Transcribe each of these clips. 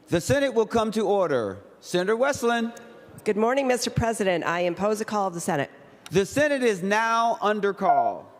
The Senate will come to order. Senator Westland. Good morning, Mr. President. I impose a call of the Senate. The Senate is now under call.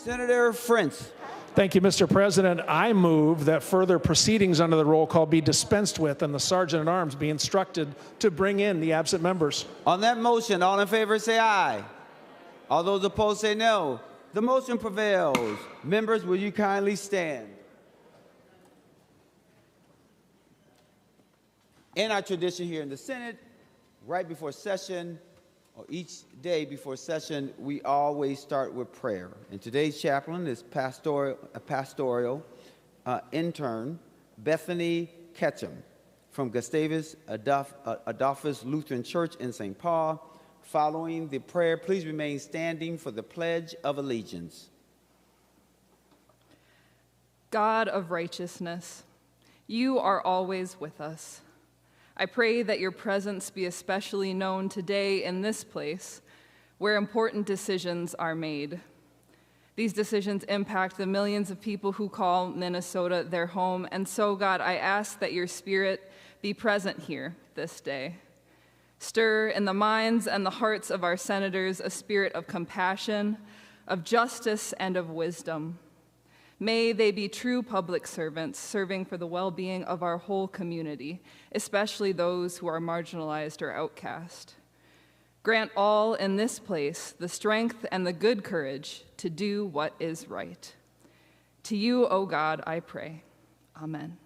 Senator Frentz. Thank you, Mr. President. I move that further proceedings under the roll call be dispensed with and the Sergeant at Arms be instructed to bring in the absent members. On that motion, all in favor say aye. All those opposed say no. The motion prevails. Members, will you kindly stand? In our tradition here in the Senate, right before session, or each day before session, we always start with prayer. And today's chaplain is pastoral intern Bethany Ketchum from Gustavus Adolphus Lutheran Church in St. Paul. Following the prayer, please remain standing for the Pledge of Allegiance. God of righteousness, you are always with us. I pray that your presence be especially known today in this place where important decisions are made. These decisions impact the millions of people who call Minnesota their home, and so, God, I ask that your Spirit be present here this day. Stir in the minds and the hearts of our senators a spirit of compassion, of justice, and of wisdom. May they be true public servants, serving for the well-being of our whole community, especially those who are marginalized or outcast. Grant all in this place the strength and the good courage to do what is right. To you, O God, I pray. Amen.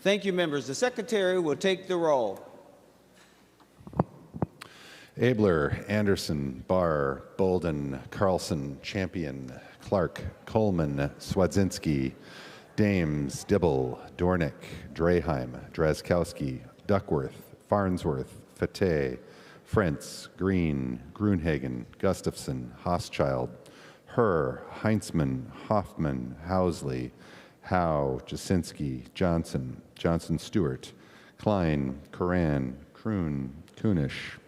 Thank you, members. The Secretary will take the roll. Abler, Anderson, Barr, Bolden, Carlson, Champion, Clark, Coleman, Swadzinski, Dames, Dibble, Dornick, Draheim, Drazkowski, Duckworth, Farnsworth, Fateh, Frentz, Green, Grunhagen, Gustafson, Hoschild, Herr, Heinzman, Hoffman, Housley, Howe, Jasinski, Johnson, Johnson-Stewart, Klein, Coran, Kroon, Kunish,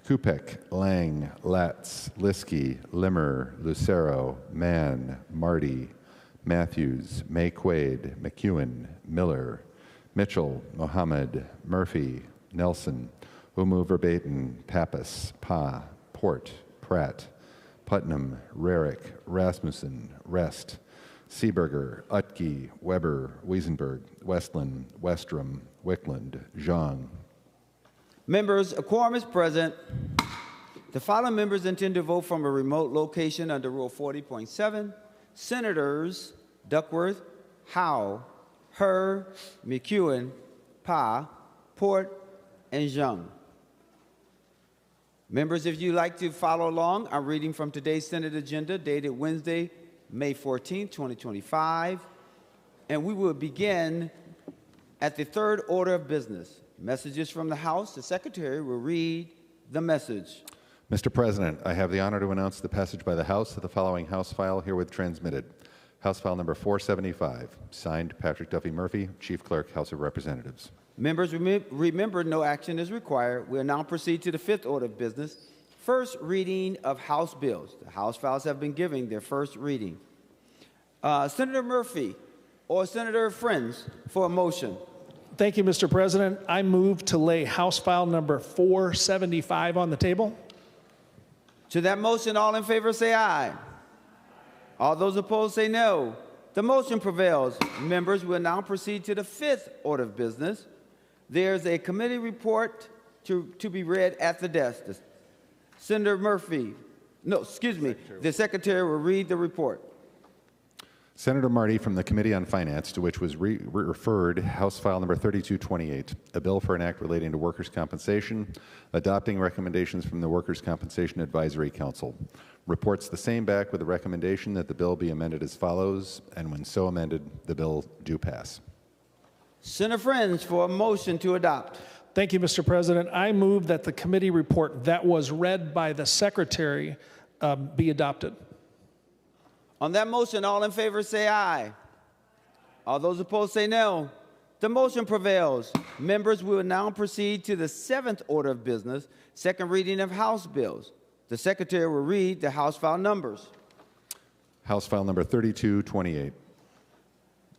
Kupek, Lang, Latz, Liskey, Limmer, Lucero, Mann, Marty, Matthews, May-Quaid, McEwen, Miller, Mitchell, Mohammed, Murphy, Nelson, Umu Verbatim, Pappas, Pa, Port, Pratt, Putnam, Rarick, Rasmussen, Rest, Seeberger, Utke, Weber, Wiesenberg, Westland, Westrom, Wiklund, Zhang. Members, a quorum is present. The following members intend to vote from a remote location under Rule 40.7. Senators Duckworth, Howe, Herr, McEwen, Pa, Port, and Zhang. Members, if you'd like to follow along, I'm reading from today's Senate agenda dated Wednesday, May 14, 2025, and we will begin at the third order of business. Messages from the House. The Secretary will read the message. Mr. President, I have the honor to announce the passage by the House of the following House file herewith transmitted. House File Number 475, signed Patrick Duffy Murphy, Chief Clerk, House of Representatives. Members, remember no action is required. We'll now proceed to the fifth order of business. First reading of House bills. The House files have been given their first reading. Senator Murphy or Senator Friends for a motion. Thank you, Mr. President. I move to lay House File Number 475 on the table. To that motion, all in favor say aye. All those opposed say no. The motion prevails. Members, will now proceed to the fifth order of business. There's a committee report to be read at the desk. Senator Murphy, the Secretary will read the report. Senator Marty from the Committee on Finance, to which was referred House File Number 3228, a bill for an act relating to workers' compensation, adopting recommendations from the Workers' Compensation Advisory Council. Reports the same back with a recommendation that the bill be amended as follows, and when so amended, the bill do pass. Senator Friends for a motion to adopt. Thank you, Mr. President. I move that the committee report that was read by the Secretary be adopted. On that motion, all in favor say aye. All those opposed say no. The motion prevails. Members, we will now proceed to the seventh order of business, second reading of House bills. The secretary will read the House file numbers. House File Number 3228.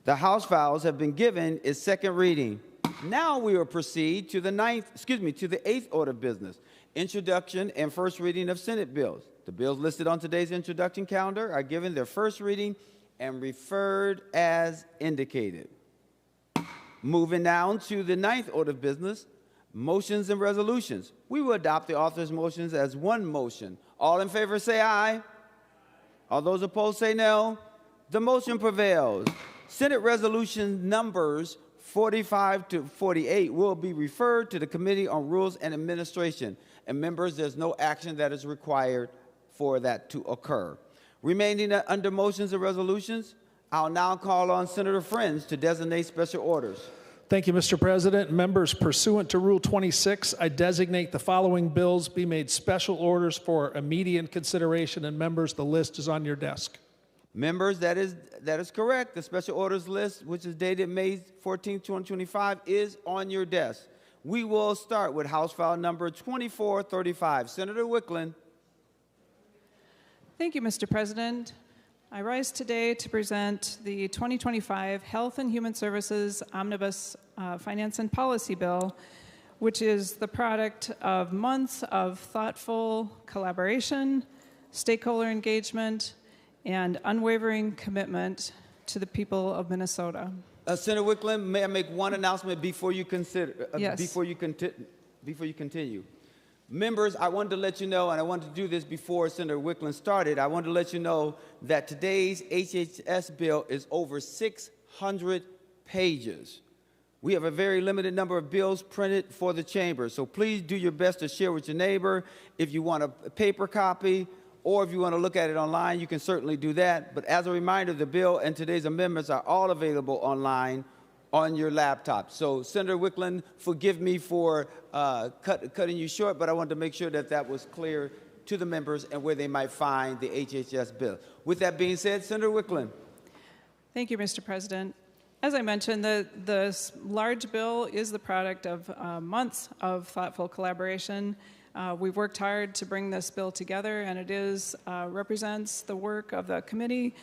The House files have been given its second reading. Now we will proceed to the eighth order of business, introduction and first reading of Senate bills. The bills listed on today's introduction calendar are given their first reading and referred as indicated. Moving now to the ninth order of business, motions and resolutions. We will adopt the author's motions as one motion. All in favor say aye. All those opposed say no. The motion prevails. Senate resolution numbers 45 to 48 will be referred to the Committee on Rules and Administration. And members, there's no action that is required for that to occur. Remaining under motions and resolutions, I'll now call on Senator Friends to designate special orders. Thank you, Mr. President. Members, pursuant to Rule 26, I designate the following bills be made special orders for immediate consideration. And members, the list is on your desk. Members, that is correct. The special orders list, which is dated May 14, 2025, is on your desk. We will start with House File Number 2435. Senator Wiklund. Thank you, Mr. President. I rise today to present the 2025 Health and Human Services Omnibus Finance and Policy Bill, which is the product of months of thoughtful collaboration, stakeholder engagement, and unwavering commitment to the people of Minnesota. Senator Wiklund, may I make one announcement before you Yes. before you continue? Members, I wanted to let you know, and I wanted to do this before Senator Wiklund started, I wanted to let you know that today's HHS bill is over 600 pages. We have a very limited number of bills printed for the chamber, so please do your best to share with your neighbor. If you want a paper copy, or if you want to look at it online, you can certainly do that. But as a reminder, the bill and today's amendments are all available online on your laptop. So, Senator Wiklund, forgive me for cutting you short, but I wanted to make sure that that was clear to the members and where they might find the HHS bill. With that being said, Senator Wiklund. Thank you, Mr. President. As I mentioned, the large bill is the product of months of thoughtful collaboration. We've worked hard to bring this bill together, and it represents the work of the committee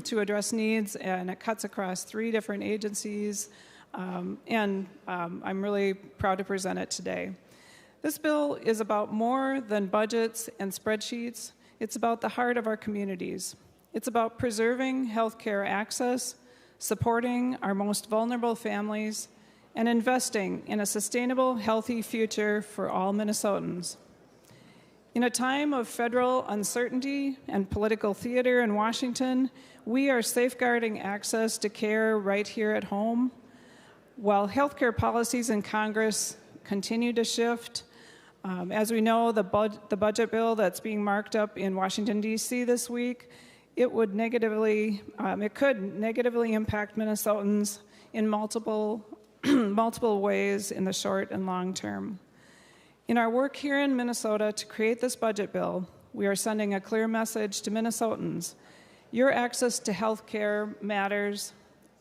to address needs, and it cuts across 3 different agencies, and I'm really proud to present it today. This bill is about more than budgets and spreadsheets. It's about the heart of our communities. It's about preserving healthcare access, supporting our most vulnerable families, and investing in a sustainable, healthy future for all Minnesotans. In a time of federal uncertainty and political theater in Washington, we are safeguarding access to care right here at home. While healthcare policies in Congress continue to shift, as we know, the budget bill that's being marked up in Washington, D.C. this week, it could negatively impact Minnesotans in multiple ways in the short and long term. In our work here in Minnesota to create this budget bill, we are sending a clear message to Minnesotans. Your access to health care matters,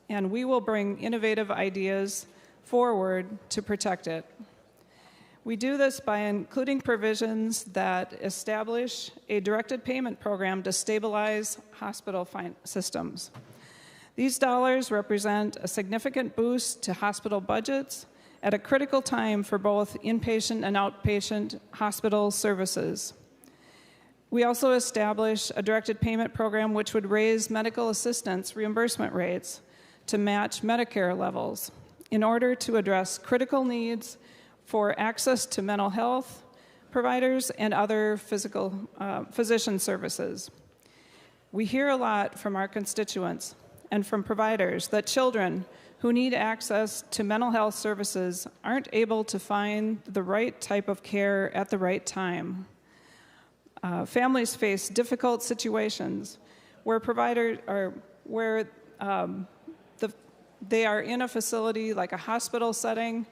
and we will bring innovative ideas forward to protect it. We do this by including provisions that establish a directed payment program to stabilize hospital systems. These dollars represent a significant boost to hospital budgets at a critical time for both inpatient and outpatient hospital services. We also establish a directed payment program which would raise medical assistance reimbursement rates to match Medicare levels in order to address critical needs for access to mental health providers and other physician services. We hear a lot from our constituents and from providers that children who need access to mental health services aren't able to find the right type of care at the right time. Families face difficult situations where they are in a facility like a hospital setting,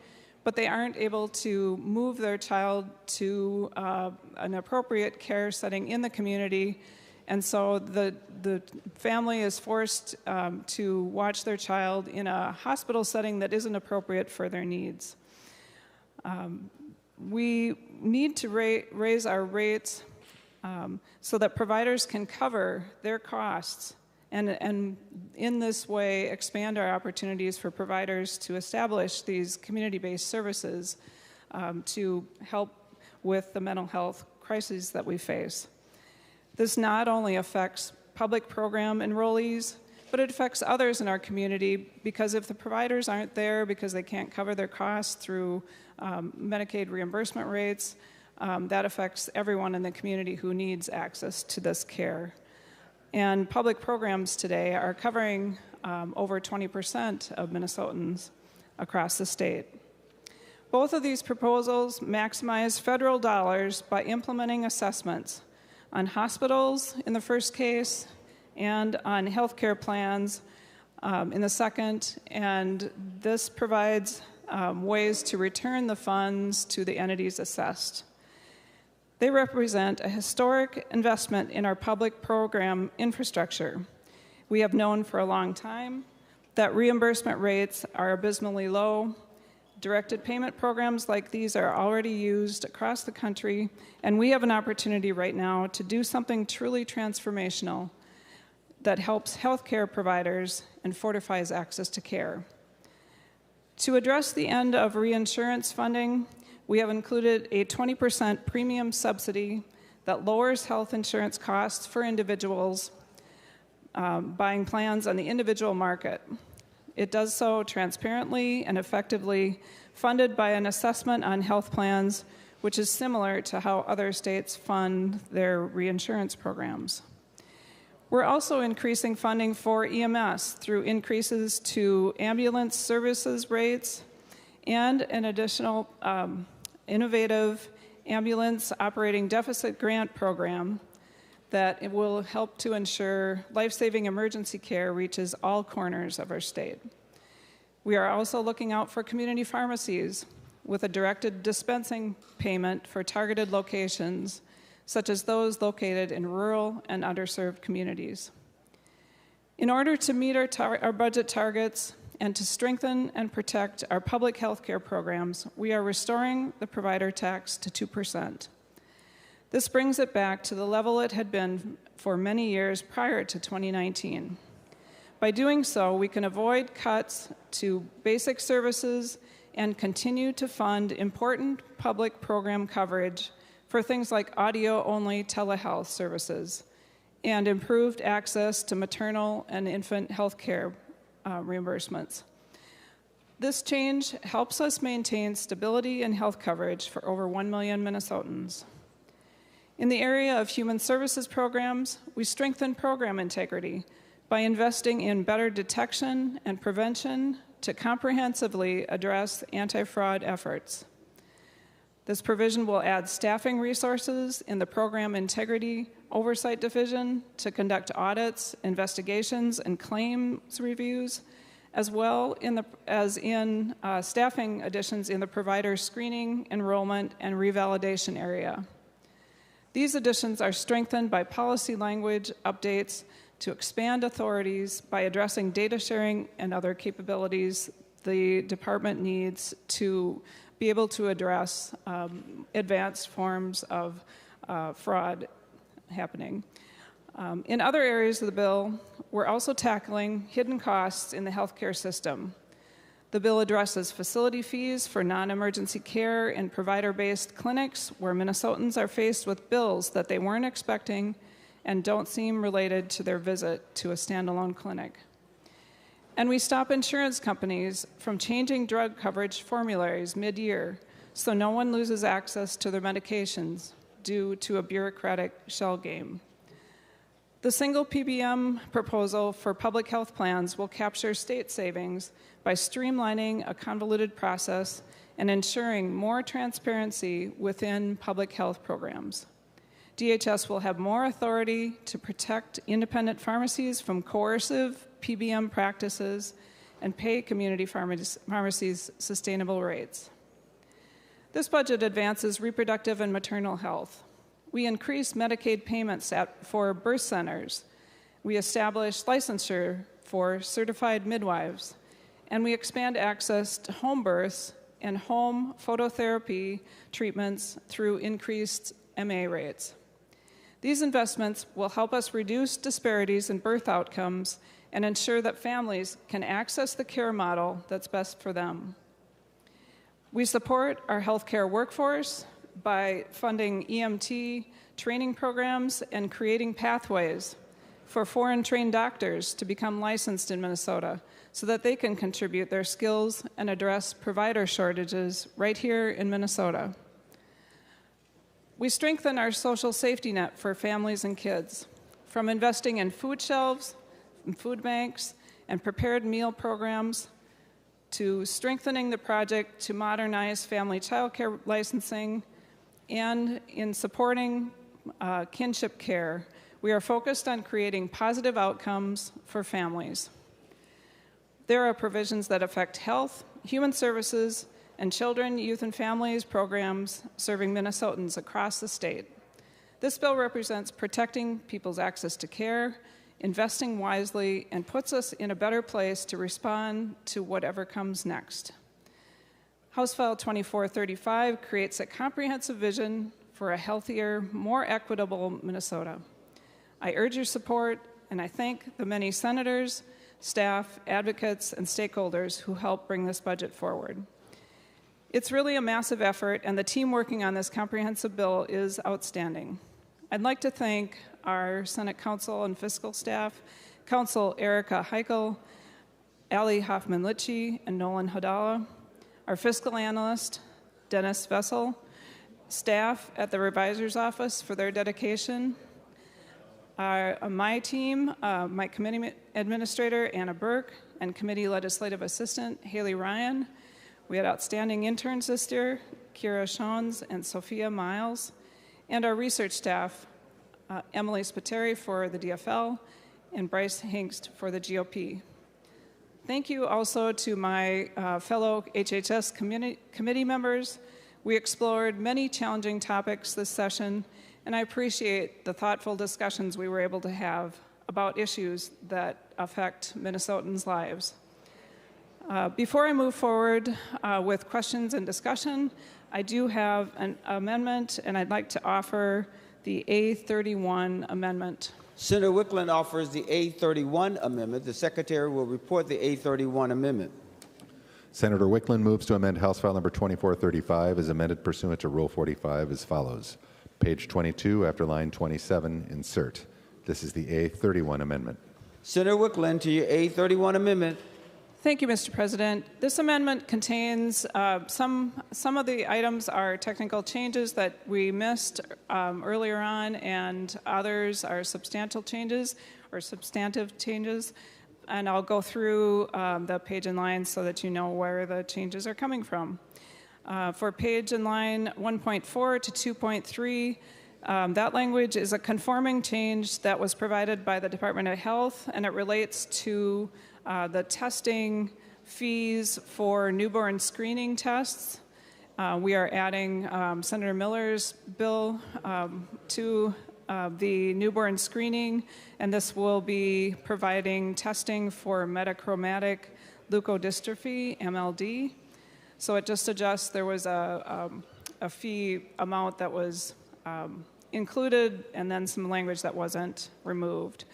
but they aren't able to move their child to an appropriate care setting in the community. And so the family is forced to watch their child in a hospital setting that isn't appropriate for their needs. We need to raise our rates so that providers can cover their costs and in this way expand our opportunities for providers to establish these community-based services to help with the mental health crises that we face. This not only affects public program enrollees, but it affects others in our community because if the providers aren't there because they can't cover their costs through Medicaid reimbursement rates, that affects everyone in the community who needs access to this care. And public programs today are covering over 20% of Minnesotans across the state. Both of these proposals maximize federal dollars by implementing assessments on hospitals in the first case and on healthcare plans in the second, and this provides ways to return the funds to the entities assessed. They represent a historic investment in our public program infrastructure. We have known for a long time that reimbursement rates are abysmally low. Directed payment programs like these are already used across the country, and we have an opportunity right now to do something truly transformational that helps healthcare providers and fortifies access to care. To address the end of reinsurance funding, we have included a 20% premium subsidy that lowers health insurance costs for individuals buying plans on the individual market. It does so transparently and effectively, funded by an assessment on health plans, which is similar to how other states fund their reinsurance programs. We're also increasing funding for EMS through increases to ambulance services rates and an additional innovative ambulance operating deficit grant program that it will help to ensure life-saving emergency care reaches all corners of our state. We are also looking out for community pharmacies with a directed dispensing payment for targeted locations, such as those located in rural and underserved communities. In order to meet our budget targets and to strengthen and protect our public health care programs, we are restoring the provider tax to 2%. This brings it back to the level it had been for many years prior to 2019. By doing so, we can avoid cuts to basic services and continue to fund important public program coverage for things like audio-only telehealth services and improved access to maternal and infant health care reimbursements. This change helps us maintain stability in health coverage for over 1 million Minnesotans. In the area of human services programs, we strengthen program integrity by investing in better detection and prevention to comprehensively address anti-fraud efforts. This provision will add staffing resources in the Program Integrity Oversight Division to conduct audits, investigations, and claims reviews, as well as in staffing additions in the provider screening, enrollment, and revalidation area. These additions are strengthened by policy language updates to expand authorities by addressing data sharing and other capabilities the department needs to be able to address advanced forms of fraud happening. In other areas of the bill, we're also tackling hidden costs in the healthcare system. The bill addresses facility fees for non-emergency care in provider-based clinics where Minnesotans are faced with bills that they weren't expecting and don't seem related to their visit to a standalone clinic. And we stop insurance companies from changing drug coverage formularies mid-year so no one loses access to their medications due to a bureaucratic shell game. The single PBM proposal for public health plans will capture state savings by streamlining a convoluted process and ensuring more transparency within public health programs. DHS will have more authority to protect independent pharmacies from coercive PBM practices and pay community pharmacies sustainable rates. This budget advances reproductive and maternal health. We increase Medicaid payments for birth centers. We establish licensure for certified midwives. And we expand access to home births and home phototherapy treatments through increased MA rates. These investments will help us reduce disparities in birth outcomes and ensure that families can access the care model that's best for them. We support our healthcare workforce by funding EMT training programs and creating pathways for foreign-trained doctors to become licensed in Minnesota so that they can contribute their skills and address provider shortages right here in Minnesota. We strengthen our social safety net for families and kids, from investing in food shelves, and food banks, and prepared meal programs, to strengthening the project to modernize family child care licensing, and in supporting kinship care. We are focused on creating positive outcomes for families. There are provisions that affect health, human services, and children, youth, and families programs serving Minnesotans across the state. This bill represents protecting people's access to care, investing wisely, and puts us in a better place to respond to whatever comes next. House File 2435 creates a comprehensive vision for a healthier, more equitable Minnesota. I urge your support, and I thank the many senators, staff, advocates, and stakeholders who helped bring this budget forward. It's really a massive effort, and the team working on this comprehensive bill is outstanding. I'd like to thank our Senate Counsel and Fiscal staff, Counsel Erica Heichel, Ali Hoffman-Litchi, and Nolan Hadala, our fiscal analyst, Dennis Vessel, staff at the Revisor's Office for their dedication, my team, my committee administrator, Anna Burke, and committee legislative assistant, Haley Ryan. We had outstanding interns this year, Kira Shones and Sophia Miles, and our research staff, Emily Spiteri for the DFL and Bryce Hingst for the GOP. Thank you also to my fellow HHS committee members. We explored many challenging topics this session, and I appreciate the thoughtful discussions we were able to have about issues that affect Minnesotans' lives. Before I move forward with questions and discussion, I do have an amendment, and I'd like to offer the A31 amendment. Senator Wiklund offers the A31 amendment. The Secretary will report the A31 amendment. Senator Wiklund moves to amend House File Number 2435 as amended pursuant to Rule 45 as follows. Page 22, after line 27, insert. This is the A31 amendment. Senator Wiklund to your A31 amendment. Thank you, Mr. President. This amendment contains some of the items are technical changes that we missed earlier on, and others are substantive changes. And I'll go through the page and line so that you know where the changes are coming from. For page and line 1.4 to 2.3, that language is a conforming change that was provided by the Department of Health, and it relates to the testing fees for newborn screening tests. We are adding Senator Miller's bill to the newborn screening, and this will be providing testing for metachromatic leukodystrophy, MLD. So it just adjusts. There was a fee amount that was included, and then some language that wasn't removed.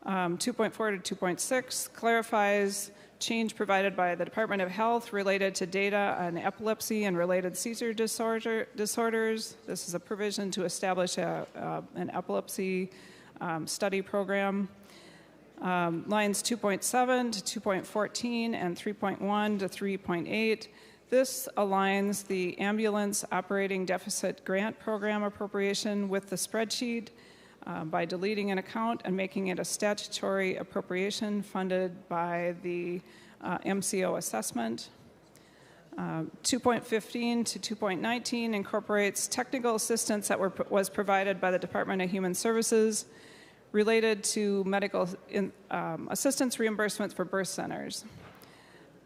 2.4 to 2.6 clarifies change provided by the Department of Health related to data on epilepsy and related seizure disorders. This is a provision to establish an epilepsy study program. Lines 2.7 to 2.14 and 3.1 to 3.8. This aligns the ambulance operating deficit grant program appropriation with the spreadsheet by deleting an account and making it a statutory appropriation funded by the MCO assessment. 2.15 to 2.19 incorporates technical assistance that was provided by the Department of Human Services related to medical assistance reimbursements for birth centers.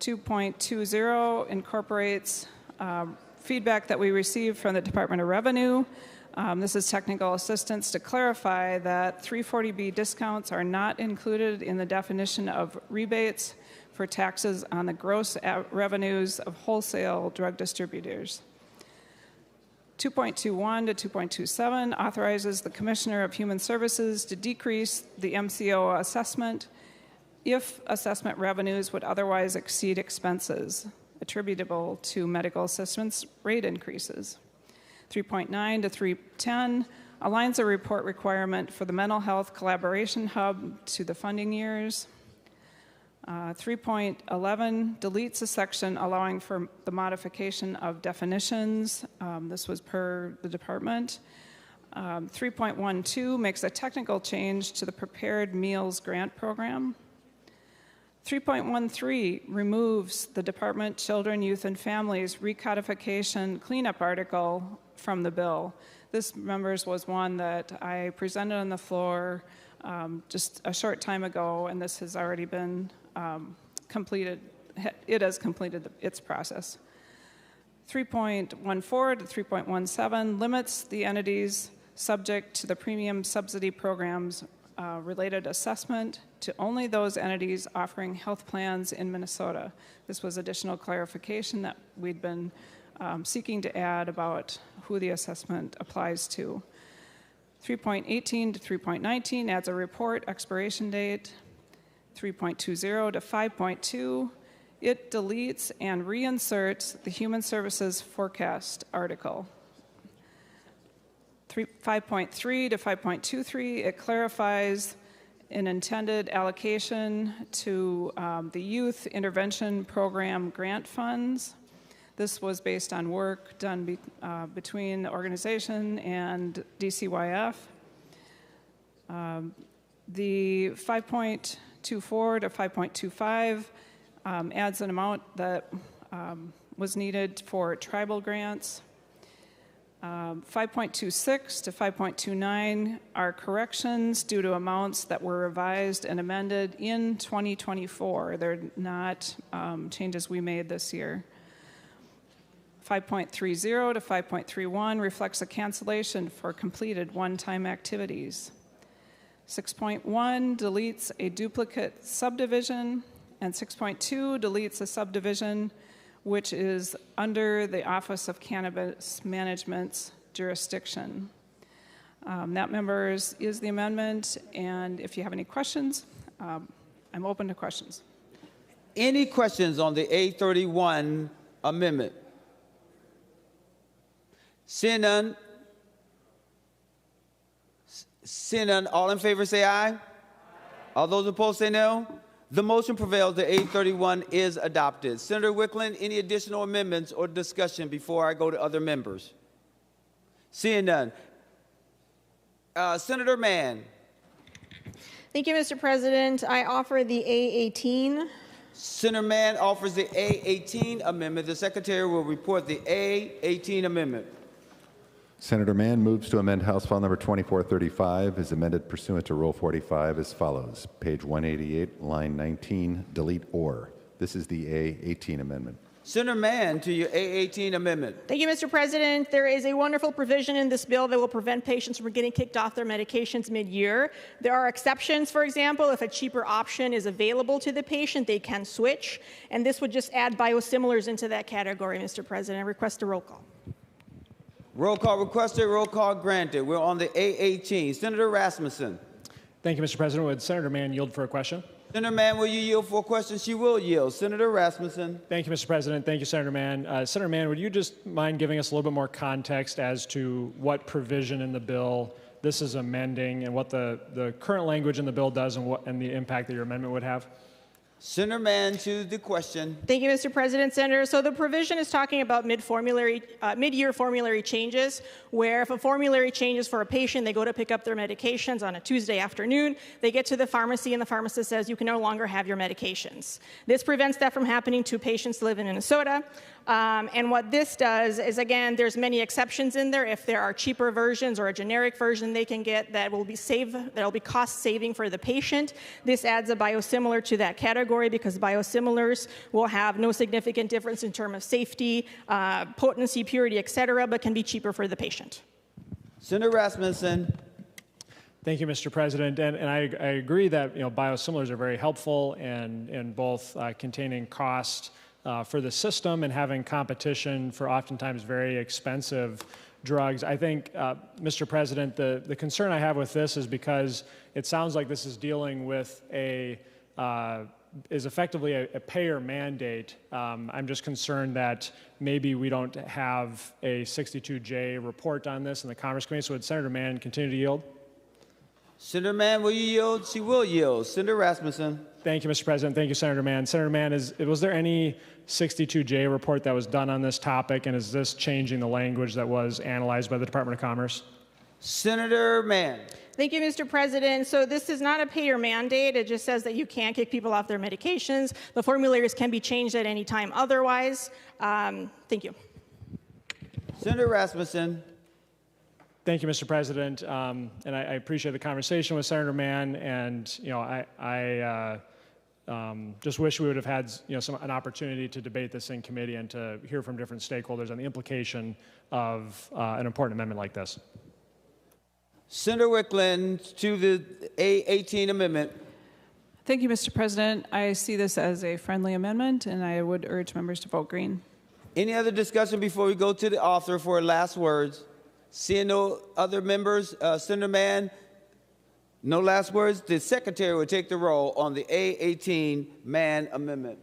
2.20 incorporates feedback that we received from the Department of Revenue. This is technical assistance to clarify that 340B discounts are not included in the definition of rebates for taxes on the gross revenues of wholesale drug distributors. 2.21 to 2.27 authorizes the Commissioner of Human Services to decrease the MCO assessment if assessment revenues would otherwise exceed expenses attributable to medical assistance rate increases. 3.9 to 3.10 aligns a report requirement for the Mental Health Collaboration Hub to the funding years. 3.11 deletes a section allowing for the modification of definitions. This was per the department. 3.12 makes a technical change to the Prepared Meals Grant Program. 3.13 removes the Department Children, Youth, and Families recodification cleanup article from the bill. This, members, was one that I presented on the floor just a short time ago, and this has already been completed. It has completed its process. 3.14 to 3.17 limits the entities subject to the premium subsidy programs related assessment to only those entities offering health plans in Minnesota. This was additional clarification that we'd been seeking to add about who the assessment applies to. 3.18 to 3.19 adds a report expiration date. 3.20 to 5.2, it deletes and reinserts the Human Services Forecast article. 5.3 to 5.23, it clarifies an intended allocation to the Youth Intervention Program grant funds. This was based on work done between the organization and DCYF. The 5.24 to 5.25 adds an amount that was needed for tribal grants. 5.26 to 5.29 are corrections due to amounts that were revised and amended in 2024. They're not changes we made this year. 5.30 to 5.31 reflects a cancellation for completed one-time activities. 6.1 deletes a duplicate subdivision, and 6.2 deletes a subdivision which is under the Office of Cannabis Management's jurisdiction. That, members, is the amendment, and if you have any questions, I'm open to questions. Any questions on the A31 amendment? Seeing none, all in favor say aye. Aye. All those opposed say no. The motion prevails. The A31 is adopted. Senator Wiklund, any additional amendments or discussion before I go to other members? Seeing none. Senator Mann. Thank you, Mr. President. I offer the A18. Senator Mann offers the A18 amendment. The Secretary will report the A18 amendment. Senator Mann moves to amend House File Number 2435 as amended pursuant to Rule 45 as follows. Page 188, line 19, delete or. This is the A18 amendment. Senator Mann to your A18 amendment. Thank you, Mr. President. There is a wonderful provision in this bill that will prevent patients from getting kicked off their medications mid-year. There are exceptions. For example, if a cheaper option is available to the patient, they can switch. And this would just add biosimilars into that category, Mr. President. I request a roll call. Roll call requested, roll call granted. We're on the A18. Senator Rasmussen. Thank you, Mr. President. Would Senator Mann yield for a question? Senator Mann, will you yield for a question? She will yield. Senator Rasmussen. Thank you, Mr. President. Thank you, Senator Mann. Senator Mann, would you just mind giving us a little bit more context as to what provision in the bill this is amending and what the current language in the bill does and the impact that your amendment would have? Senator Mann to the question. Thank you, Mr. President. Senator, so the provision is talking about mid-year formulary changes, where if a formulary changes for a patient, they go to pick up their medications on a Tuesday afternoon, they get to the pharmacy and the pharmacist says you can no longer have your medications. This prevents that from happening to patients who live in Minnesota. And what this does is, again, there's many exceptions in there. If there are cheaper versions or a generic version they can get that will be cost saving for the patient, this adds a biosimilar to that category because biosimilars will have no significant difference in terms of safety, potency, purity, et cetera, but can be cheaper for the patient. Senator Rasmussen. Thank you, Mr. President. And I agree that biosimilars are very helpful in both containing cost for the system and having competition for oftentimes very expensive drugs. I think, Mr. President, the concern I have with this is because it sounds like this is dealing with is effectively a payer mandate. I'm just concerned that maybe we don't have a 62J report on this in the Commerce Committee. So would Senator Mann continue to yield? Senator Mann, will you yield? She will yield. Senator Rasmussen. Thank you, Mr. President. Thank you, Senator Mann. Senator Mann, was there any 62J report that was done on this topic, and is this changing the language that was analyzed by the Department of Commerce? Senator Mann. Thank you, Mr. President. So this is not a payer mandate. It just says that you can't kick people off their medications. The formularies can be changed at any time otherwise. Thank you. Senator Rasmussen. Thank you, Mr. President. And I appreciate the conversation with Senator Mann. And I just wish we would have had an opportunity to debate this in committee and to hear from different stakeholders on the implication of an important amendment like this. Senator Wiklund to the A18 amendment. Thank you, Mr. President. I see this as a friendly amendment, and I would urge members to vote green. Any other discussion before we go to the author for last words? Seeing no other members, Senator Mann, no last words. The Secretary will take the roll on the A18 Mann amendment.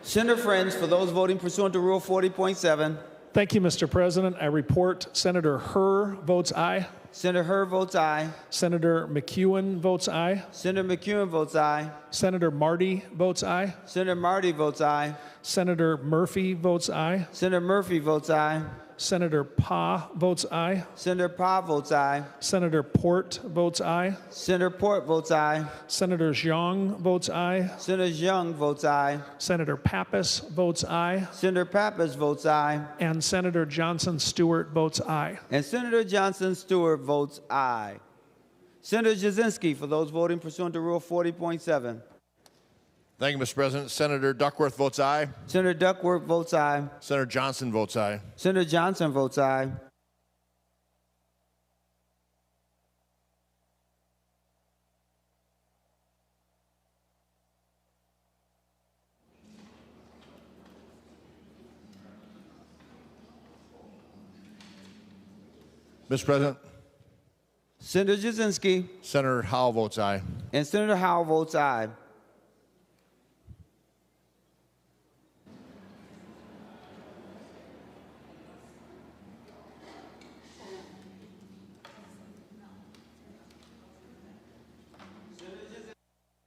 Senator Friends, for those voting pursuant to Rule 40.7. Thank you, Mr. President. I report Senator Herr votes aye. Senator Herr votes aye. Senator McEwen votes aye. Senator McEwen votes aye. Senator Marty votes aye. Senator Marty votes aye. Senator Murphy votes aye. Senator Murphy votes aye. Senator Pa votes aye. Senator Pa votes aye. Senator Port votes aye. Senator Port votes aye. Senator Xiong votes aye. Senator Xiong votes aye. Senator Pappas votes aye. Senator Pappas votes aye. And Senator Johnson Stewart votes aye. And Senator Johnson Stewart votes aye. Senator Jasinski, for those voting pursuant to Rule 40.7. Thank you, Mr. President. Senator Duckworth votes aye. Senator Duckworth votes aye. Senator Johnson votes aye. Senator Johnson votes aye. Mr. President. Senator Jasinski. Senator Howell votes aye. And Senator Howell votes aye.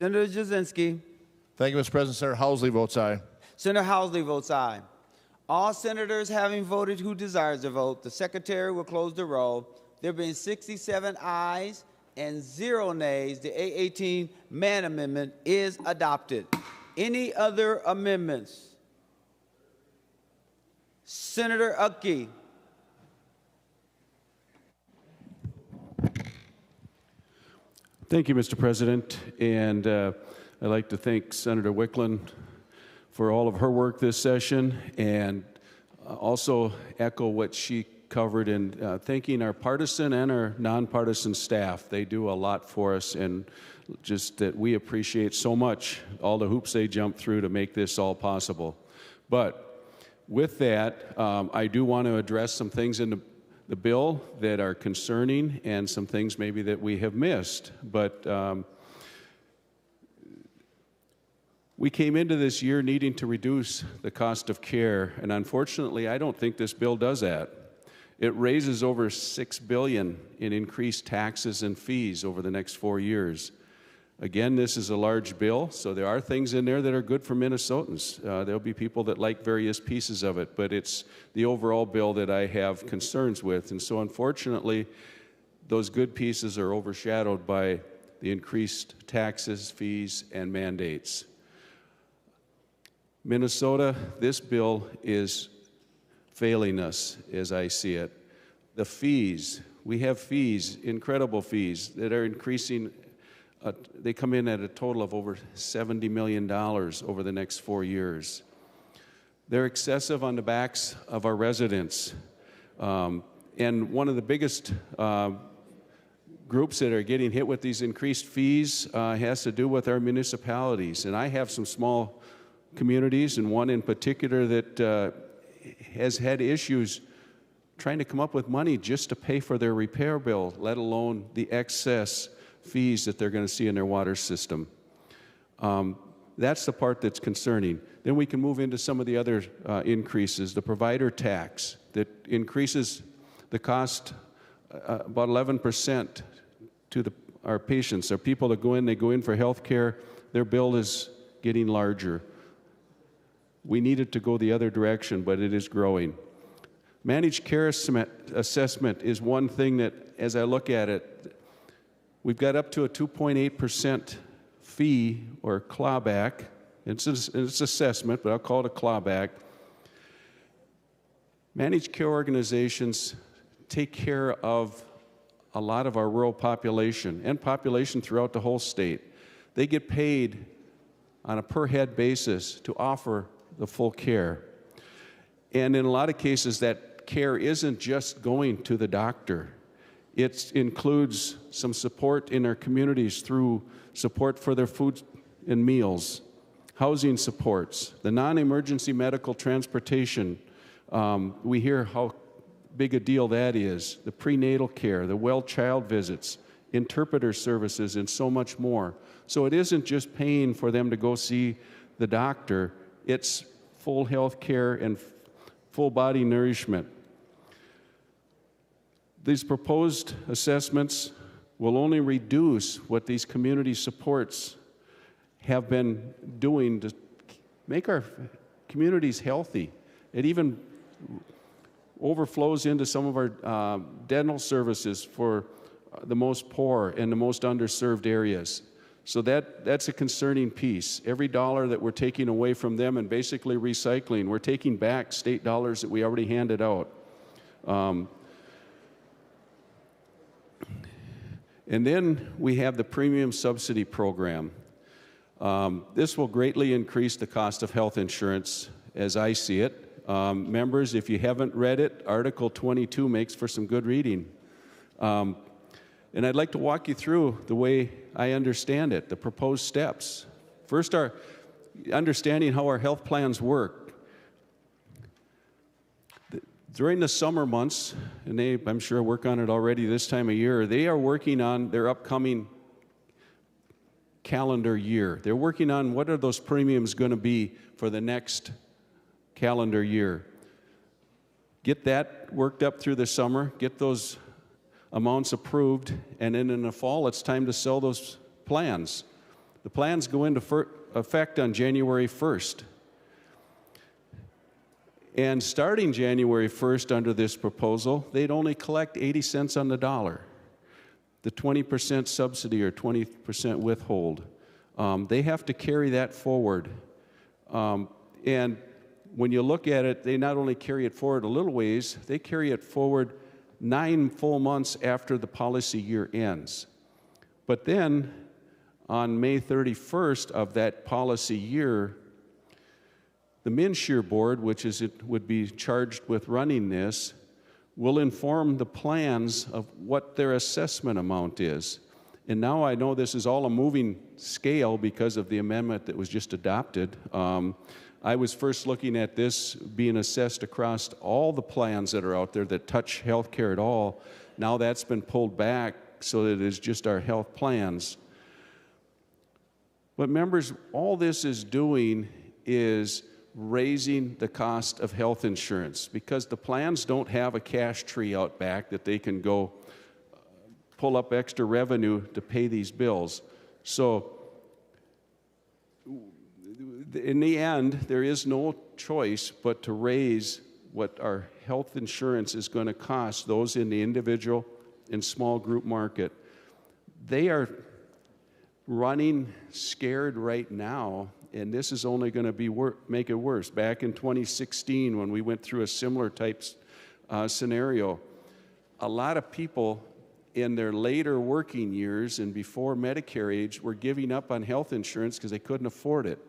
Senator Jasinski. Thank you, Mr. President. Senator Housley votes aye. Senator Housley votes aye. All senators having voted who desires to vote, the Secretary will close the roll. There being 67 ayes and 0 nays, the A18 Mann Amendment is adopted. Any other amendments? Senator Uckey. Thank you, Mr. President, and I'd like to thank Senator Wiklund for all of her work this session, and also echo what she covered in thanking our partisan and our nonpartisan staff. They do a lot for us, and just that we appreciate so much all the hoops they jump through to make this all possible. But with that, I do want to address some things in the bill that are concerning and some things maybe that we have missed. But we came into this year needing to reduce the cost of care, and unfortunately, I don't think this bill does that. It raises over $6 billion in increased taxes and fees over the next 4 years. Again, this is a large bill, so there are things in there that are good for Minnesotans. There'll be people that like various pieces of it, but it's the overall bill that I have concerns with. And so unfortunately, those good pieces are overshadowed by the increased taxes, fees, and mandates. Minnesota, this bill is failing us as I see it. The fees, we have fees, incredible fees, that are increasing. They come in at a total of over $70 million over the next 4 years. They're excessive on the backs of our residents. And one of the biggest groups that are getting hit with these increased fees has to do with our municipalities. And I have some small communities, and one in particular that has had issues trying to come up with money just to pay for their repair bill, let alone the excess fees that they're going to see in their water system. That's the part that's concerning. Then we can move into some of the other increases. The provider tax that increases the cost about 11% to our patients. Our people that they go in for health care, their bill is getting larger. We need it to go the other direction, but it is growing. Managed care assessment is one thing that, as I look at it, we've got up to a 2.8% fee or clawback. It's assessment, but I'll call it a clawback. Managed care organizations take care of a lot of our rural population and population throughout the whole state. They get paid on a per head basis to offer the full care. And in a lot of cases, that care isn't just going to the doctor. It includes some support in our communities through support for their food and meals, housing supports, the non-emergency medical transportation. We hear how big a deal that is, the prenatal care, the well child visits, interpreter services, and so much more. So it isn't just paying for them to go see the doctor, it's full health care and full body nourishment. These proposed assessments will only reduce what these community supports have been doing to make our communities healthy. It even overflows into some of our dental services for the most poor and the most underserved areas. So that's a concerning piece. Every dollar that we're taking away from them and basically recycling, we're taking back state dollars that we already handed out. And then we have the premium subsidy program. This will greatly increase the cost of health insurance as I see it. Members, if you haven't read it, Article 22 makes for some good reading. And I'd like to walk you through the way I understand it, the proposed steps. First, our understanding how our health plans work. During the summer months, and they, I'm sure, work on it already this time of year, they are working on their upcoming calendar year. They're working on what are those premiums going to be for the next calendar year. Get that worked up through the summer, get those amounts approved, and then in the fall, it's time to sell those plans. The plans go into effect on January 1st. And starting January 1st under this proposal, they'd only collect 80 cents on the dollar. The 20% subsidy or 20% withhold. They have to carry that forward. And when you look at it, they not only carry it forward a little ways, they carry it forward 9 full months after the policy year ends. But then, on May 31st of that policy year, the Minshire Board, which would be charged with running this, will inform the plans of what their assessment amount is. And now I know this is all a moving scale because of the amendment that was just adopted. I was first looking at this being assessed across all the plans that are out there that touch health care at all. Now that's been pulled back so that it is just our health plans. But members, all this is doing is raising the cost of health insurance because the plans don't have a cash tree out back that they can go pull up extra revenue to pay these bills. So in the end, there is no choice but to raise what our health insurance is going to cost those in the individual and small group market. They are running scared right now, and this is only going to make it worse. Back in 2016, when we went through a similar type scenario, a lot of people in their later working years and before Medicare age were giving up on health insurance because they couldn't afford it.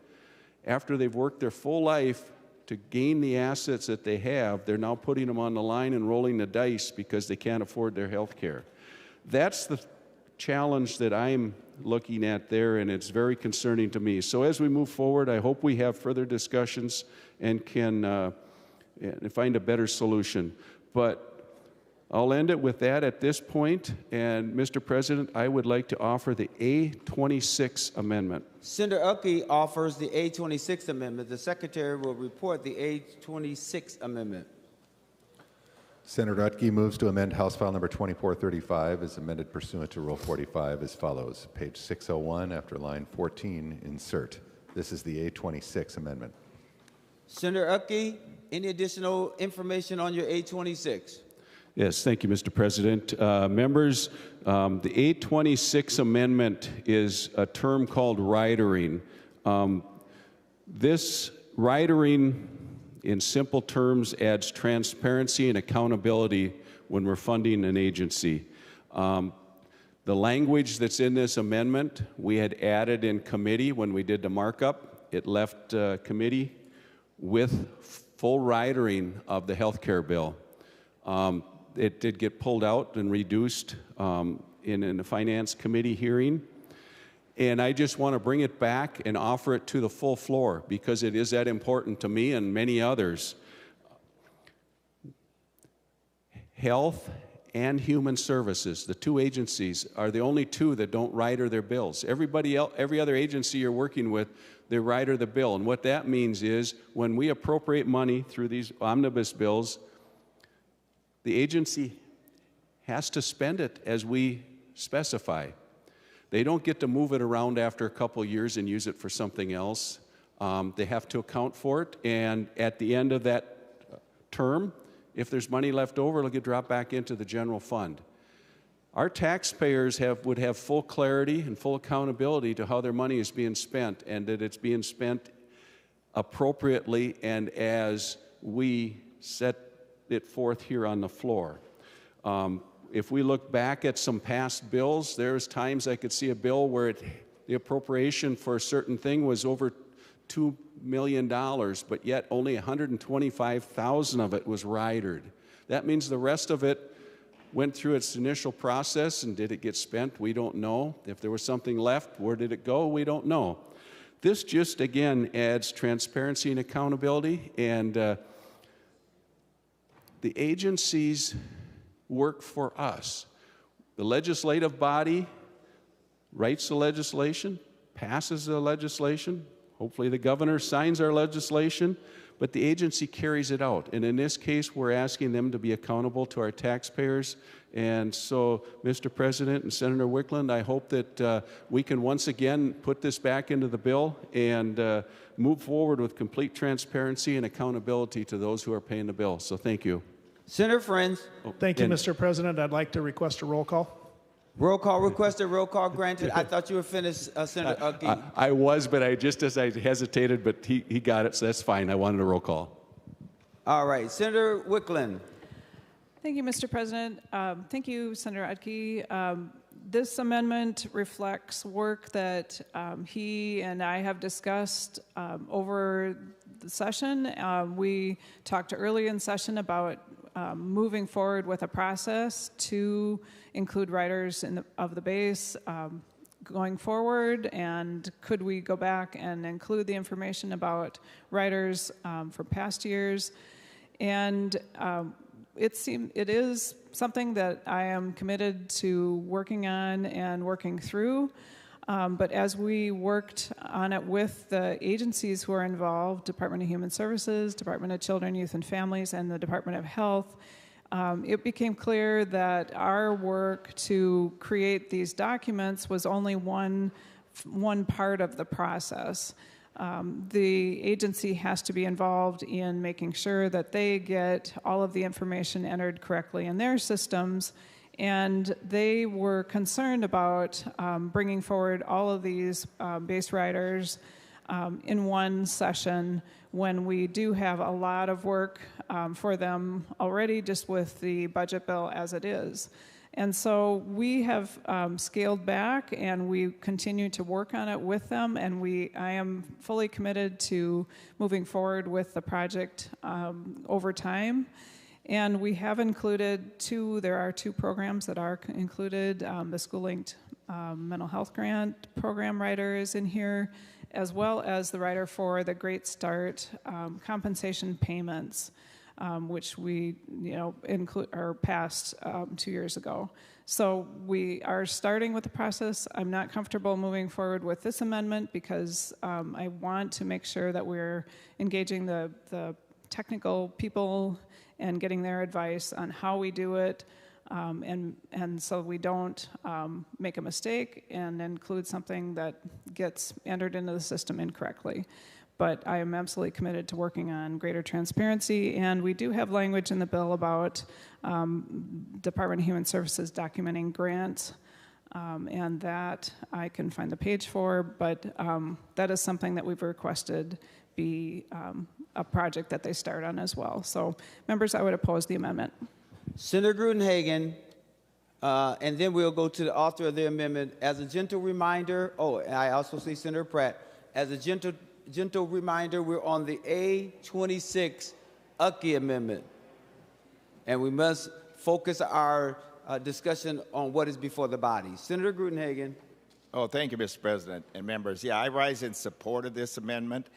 After they've worked their full life, to gain the assets that they have, they're now putting them on the line and rolling the dice because they can't afford their health care. That's the challenge that I'm looking at there, and it's very concerning to me. So as we move forward, I hope we have further discussions and can find a better solution. But I'll end it with that at this point, and Mr. President, I would like to offer the A26 amendment. Senator Uckey offers the A26 amendment. The Secretary will report the A26 amendment. Senator Utke moves to amend House File Number 2435 as amended pursuant to Rule 45 as follows. Page 601, after line 14, insert. This is the A26 amendment. Senator Uckey, any additional information on your A26? Yes, thank you, Mr. President. Members, the 826 amendment is a term called ridering. This ridering, in simple terms, adds transparency and accountability when we're funding an agency. The language that's in this amendment, we had added in committee when we did the markup. It left committee with full ridering of the health care bill. It did get pulled out and reduced in the Finance Committee hearing. And I just want to bring it back and offer it to the full floor because it is that important to me and many others. Health and Human Services, the two agencies, are the only two that don't rider their bills. Everybody else, every other agency you're working with, they rider the bill. And what that means is when we appropriate money through these omnibus bills, the agency has to spend it as we specify. They don't get to move it around after a couple years and use it for something else. They have to account for it, and at the end of that term, if there's money left over, it'll get dropped back into the general fund. Our taxpayers would have full clarity and full accountability to how their money is being spent, and that it's being spent appropriately and as we set it forth here on the floor. If we look back at some past bills, there's times I could see a bill where the appropriation for a certain thing was over $2 million, but yet only 125,000 of it was ridered. That means the rest of it went through its initial process, and did it get spent? We don't know. If there was something left, where did it go? We don't know. This just, again, adds transparency and accountability, and the agencies work for us. The legislative body writes the legislation, passes the legislation. Hopefully the governor signs our legislation, but the agency carries it out. And in this case, we're asking them to be accountable to our taxpayers. And so, Mr. President and Senator Wiklund, I hope that we can once again put this back into the bill and move forward with complete transparency and accountability to those who are paying the bill. So thank you. Senator Friends. Thank you, Mr. President. I'd like to request a roll call. Roll call requested, roll call granted. I thought you were finished, Senator Uckey. I was, but I hesitated, but he got it, so that's fine. I wanted a roll call. All right, Senator Wiklund. Thank you, Mr. President. Thank you, Senator Utke. This amendment reflects work that he and I have discussed over the session. We talked earlier in session about moving forward with a process to include riders of the base going forward, and could we go back and include the information about riders for past years. And it is something that I am committed to working on and working through. But as we worked on it with the agencies who are involved, Department of Human Services, Department of Children, Youth and Families, and the Department of Health, it became clear that our work to create these documents was only one part of the process. The agency has to be involved in making sure that they get all of the information entered correctly in their systems. And they were concerned about bringing forward all of these base riders in one session when we do have a lot of work for them already just with the budget bill as it is. And so we have scaled back, and we continue to work on it with them, and I am fully committed to moving forward with the project over time. And we have included there are two programs that are included. The school-linked mental health grant program rider is in here, as well as the rider for the Great Start compensation payments, which we passed 2 years ago. So we are starting with the process. I'm not comfortable moving forward with this amendment because I want to make sure that we're engaging the technical people and getting their advice on how we do it, and so we don't make a mistake and include something that gets entered into the system incorrectly. But I am absolutely committed to working on greater transparency, and we do have language in the bill about Department of Human Services documenting grants, and that I can find the page for, but that is something that we've requested be a project that they start on as well. So, members, I would oppose the amendment. Senator Grudenhagen, and then we'll go to the author of the amendment. As a gentle reminder, and I also see Senator Pratt, as a gentle reminder, we're on the A26 Uckey amendment, and we must focus our discussion on what is before the body. Senator Grudenhagen. Oh, thank you, Mr. President and members. Yeah, I rise in support of this amendment.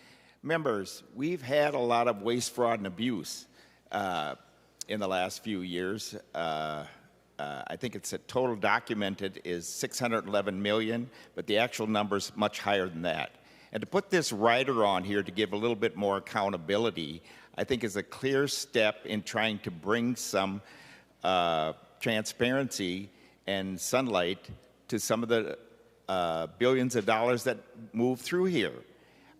Members, we've had a lot of waste, fraud, and abuse in the last few years. I think it's a total documented is 611 million, but the actual number's much higher than that. And to put this rider on here to give a little bit more accountability, I think is a clear step in trying to bring some transparency and sunlight to some of the billions of dollars that move through here.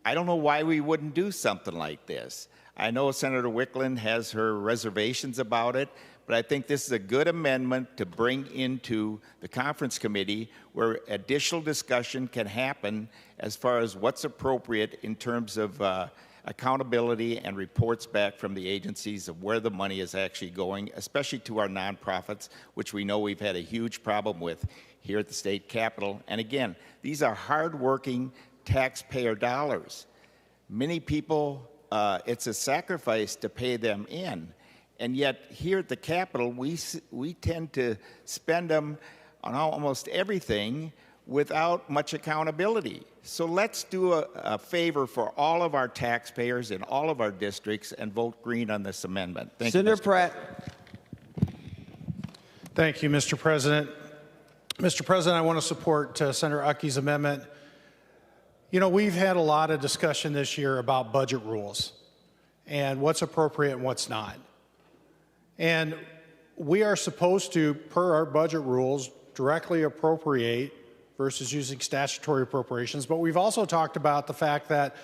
I don't know why we wouldn't do something like this. I know Senator Wiklund has her reservations about it, but I think this is a good amendment to bring into the conference committee where additional discussion can happen as far as what's appropriate in terms of accountability and reports back from the agencies of where the money is actually going, especially to our nonprofits, which we know we've had a huge problem with here at the state capitol. And again, these are hardworking taxpayer dollars. Many people, it's a sacrifice to pay them in. And yet here at the Capitol, we tend to spend them on almost everything without much accountability. So let's do a favor for all of our taxpayers in all of our districts and vote green on this amendment. Thank you, Senator Pratt. Thank you, Mr. President. Mr. President, I want to support Senator Uckey's amendment. You know, we've had a lot of discussion this year about budget rules and what's appropriate and what's not. And we are supposed to, per our budget rules, directly appropriate versus using statutory appropriations. But we've also talked about the fact that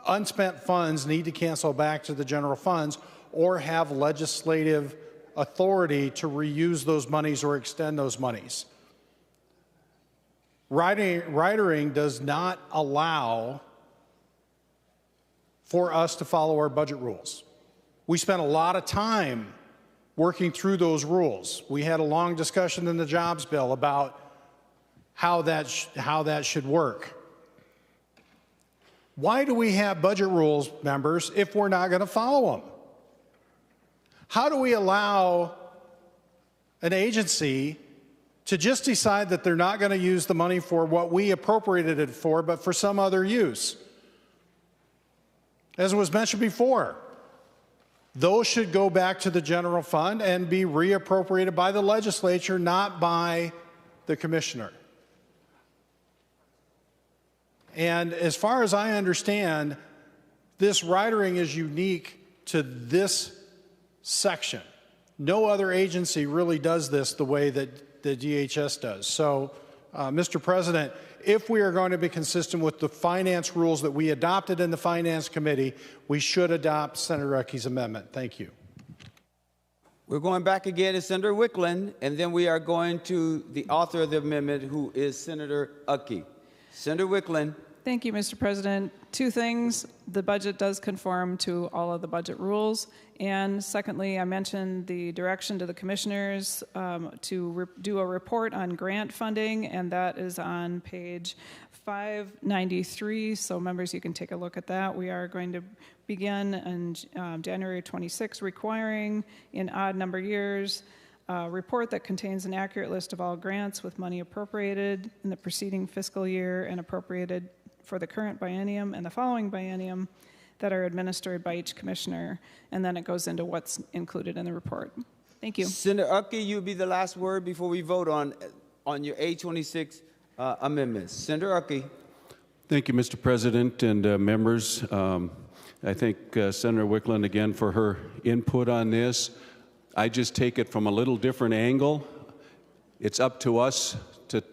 unspent funds need to cancel back to the general funds or have legislative authority to reuse those monies or extend those monies. Ridering does not allow for us to follow our budget rules. We spent a lot of time working through those rules. We had a long discussion in the jobs bill about how that should work. Why do we have budget rules, members, if we're not going to follow them? How do we allow an agency to just decide that they're not going to use the money for what we appropriated it for, but for some other use? As was mentioned before, those should go back to the general fund and be reappropriated by the legislature, not by the commissioner. And as far as I understand, this ridering is unique to this section. No other agency really does this the way that the DHS does. So, Mr. President, if we are going to be consistent with the finance rules that we adopted in the Finance Committee, we should adopt Senator Uckey's amendment. Thank you. We're going back again to Senator Wiklund, and then we are going to the author of the amendment, who is Senator Uckey. Senator Wiklund. Thank you, Mr. President. Two things. The budget does conform to all of the budget rules. And secondly, I mentioned the direction to the commissioners to do a report on grant funding, and that is on page 593. So members, you can take a look at that. We are going to begin on January 26, requiring in odd number years a report that contains an accurate list of all grants with money appropriated in the preceding fiscal year and appropriated for the current biennium and the following biennium that are administered by each commissioner, and then it goes into what's included in the report. Thank you. Senator Uckey, you'll be the last word before we vote on your A26 amendments. Senator Uckey. Thank you, Mr. President and members. I thank Senator Wiklund again for her input on this. I just take it from a little different angle. It's up to us to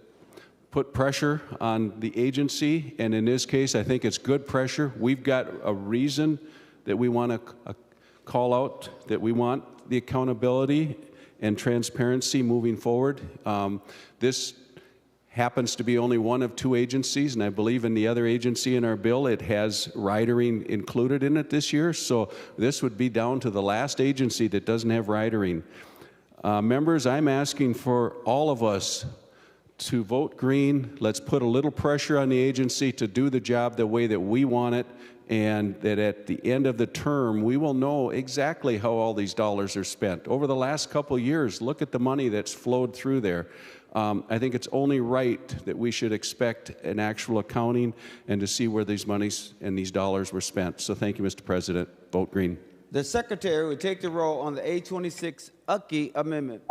put pressure on the agency, and in this case, I think it's good pressure. We've got a reason that we want to call out, that we want the accountability and transparency moving forward. This happens to be only one of two agencies, and I believe in the other agency in our bill, it has ridering included in it this year, so this would be down to the last agency that doesn't have ridering. Members, I'm asking for all of us to vote green. Let's put a little pressure on the agency to do the job the way that we want it, and that at the end of the term, we will know exactly how all these dollars are spent. Over the last couple years, look at the money that's flowed through there. I think it's only right that we should expect an actual accounting and to see where these monies and these dollars were spent. So thank you, Mr. President. Vote green. The Secretary will take the roll on the A26 Uckey amendment.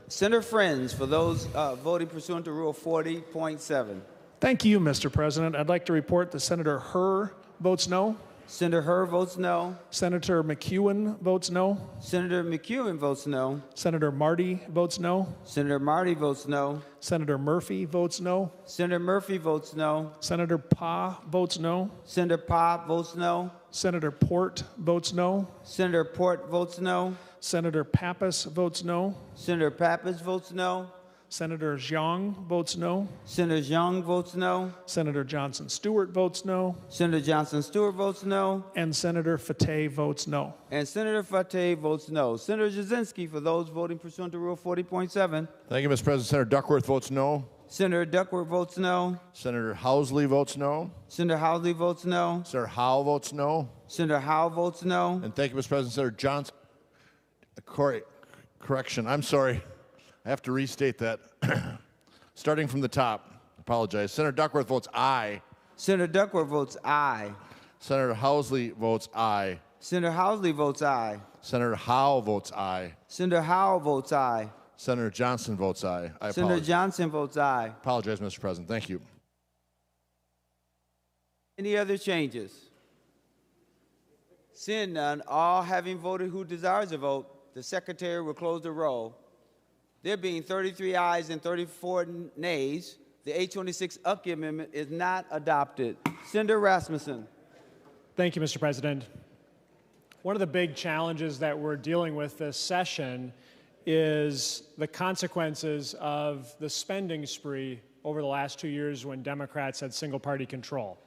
Senator Friends, for those voting pursuant to Rule 40.7. Thank you, Mr. President. I'd like to report that Senator Herr votes no. Senator Herr votes no. Senator McEwen votes no. Senator McEwen votes no. Senator Marty votes no. Senator Marty votes no. Senator Murphy votes no. Senator Murphy votes no. Senator Pa votes no. Senator Pa votes no. Senator Port votes no. Senator Port votes no. Senator Pappas votes no. Senator Pappas votes no. Senator Zhang votes no. Senator Zhang votes no. Senator Johnson Stewart votes no. Senator Johnson Stewart votes no. And Senator Fateh votes no. And Senator Fateh votes no. Senator Jasinski, for those voting pursuant to Rule 40.7. Thank you, Mr. President. Senator Duckworth votes no. Senator Duckworth votes no. Senator Housley votes no. Senator Housley votes no. Senator Howe votes no. Senator Howe votes no. And thank you, Mr. President. Senator Johnson. Correction. I'm sorry. I have to restate that. Starting from the top. Apologize. Senator Duckworth votes aye. Senator Duckworth votes aye. Senator Housley votes aye. Senator Housley votes aye. Senator Howe votes aye. Senator Howe votes aye. Senator Johnson votes aye. Senator Johnson votes aye. Apologize, Mr. President. Thank you. Any other changes? Seeing none, all having voted who desires a vote, the Secretary will close the roll. There being 33 ayes and 34 nays, the A26 Uckey Amendment is not adopted. Senator Rasmussen. Thank you, Mr. President. One of the big challenges that we're dealing with this session is the consequences of the spending spree over the last 2 years when Democrats had single-party control.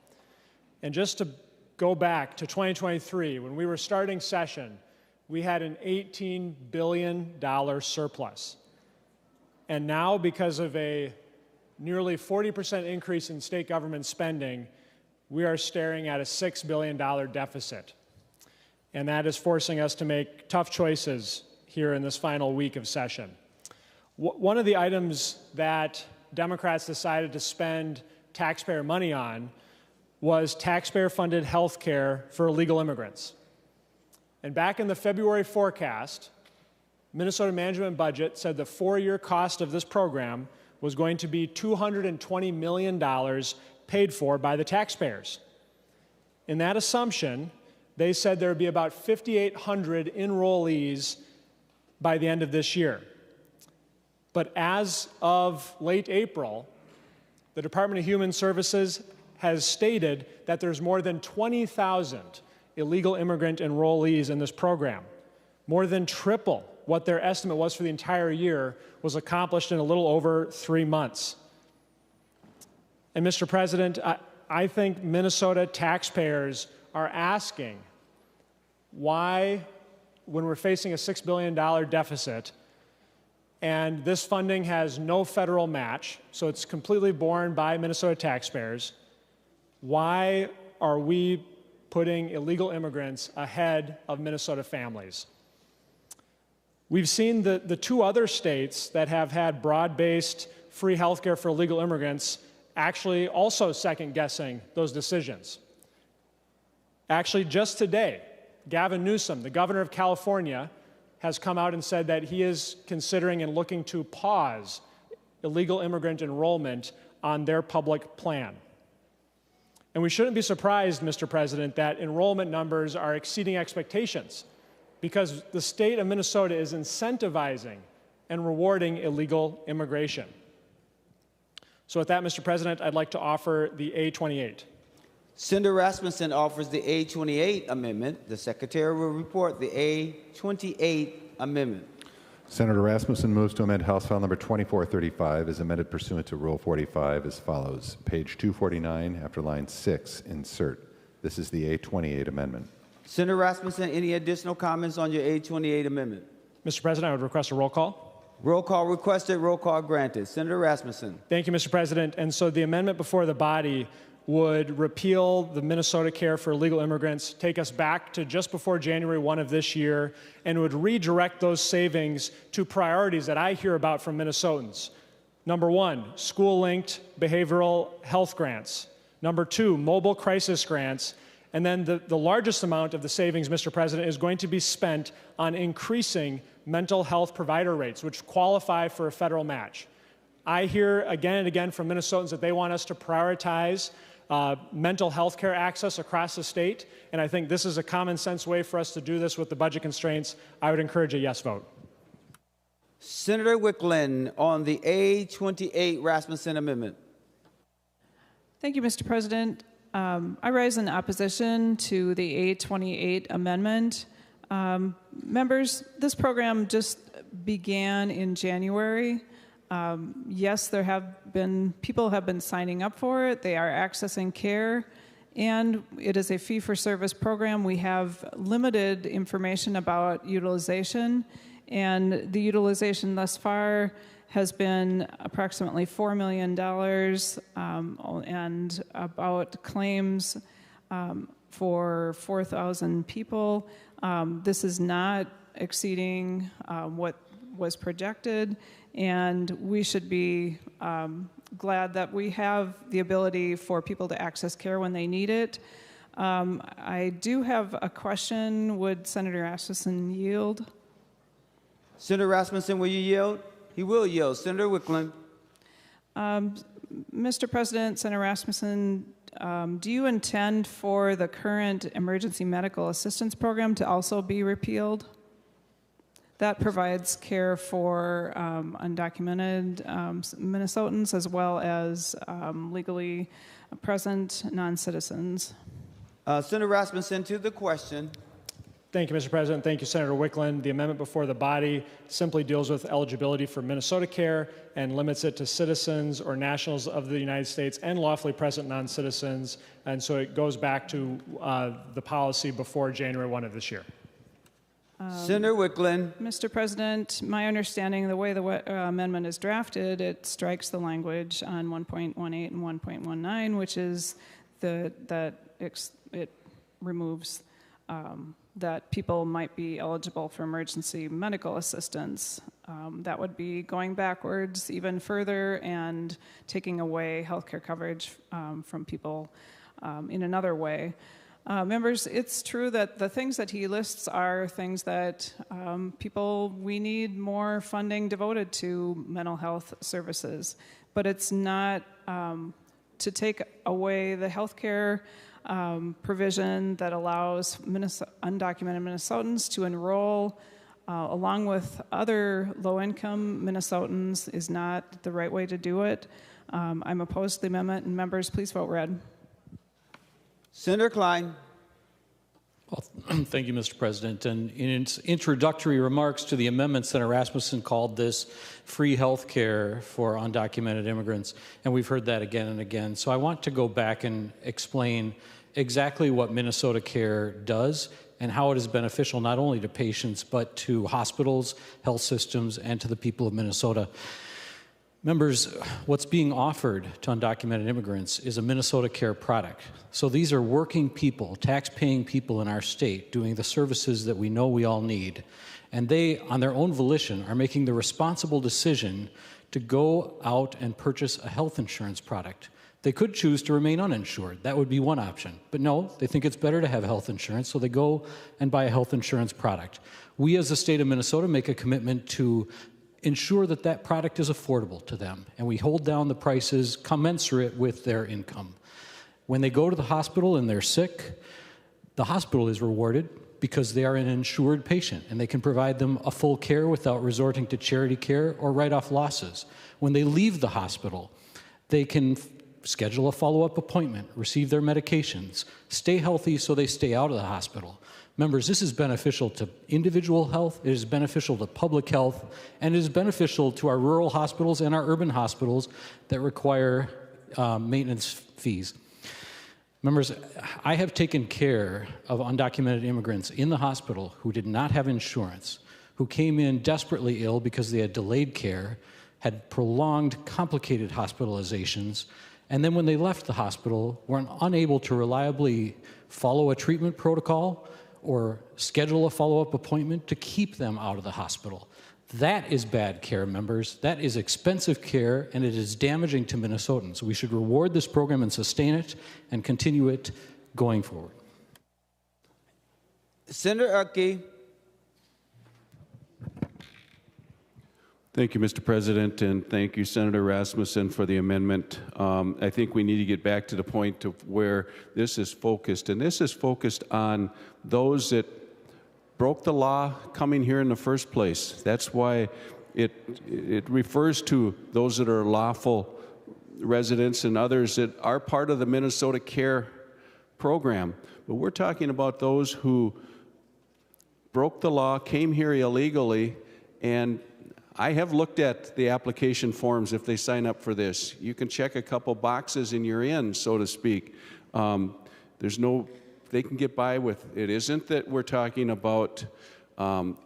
And just to go back to 2023, when we were starting session, we had an $18 billion surplus. And now, because of a nearly 40% increase in state government spending, we are staring at a $6 billion deficit. And that is forcing us to make tough choices here in this final week of session. One of the items that Democrats decided to spend taxpayer money on was taxpayer-funded health care for illegal immigrants. And back in the February forecast, Minnesota Management Budget said the 4-year cost of this program was going to be $220 million paid for by the taxpayers. In that assumption, they said there would be about 5,800 enrollees by the end of this year. But as of late April, the Department of Human Services has stated that there's more than 20,000 illegal immigrant enrollees in this program. More than triple what their estimate was for the entire year was accomplished in a little over 3 months. And Mr. President, I think Minnesota taxpayers are asking why, when we're facing a $6 billion deficit, and this funding has no federal match, so it's completely borne by Minnesota taxpayers, why are we putting illegal immigrants ahead of Minnesota families? We've seen the 2 other states that have had broad-based free health care for illegal immigrants actually also second-guessing those decisions. Actually, just today, Gavin Newsom, the governor of California, has come out and said that he is considering and looking to pause illegal immigrant enrollment on their public plan. And we shouldn't be surprised, Mr. President, that enrollment numbers are exceeding expectations because the state of Minnesota is incentivizing and rewarding illegal immigration. So with that, Mr. President, I'd like to offer the A28. Senator Rasmussen offers the A28 amendment. The Secretary will report the A28 amendment. Senator Rasmussen moves to amend House File Number 2435 as amended pursuant to Rule 45 as follows. Page 249, after line 6, insert. This is the A28 amendment. Senator Rasmussen, any additional comments on your A28 amendment? Mr. President, I would request a roll call. Roll call requested, roll call granted. Senator Rasmussen. Thank you, Mr. President. And so the amendment before the body would repeal the Minnesota Care for Illegal Immigrants, take us back to just before January 1 of this year, and would redirect those savings to priorities that I hear about from Minnesotans. Number 1, school-linked behavioral health grants. Number 2, mobile crisis grants. And then the largest amount of the savings, Mr. President, is going to be spent on increasing mental health provider rates, which qualify for a federal match. I hear again and again from Minnesotans that they want us to prioritize mental health care access across the state, and I think this is a common sense way for us to do this with the budget constraints. I would encourage a yes vote. Senator Wiklund on the A28 Rasmussen amendment. Thank you, Mr. President. I rise in opposition to the A28 amendment. Members, this program just began in January. Yes, people have been signing up for it. They are accessing care, and it is a fee-for-service program. We have limited information about utilization, and the utilization thus far has been approximately $4 million, and about claims for 4,000 people. This is not exceeding what was projected, and we should be glad that we have the ability for people to access care when they need it. I do have a question. Would Senator Rasmussen yield? Senator Rasmussen, will you yield? He will yield. Senator Wiklund. Mr. President, Senator Rasmussen, do you intend for the current emergency medical assistance program to also be repealed? That provides care for undocumented Minnesotans as well as legally present non-citizens. Senator Rasmussen, to the question. Thank you, Mr. President. Thank you, Senator Wiklund. The amendment before the body simply deals with eligibility for Minnesota Care and limits it to citizens or nationals of the United States and lawfully present non-citizens. And so it goes back to the policy before January 1 of this year. Senator Wiklund. Mr. President, my understanding, the way the amendment is drafted, it strikes the language on 1.18 and 1.19, which is that it removes that people might be eligible for emergency medical assistance. That would be going backwards even further and taking away healthcare coverage from people in another way. Members, it's true that the things that he lists are things that we need more funding devoted to mental health services, but it's not to take away the health care provision that allows undocumented Minnesotans to enroll along with other low-income Minnesotans is not the right way to do it. I'm opposed to the amendment, and members, please vote red. Senator Klein. Well, thank you, Mr. President. And in its introductory remarks to the amendment, Senator Rasmussen called this free health care for undocumented immigrants, and we've heard that again and again. So I want to go back and explain exactly what Minnesota Care does and how it is beneficial not only to patients, but to hospitals, health systems, and to the people of Minnesota. Members, what's being offered to undocumented immigrants is a Minnesota Care product. So these are working people, tax-paying people in our state doing the services that we know we all need. And they, on their own volition, are making the responsible decision to go out and purchase a health insurance product. They could choose to remain uninsured. That would be one option. But no, they think it's better to have health insurance, so they go and buy a health insurance product. We as the state of Minnesota make a commitment to ensure that that product is affordable to them, and we hold down the prices commensurate with their income. When they go to the hospital and they're sick, the hospital is rewarded because they are an insured patient, and they can provide them a full care without resorting to charity care or write-off losses. When they leave the hospital, they can schedule a follow-up appointment, receive their medications, stay healthy so they stay out of the hospital. Members, this is beneficial to individual health, it is beneficial to public health, and it is beneficial to our rural hospitals and our urban hospitals that require maintenance fees. Members, I have taken care of undocumented immigrants in the hospital who did not have insurance, who came in desperately ill because they had delayed care, had prolonged, complicated hospitalizations, and then when they left the hospital, were unable to reliably follow a treatment protocol or schedule a follow-up appointment to keep them out of the hospital. That is bad care, members. That is expensive care, and it is damaging to Minnesotans. We should reward this program and sustain it and continue it going forward. Senator Urke. Thank you, Mr. President, and thank you, Senator Rasmussen, for the amendment. I think we need to get back to the point of where this is focused, and this is focused on those that broke the law coming here in the first place. That's why it refers to those that are lawful residents and others that are part of the Minnesota Care program. But we're talking about those who broke the law, came here illegally, and I have looked at the application forms if they sign up for this. You can check a couple boxes and you're in, so to speak. There's no, they can get by with, it isn't that we're talking about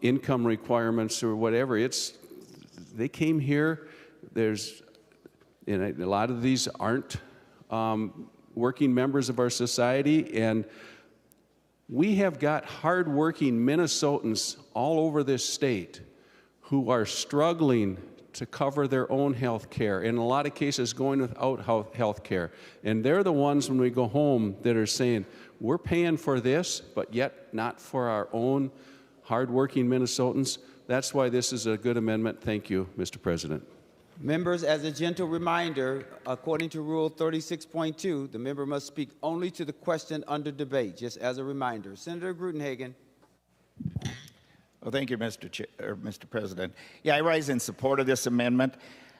income requirements or whatever. It's, they came here, there's, and a lot of these aren't working members of our society, and we have got hardworking Minnesotans all over this state who are struggling to cover their own health care, in a lot of cases going without health care. And they're the ones when we go home that are saying, we're paying for this, but yet not for our own hardworking Minnesotans. That's why this is a good amendment. Thank you, Mr. President. Members, as a gentle reminder, according to Rule 36.2, the member must speak only to the question under debate, just as a reminder. Senator Grutenhagen. Well, thank you, Mr. President. Yeah, I rise in support of this amendment.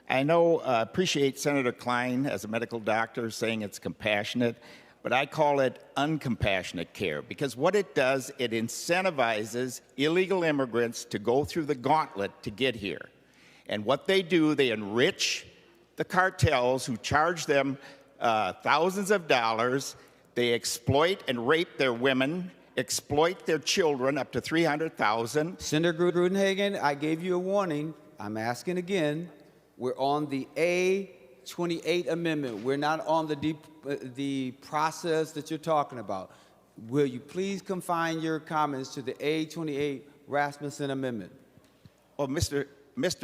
I appreciate Senator Klein as a medical doctor saying it's compassionate, but I call it uncompassionate care because what it does, it incentivizes illegal immigrants to go through the gauntlet to get here. And what they do, they enrich the cartels who charge them thousands of dollars. They exploit and rape their women, exploit their children up to $300,000. Senator Grutenhagen, I gave you a warning. I'm asking again. We're on the A28 amendment. We're not on the process that you're talking about. Will you please confine your comments to the A28 Rasmussen amendment? Well, Mr.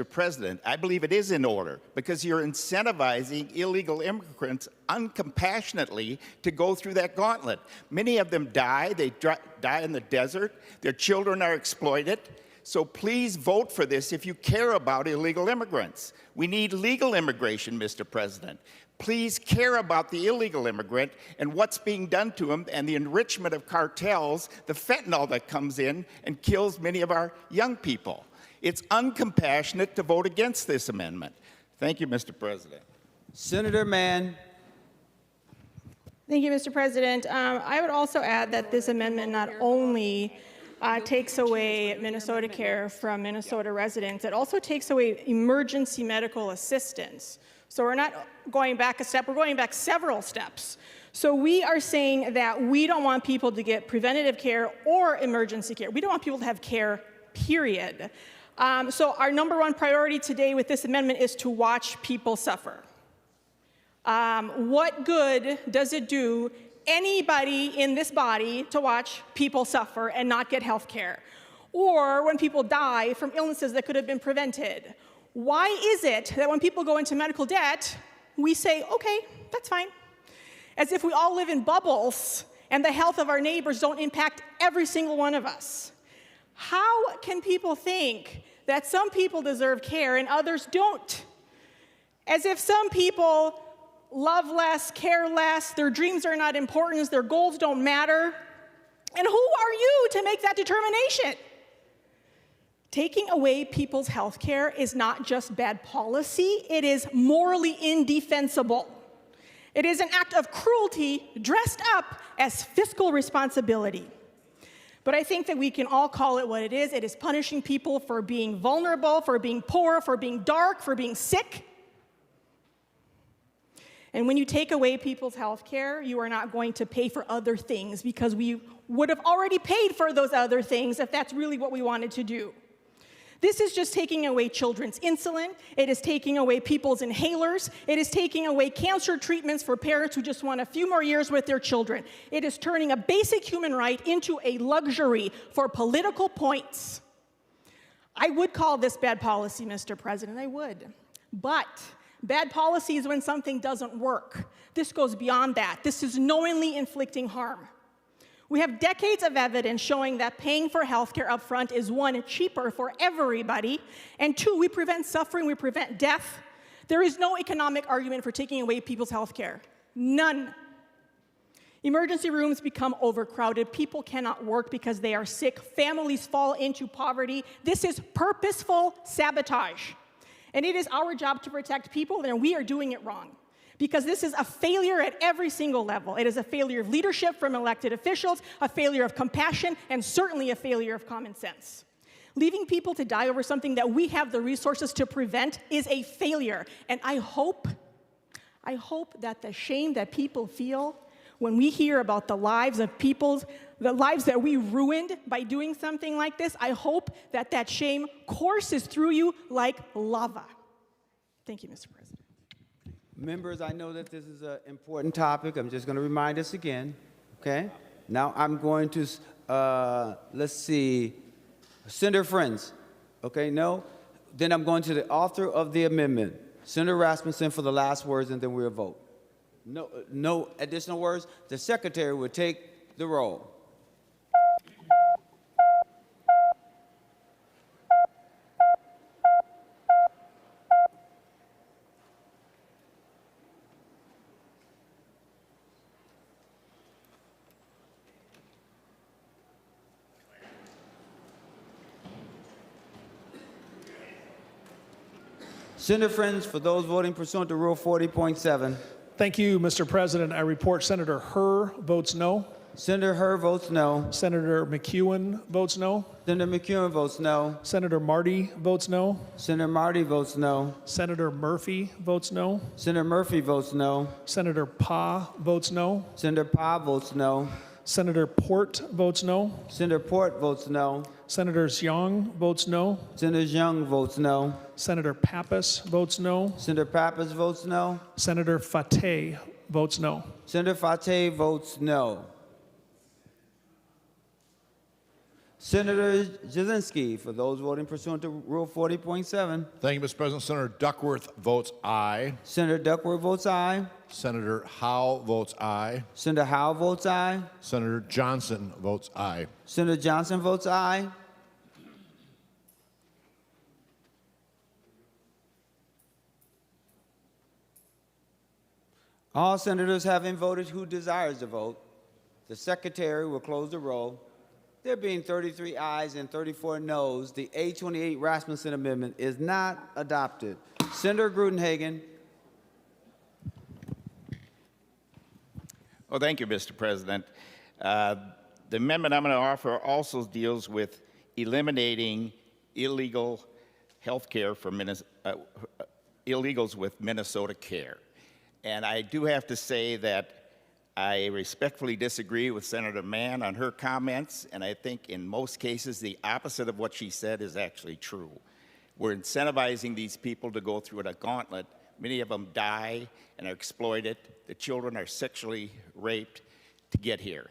President, I believe it is in order because you're incentivizing illegal immigrants uncompassionately to go through that gauntlet. Many of them die. They die in the desert. Their children are exploited. So please vote for this if you care about illegal immigrants. We need legal immigration, Mr. President. Please care about the illegal immigrant and what's being done to him and the enrichment of cartels, the fentanyl that comes in and kills many of our young people. It's uncompassionate to vote against this amendment. Thank you, Mr. President. Senator Mann. Thank you, Mr. President. I would also add that this amendment not only takes away Minnesota Care from Minnesota residents, it also takes away emergency medical assistance. So we're not going back a step, we're going back several steps. So we are saying that we don't want people to get preventative care or emergency care. We don't want people to have care, period. So our number one priority today with this amendment is to watch people suffer. What good does it do anybody in this body to watch people suffer and not get health care? Or when people die from illnesses that could have been prevented? Why is it that when people go into medical debt, we say, okay, that's fine, as if we all live in bubbles and the health of our neighbors don't impact every single one of us? How can people think that some people deserve care and others don't? As if some people love less, care less, their dreams are not important, their goals don't matter. And who are you to make that determination? Taking away people's health care is not just bad policy, it is morally indefensible. It is an act of cruelty dressed up as fiscal responsibility. But I think that we can all call it what it is. It is punishing people for being vulnerable, for being poor, for being dark, for being sick. And when you take away people's health care, you are not going to pay for other things because we would have already paid for those other things if that's really what we wanted to do. This is just taking away children's insulin. It is taking away people's inhalers. It is taking away cancer treatments for parents who just want a few more years with their children. It is turning a basic human right into a luxury for political points. I would call this bad policy, Mr. President, I would. But bad policy is when something doesn't work. This goes beyond that. This is knowingly inflicting harm. We have decades of evidence showing that paying for healthcare up front is, one, cheaper for everybody, and two, we prevent suffering, we prevent death. There is no economic argument for taking away people's healthcare. None. Emergency rooms become overcrowded. People cannot work because they are sick. Families fall into poverty. This is purposeful sabotage. And it is our job to protect people, and we are doing it wrong. Because this is a failure at every single level. It is a failure of leadership from elected officials, a failure of compassion, and certainly a failure of common sense. Leaving people to die over something that we have the resources to prevent is a failure. And I hope that the shame that people feel when we hear about the lives of the lives that we ruined by doing something like this, I hope that that shame courses through you like lava. Thank you, Mr. President. Members, I know that this is an important topic. I'm just going to remind us again, okay? Now I'm going to, let's see, Senator Friends, okay, no? Then I'm going to the author of the amendment, Senator Rasmussen, for the last words, and then we'll vote. No additional words. The secretary will take the roll. Senator Friends, for those voting pursuant to Rule 40.7. Thank you, Mr. President. I report Senator Herr votes no. Senator Herr votes no. Senator McEwen votes no. Senator McEwen votes no. Senator Marty votes no. Senator Marty votes no. Senator Murphy votes no. Senator Murphy votes no. Senator Pa votes no. Senator Pa votes no. Senator Port votes no. Senator Port votes no. Senator Xiong votes no. Senator Young votes no. Senator Pappas votes no. Senator Pappas votes no. Senator Fateh votes no. Senator Fateh votes no. Senator Jasinski, for those voting pursuant to Rule 40.7. Thank you, Mr. President. Senator Duckworth votes aye. Senator Duckworth votes aye. Senator Howe votes aye. Senator Howe votes aye. Senator Johnson votes aye. Senator Johnson votes aye. All senators having voted who desires to vote, the secretary will close the roll. There being 33 ayes and 34 noes, the A28 Rasmussen Amendment is not adopted. Senator Grudenhagen. Well, thank you, Mr. President. The amendment I'm going to offer also deals with eliminating illegal health care for illegals with Minnesota Care. And I do have to say that I respectfully disagree with Senator Mann on her comments, and I think in most cases the opposite of what she said is actually true. We're incentivizing these people to go through a gauntlet. Many of them die and are exploited. The children are sexually raped to get here.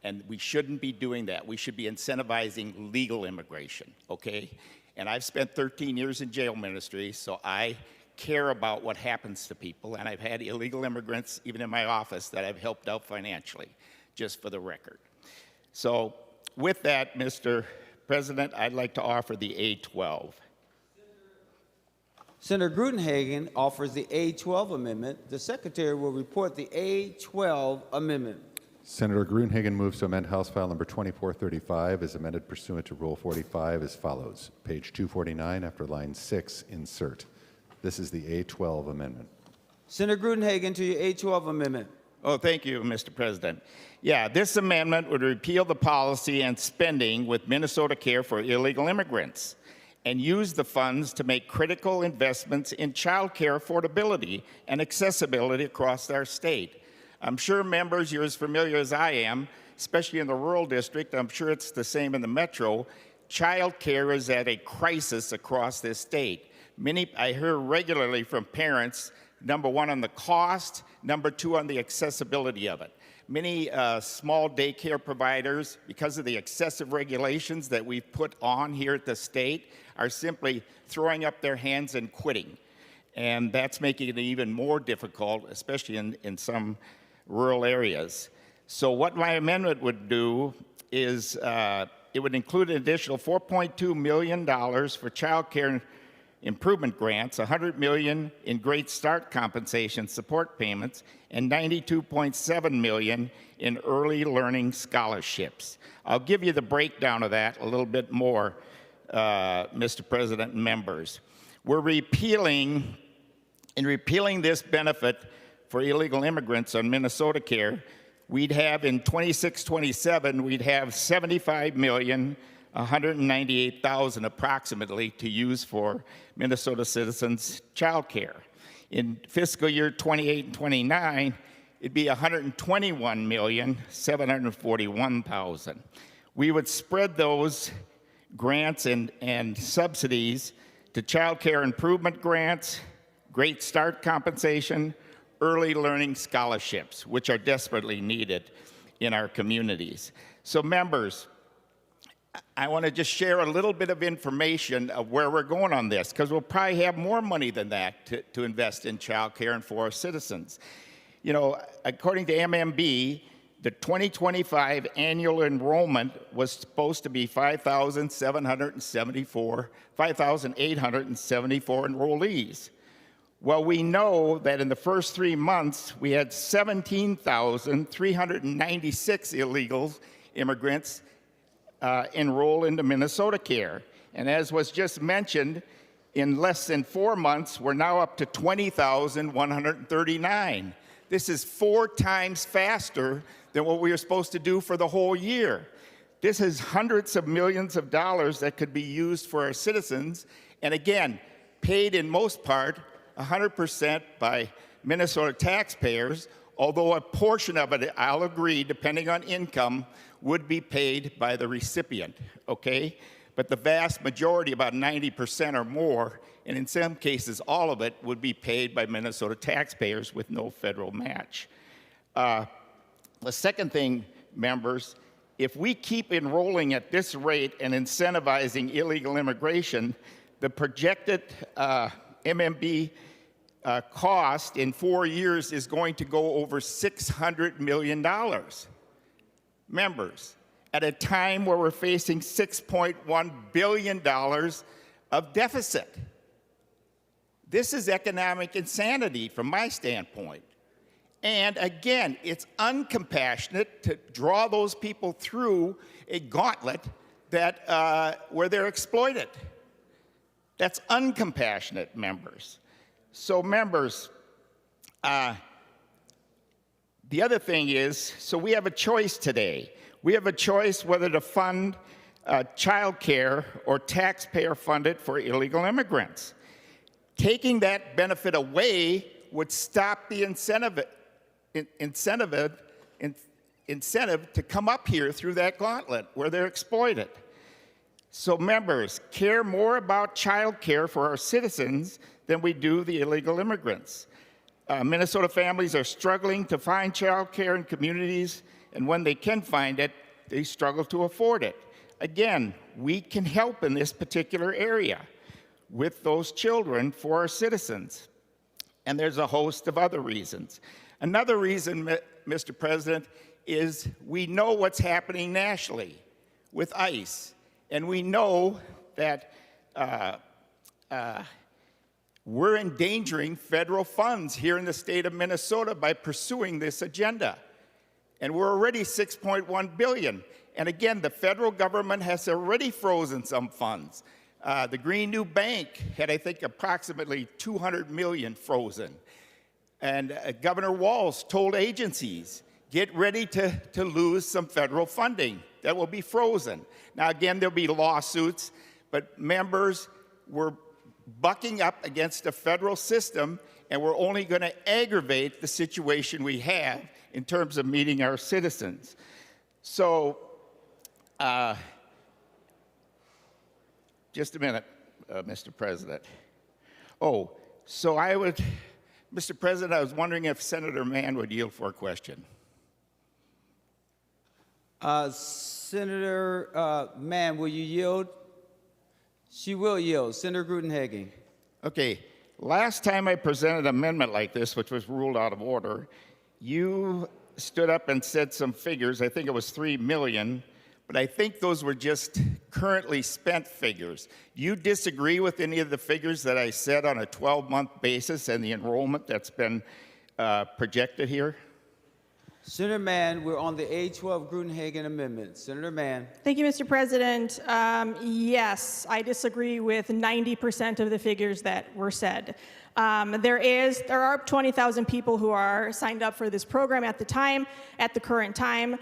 And we shouldn't be doing that. We should be incentivizing legal immigration, okay? And I've spent 13 years in jail ministry, so I care about what happens to people, and I've had illegal immigrants, even in my office, that I've helped out financially, just for the record. So with that, Mr. President, I'd like to offer the A12. Senator Grudenhagen offers the A12 amendment. The secretary will report the A12 amendment. Senator Grudenhagen moves to amend House File Number 2435 as amended pursuant to Rule 45 as follows. Page 249, after line 6, insert. This is the A12 amendment. Senator Grudenhagen to your A12 amendment. Oh, thank you, Mr. President. Yeah, this amendment would repeal the policy and spending with Minnesota Care for illegal immigrants and use the funds to make critical investments in child care affordability and accessibility across our state. I'm sure members, you're as familiar as I am, especially in the rural district, I'm sure it's the same in the metro. Child care is at a crisis across this state. I hear regularly from parents, number one, on the cost, number two, on the accessibility of it. Many small daycare providers, because of the excessive regulations that we've put on here at the state, are simply throwing up their hands and quitting. And that's making it even more difficult, especially in some rural areas. So what my amendment would do is it would include an additional $4.2 million for child care improvement grants, $100 million in Great Start compensation support payments, and $92.7 million in early learning scholarships. I'll give you the breakdown of that a little bit more, Mr. President and members. We're repealing this benefit for illegal immigrants on Minnesota Care. We'd have in 26-27, we'd have $75,198,000 approximately to use for Minnesota citizens' child care. In fiscal year 28 and 29, it'd be $121,741,000. We would spread those grants and subsidies to child care improvement grants, Great Start compensation, early learning scholarships, which are desperately needed in our communities. So members, I want to just share a little bit of information of where we're going on this, because we'll probably have more money than that to invest in child care and for our citizens. You know, according to MMB, the 2025 annual enrollment was supposed to be 5,874 enrollees. Well, we know that in the first 3 months, we had 17,396 illegal immigrants enroll into Minnesota Care. And as was just mentioned, in less than 4 months, we're now up to 20,139. This is 4 times faster than what we were supposed to do for the whole year. This is hundreds of millions of dollars that could be used for our citizens, and again, paid in most part 100% by Minnesota taxpayers, although a portion of it, I'll agree, depending on income, would be paid by the recipient, okay? But the vast majority, about 90% or more, and in some cases all of it, would be paid by Minnesota taxpayers with no federal match. The second thing, members, if we keep enrolling at this rate and incentivizing illegal immigration, the projected MMB cost in 4 years is going to go over $600 million. Members, at a time where we're facing $6.1 billion of deficit. This is economic insanity from my standpoint. And again, it's uncompassionate to draw those people through a gauntlet that, where they're exploited. That's uncompassionate, members. So, members, the other thing is, so we have a choice today. We have a choice whether to fund child care or taxpayer fund it for illegal immigrants. Taking that benefit away would stop the incentive to come up here through that gauntlet where they're exploited. So members, care more about child care for our citizens than we do the illegal immigrants. Minnesota families are struggling to find child care in communities, and when they can find it, they struggle to afford it. Again, we can help in this particular area with those children for our citizens. And there's a host of other reasons. Another reason, Mr. President, is we know what's happening nationally with ICE. And we know that we're endangering federal funds here in the state of Minnesota by pursuing this agenda. And we're already $6.1 billion. And again, the federal government has already frozen some funds. The Green New Bank had, I think, approximately $200 million frozen. And Governor Walz told agencies, get ready to lose some federal funding that will be frozen. Now, again, there'll be lawsuits, but members, we're bucking up against a federal system, and we're only going to aggravate the situation we have in terms of meeting our citizens. So, just a minute, Mr. President. Oh, so Mr. President, I was wondering if Senator Mann would yield for a question. Senator Mann, will you yield? She will yield. Senator Grudenhagen. Okay. Last time I presented an amendment like this, which was ruled out of order, you stood up and said some figures. I think it was $3 million, but I think those were just currently spent figures. Do you disagree with any of the figures that I said on a 12-month basis and the enrollment that's been projected here? Senator Mann, we're on the A12 Grudenhagen Amendment. Senator Mann. Thank you, Mr. President. Yes, I disagree with 90% of the figures that were said. There are 20,000 people who are signed up for this program at the current time.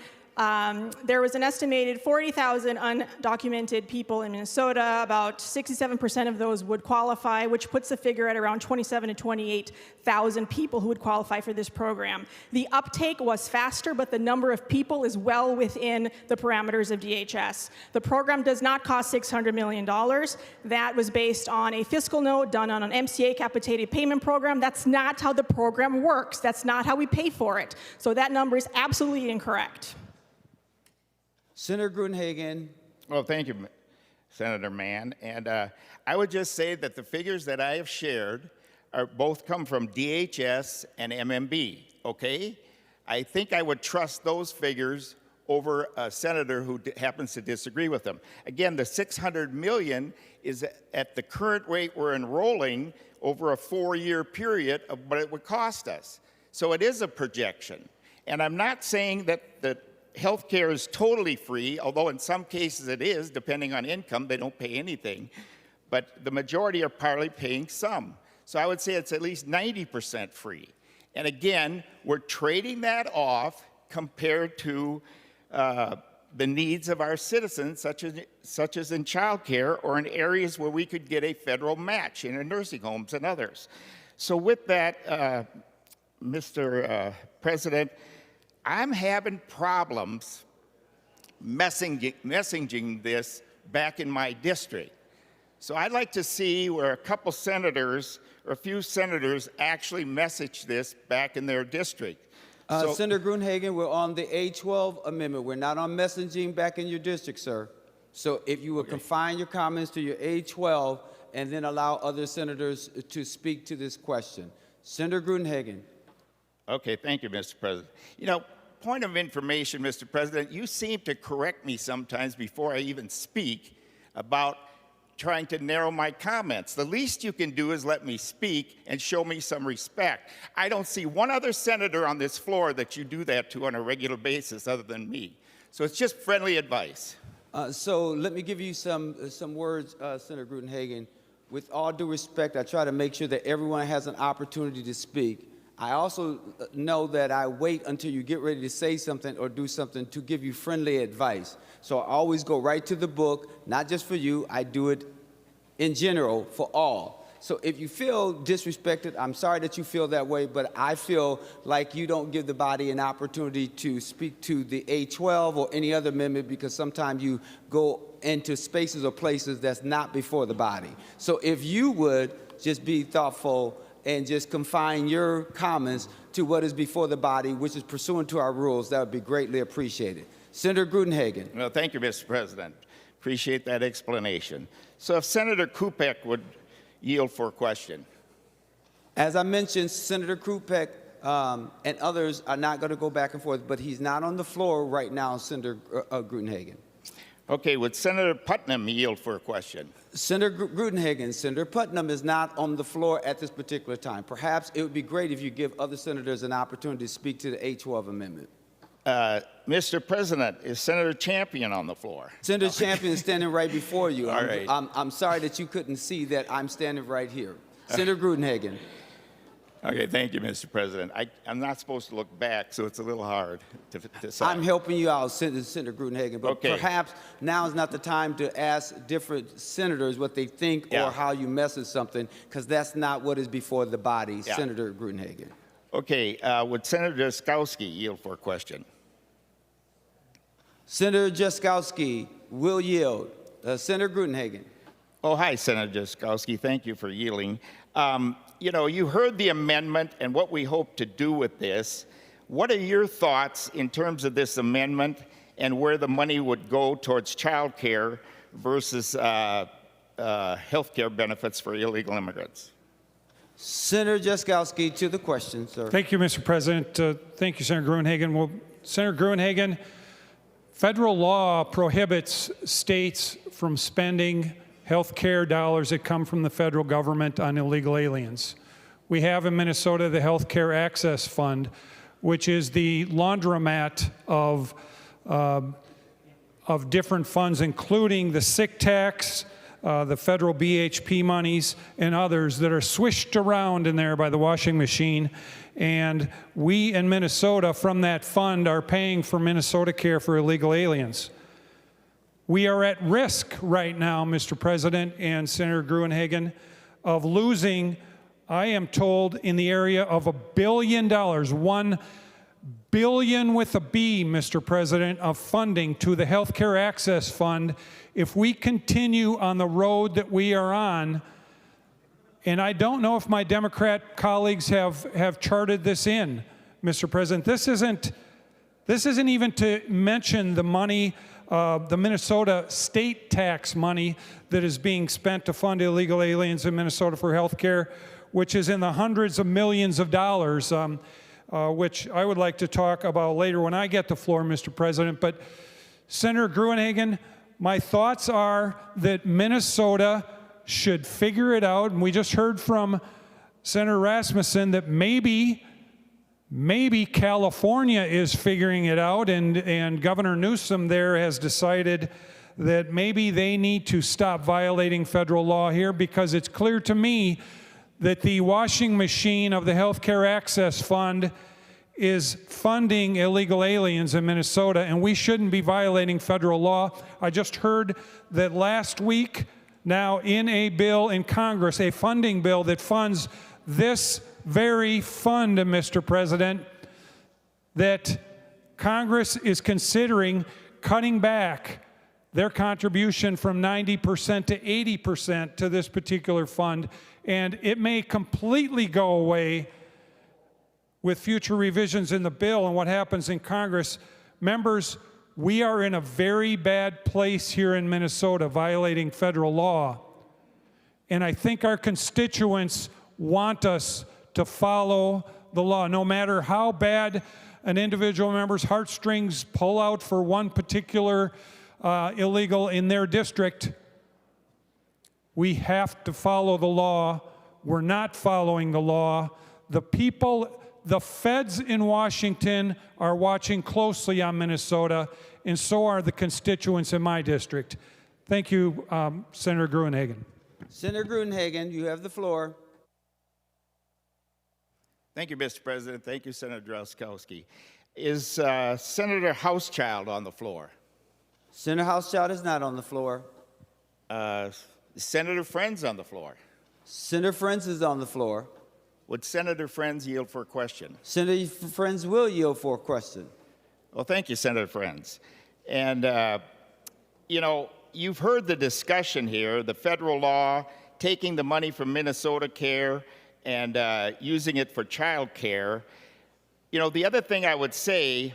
There was an estimated 40,000 undocumented people in Minnesota. About 67% of those would qualify, which puts the figure at around 27,000 to 28,000 people who would qualify for this program. The uptake was faster, but the number of people is well within the parameters of DHS. The program does not cost $600 million. That was based on a fiscal note done on an MCA capitated payment program. That's not how the program works. That's not how we pay for it. So that number is absolutely incorrect. Senator Grudenhagen. Well, thank you, Senator Mann. And I would just say that the figures that I have shared both come from DHS and MMB, okay? I think I would trust those figures over a senator who happens to disagree with them. Again, the $600 million is at the current rate we're enrolling over a 4-year period of what it would cost us. So it is a projection. And I'm not saying that health care is totally free, although in some cases it is, depending on income, they don't pay anything. But the majority are probably paying some. So I would say it's at least 90% free. And again, we're trading that off compared to the needs of our citizens, such as in child care or in areas where we could get a federal match in nursing homes and others. So with that, Mr. President, I'm having problems messaging this back in my district. So I'd like to see where a couple senators or a few senators actually message this back in their district. Senator Grudenhagen, we're on the A12 amendment. We're not on messaging back in your district, sir. So if you would confine your comments to your A12 and then allow other senators to speak to this question. Senator Grudenhagen. Okay, thank you, Mr. President. You know, point of information, Mr. President, you seem to correct me sometimes before I even speak about trying to narrow my comments. The least you can do is let me speak and show me some respect. I don't see one other senator on this floor that you do that to on a regular basis other than me. So it's just friendly advice. So let me give you some words, Senator Gruenhagen. With all due respect, I try to make sure that everyone has an opportunity to speak. I also know that I wait until you get ready to say something or do something to give you friendly advice. So I always go right to the book, not just for you. I do it in general for all. So if you feel disrespected, I'm sorry that you feel that way, but I feel like you don't give the body an opportunity to speak to the A12 or any other amendment because sometimes you go into spaces or places that's not before the body. So if you would just be thoughtful and just confine your comments to what is before the body, which is pursuant to our rules, that would be greatly appreciated. Senator Gruenhagen. Well, thank you, Mr. President. Appreciate that explanation. So if Senator Kupek would yield for a question. As I mentioned, Senator Krupek and others are not going to go back and forth, but he's not on the floor right now, Senator Gruenhagen. Okay, would Senator Putnam yield for a question? Senator Gruenhagen, Senator Putnam is not on the floor at this particular time. Perhaps it would be great if you give other senators an opportunity to speak to the H-12 amendment. Mr. President, is Senator Champion on the floor? Senator Champion is standing right before you. All right. I'm sorry that you couldn't see that I'm standing right here. Senator Gruenhagen. Okay, thank you, Mr. President. I'm not supposed to look back, so it's a little hard to say. I'm helping you out, Senator Gruenhagen, but okay. Perhaps now is not the time to ask different senators what they think or how you message something, because that's not what is before the body, Senator Gruenhagen. Okay, would Senator Jaskowski yield for a question? Senator Jaskowski will yield. Senator Gruenhagen. Oh, hi, Senator Jaskowski. Thank you for yielding. You know, you heard the amendment and what we hope to do with this. What are your thoughts in terms of this amendment and where the money would go towards child care versus health care benefits for illegal immigrants? Senator Jaskowski to the question, sir. Thank you, Mr. President. Thank you, Senator Gruenhagen. Well, Senator Gruenhagen, federal law prohibits states from spending health care dollars that come from the federal government on illegal aliens. We have in Minnesota the Health Care Access Fund, which is the laundromat of different funds, including the sick tax, the federal BHP monies, and others that are swished around in there by the washing machine. And we in Minnesota, from that fund, are paying for Minnesota Care for illegal aliens. We are at risk right now, Mr. President and Senator Gruenhagen, of losing, I am told, in the area of $1 billion, $1 billion with a B, Mr. President, of funding to the Health Care Access Fund if we continue on the road that we are on. And I don't know if my Democrat colleagues have charted this in, Mr. President. This isn't even to mention the money, the Minnesota state tax money that is being spent to fund illegal aliens in Minnesota for health care, which is in the hundreds of millions of dollars, which I would like to talk about later when I get the floor, Mr. President. But Senator Gruenhagen, my thoughts are that Minnesota should figure it out. And we just heard from Senator Rasmussen that maybe California is figuring it out, and Governor Newsom there has decided that maybe they need to stop violating federal law here, because it's clear to me that the washing machine of the Health Care Access Fund is funding illegal aliens in Minnesota, and we shouldn't be violating federal law. I just heard that last week, now in a bill in Congress, a funding bill that funds this very fund, Mr. President, that Congress is considering cutting back their contribution from 90% to 80% to this particular fund, and it may completely go away with future revisions in the bill and what happens in Congress. Members, we are in a very bad place here in Minnesota, violating federal law, and I think our constituents want us to follow the law, no matter how bad an individual member's heartstrings pull out for one particular illegal in their district. We have to follow the law. We're not following the law. The people, the feds in Washington are watching closely on Minnesota, and so are the constituents in my district. Thank you, Senator Gruenhagen. Senator Gruenhagen, you have the floor. Thank you, Mr. President. Thank you, Senator Drazkowski. Is Senator Housechild on the floor? Senator Housechild is not on the floor. Senator Friends on the floor? Senator Friends is on the floor. Would Senator Friends yield for a question? Senator Friends will yield for a question. Well, thank you, Senator Friends. And, you know, you've heard the discussion here, the federal law, taking the money from Minnesota Care and using it for child care. You know, the other thing I would say,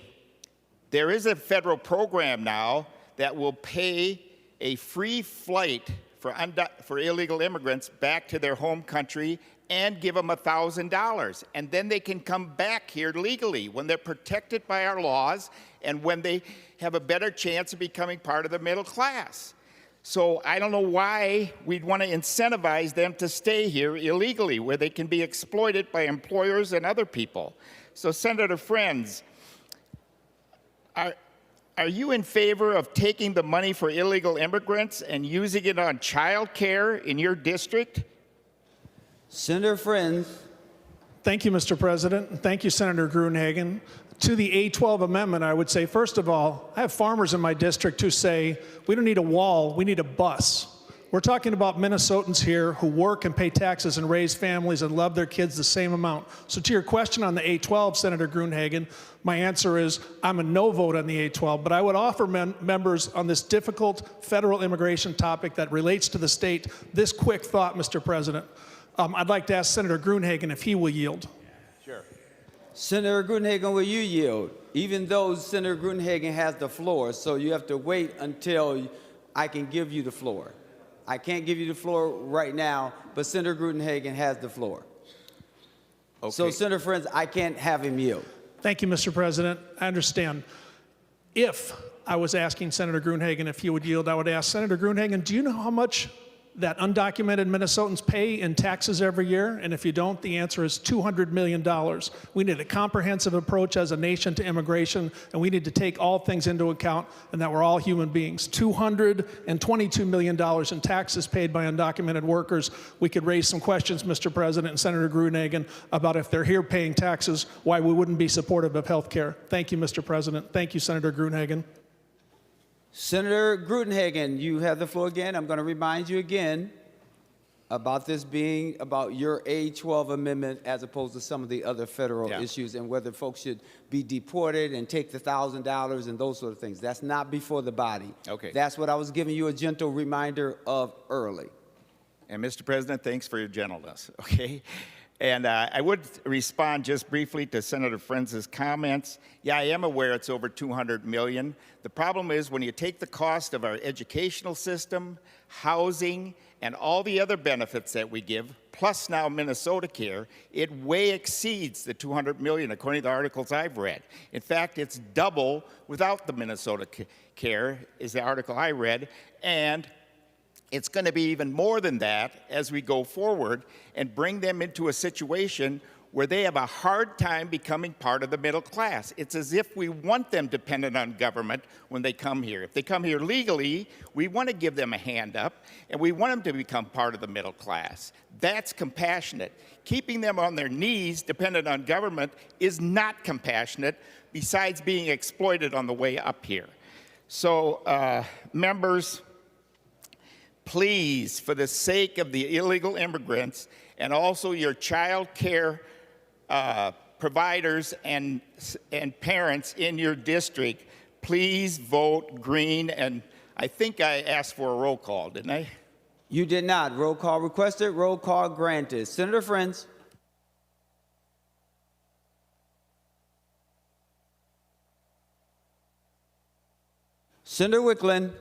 there is a federal program now that will pay a free flight for illegal immigrants back to their home country and give them $1,000. And then they can come back here legally when they're protected by our laws and when they have a better chance of becoming part of the middle class. So I don't know why we'd want to incentivize them to stay here illegally where they can be exploited by employers and other people. So Senator Friends, are you in favor of taking the money for illegal immigrants and using it on child care in your district? Senator Friends. Thank you, Mr. President. Thank you, Senator Gruenhagen. To the A12 amendment, I would say, first of all, I have farmers in my district who say, we don't need a wall, we need a bus. We're talking about Minnesotans here who work and pay taxes and raise families and love their kids the same amount. So to your question on the A12, Senator Gruenhagen, my answer is I'm a no vote on the A12, but I would offer members on this difficult federal immigration topic that relates to the state this quick thought, Mr. President. I'd like to ask Senator Gruenhagen if he will yield. Sure. Senator Gruenhagen, will you yield? Even though Senator Gruenhagen has the floor, so you have to wait until I can give you the floor. I can't give you the floor right now, but Senator Gruenhagen has the floor. Okay. So, Senator Friends, I can't have him yield. Thank you, Mr. President. I understand. If I was asking Senator Gruenhagen if he would yield, I would ask Senator Gruenhagen, do you know how much that undocumented Minnesotans pay in taxes every year? And if you don't, the answer is $200 million. We need a comprehensive approach as a nation to immigration, and we need to take all things into account, and that we're all human beings. $222 million in taxes paid by undocumented workers. We could raise some questions, Mr. President and Senator Gruenhagen, about if they're here paying taxes, why we wouldn't be supportive of health care. Thank you, Mr. President. Thank you, Senator Gruenhagen. Senator Gruenhagen, you have the floor again. I'm going to remind you again about this being about your A12 amendment as opposed to some of the other federal issues and whether folks should be deported and take the $1,000 and those sort of things. That's not before the body. Okay. That's what I was giving you a gentle reminder of early. And Mr. President, thanks for your gentleness, okay? And I would respond just briefly to Senator Friends' comments. Yeah, I am aware it's over $200 million. The problem is when you take the cost of our educational system, housing, and all the other benefits that we give, plus now Minnesota Care, it way exceeds the $200 million, according to the articles I've read. In fact, it's double without the Minnesota Care, is the article I read, and it's going to be even more than that as we go forward and bring them into a situation where they have a hard time becoming part of the middle class. It's as if we want them dependent on government when they come here. If they come here legally, we want to give them a hand up, and we want them to become part of the middle class. That's compassionate. Keeping them on their knees, dependent on government, is not compassionate, besides being exploited on the way up here. So, members, please, for the sake of the illegal immigrants and also your child care providers and parents in your district, please vote green. And I think I asked for a roll call, didn't I? You did not. Roll call requested, roll call granted. Senator Friends. Senator Wiklund.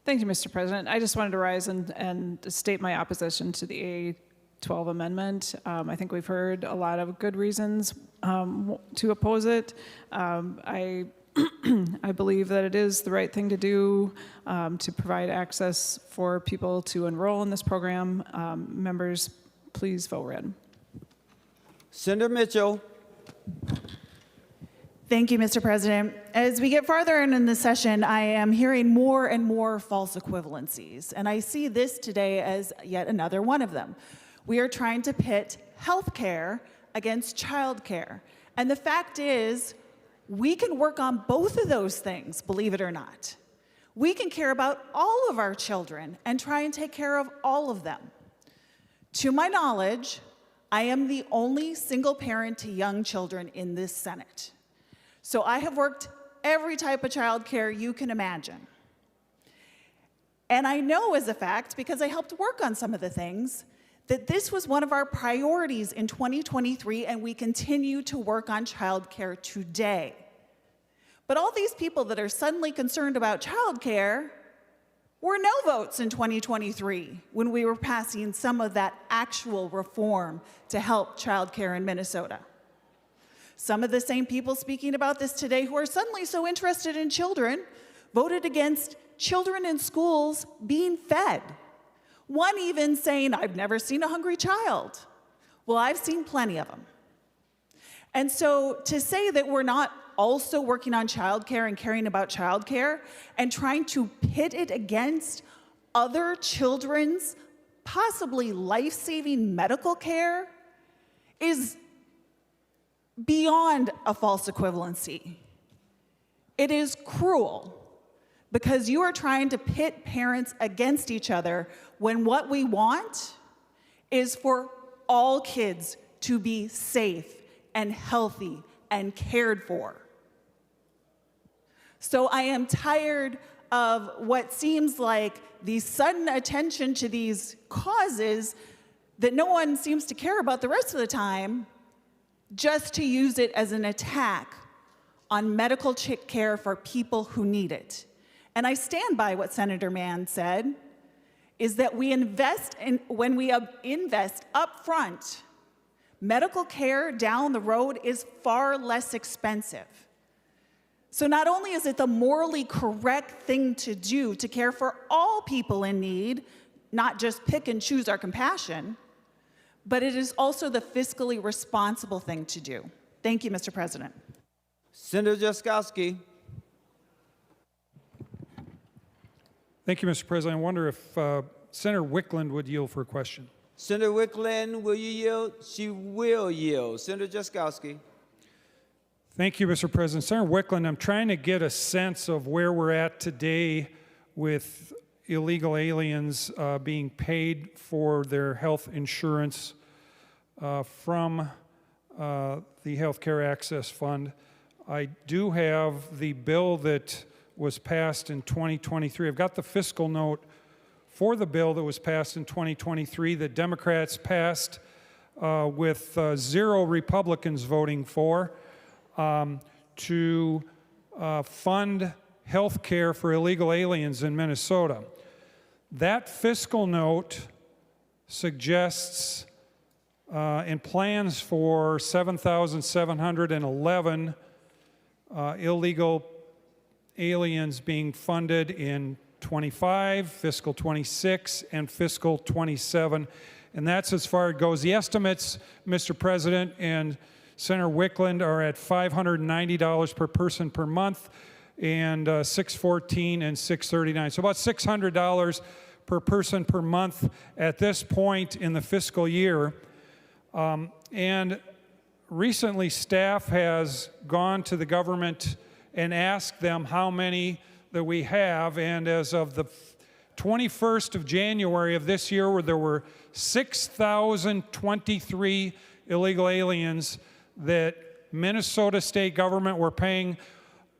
Thank you, Mr. President. I just wanted to rise and state my opposition to the A12 amendment. I think we've heard a lot of good reasons to oppose it. I I believe that it is the right thing to do to provide access for people to enroll in this program. Members, please vote red. Senator Mitchell. Thank you, Mr. President. As we get farther in this session, I am hearing more and more false equivalencies, and I see this today as yet another one of them. We are trying to pit health care against child care, and the fact is, we can work on both of those things, believe it or not. We can care about all of our children and try and take care of all of them. To my knowledge, I am the only single parent to young children in this Senate. So I have worked every type of childcare you can imagine. And I know as a fact, because I helped work on some of the things, that this was one of our priorities in 2023, and we continue to work on childcare today. But all these people that are suddenly concerned about childcare were no votes in 2023 when we were passing some of that actual reform to help childcare in Minnesota. Some of the same people speaking about this today who are suddenly so interested in children voted against children in schools being fed. One even saying, "I've never seen a hungry child." Well, I've seen plenty of them. And so to say that we're not also working on childcare and caring about childcare and trying to pit it against other children's possibly life-saving medical care is beyond a false equivalency. It is cruel because you are trying to pit parents against each other when what we want is for all kids to be safe and healthy and cared for. So I am tired of what seems like the sudden attention to these causes that no one seems to care about the rest of the time, just to use it as an attack on medical care for people who need it. And I stand by what Senator Mann said, is that we when we invest up front, medical care down the road is far less expensive. So not only is it the morally correct thing to do to care for all people in need, not just pick and choose our compassion, but it is also the fiscally responsible thing to do. Thank you, Mr. President. Senator Jaskowski. Thank you, Mr. President. I wonder if Senator Wiklund would yield for a question. Senator Wiklund, will you yield? She will yield. Senator Jaskowski. Thank you, Mr. President. Senator Wiklund, I'm trying to get a sense of where we're at today with illegal aliens being paid for their health insurance from the Health Care Access Fund. I do have the bill that was passed in 2023. I've got the fiscal note for the bill that was passed in 2023 that Democrats passed with 0 Republicans voting for to fund health care for illegal aliens in Minnesota. That fiscal note suggests and plans for 7,711 illegal aliens being funded in 25, fiscal 26, and fiscal 27. And that's as far as it goes. The estimates, Mr. President and Senator Wiklund, are at $590 per person per month and $614 and $639. So about $600 per person per month at this point in the fiscal year. And recently, staff has gone to the government and asked them how many that we have, and as of the 21st of January of this year, where there were 6,023 illegal aliens that Minnesota state government were paying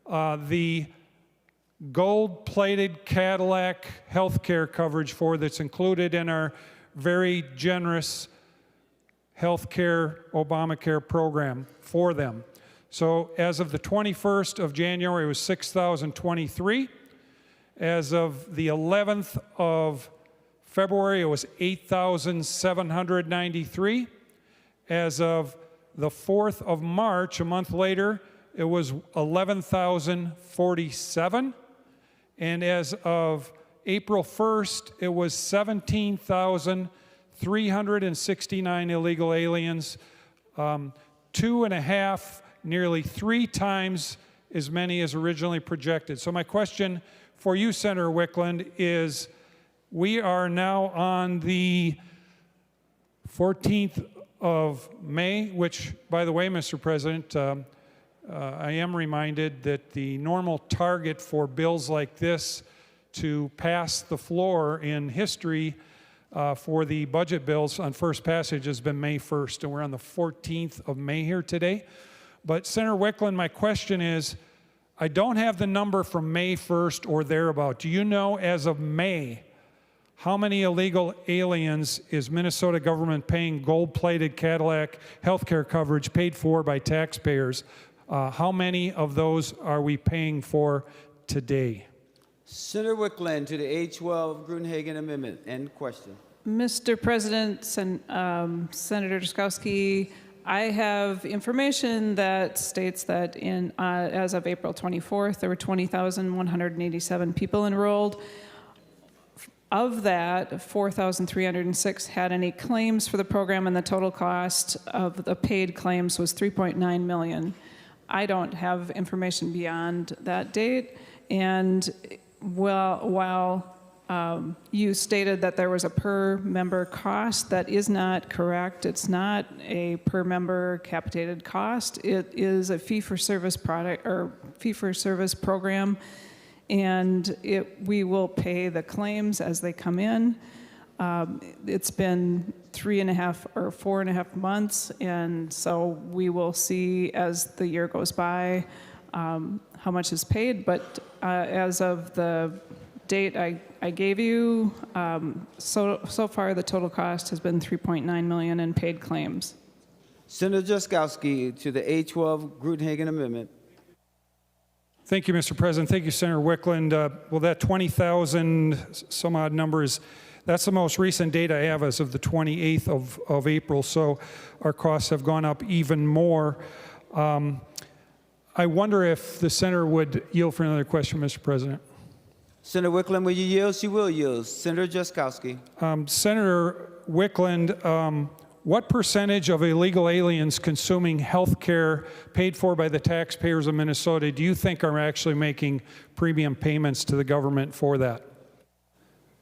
the gold-plated Cadillac health care coverage for, that's included in our very generous health care Obamacare program for them. So as of the 21st of January, it was 6,023. As of the 11th of February, it was 8,793. As of the 4th of March, a month later, it was 11,047. And as of April 1st, it was 17,369 illegal aliens, 2.5, nearly 3 times as many as originally projected. So my question for you, Senator Wiklund, is we are now on the 14th of May, which, by the way, Mr. President, I am reminded that the normal target for bills like this to pass the floor in history for the budget bills on first passage has been May 1st, and we're on the 14th of May here today. But Senator Wiklund, my question is, I don't have the number from May 1st or thereabout. Do you know, as of May, how many illegal aliens is Minnesota government paying gold-plated Cadillac healthcare coverage paid for by taxpayers? How many of those are we paying for today? Senator Wiklund to the H-12 Gruenhagen Amendment. End question. Mr. President, Senator Drazkowski, I have information that states that as of April 24th, there were 20,187 people enrolled. Of that, 4,306 had any claims for the program, and the total cost of the paid claims was $3.9 million. I don't have information beyond that date, and while you stated that there was a per member cost, that is not correct. It's not a per member capitated cost. It is a fee-for-service product or fee-for-service program, and we will pay the claims as they come in. It's been 3.5 or 4.5 months, and so we will see as the year goes by how much is paid. But as of the date I gave you, so far the total cost has been $3.9 million in paid claims. Senator Drazkowski to the H-12 Gruenhagen Amendment. Thank you, Mr. President. Thank you, Senator Wiklund. Well, that 20,000 some odd numbers, that's the most recent data I have as of the 28th of April, so our costs have gone up even more. I wonder if the senator would yield for another question, Mr. President. Senator Wiklund, will you yield? She will yield. Senator Drazkowski. Senator Wiklund, what percentage of illegal aliens consuming health care paid for by the taxpayers of Minnesota do you think are actually making premium payments to the government for that?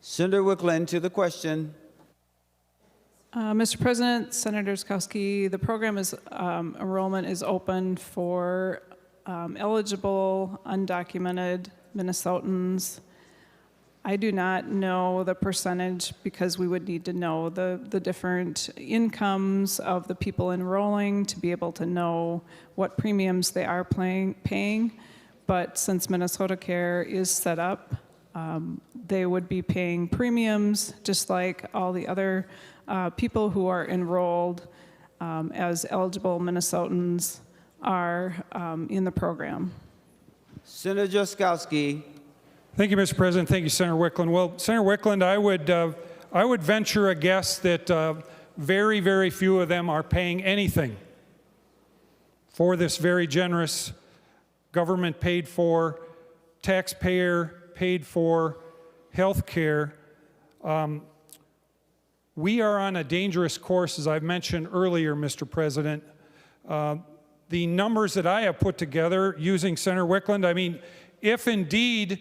Senator Wiklund to the question. Mr. President, Senator Drazkowski, the program enrollment is open for eligible, undocumented Minnesotans. I do not know the percentage because we would need to know the different incomes of the people enrolling to be able to know what premiums they are paying. But since Minnesota Care is set up, they would be paying premiums just like all the other people who are enrolled as eligible Minnesotans are in the program. Senator Drazkowski. Thank you, Mr. President. Thank you, Senator Wiklund. Well, Senator Wiklund, I would venture a guess that very, very few of them are paying anything for this very generous government paid for, taxpayer paid for health care. We are on a dangerous course, as I've mentioned earlier, Mr. President. The numbers that I have put together using Senator Wiklund, I mean, if indeed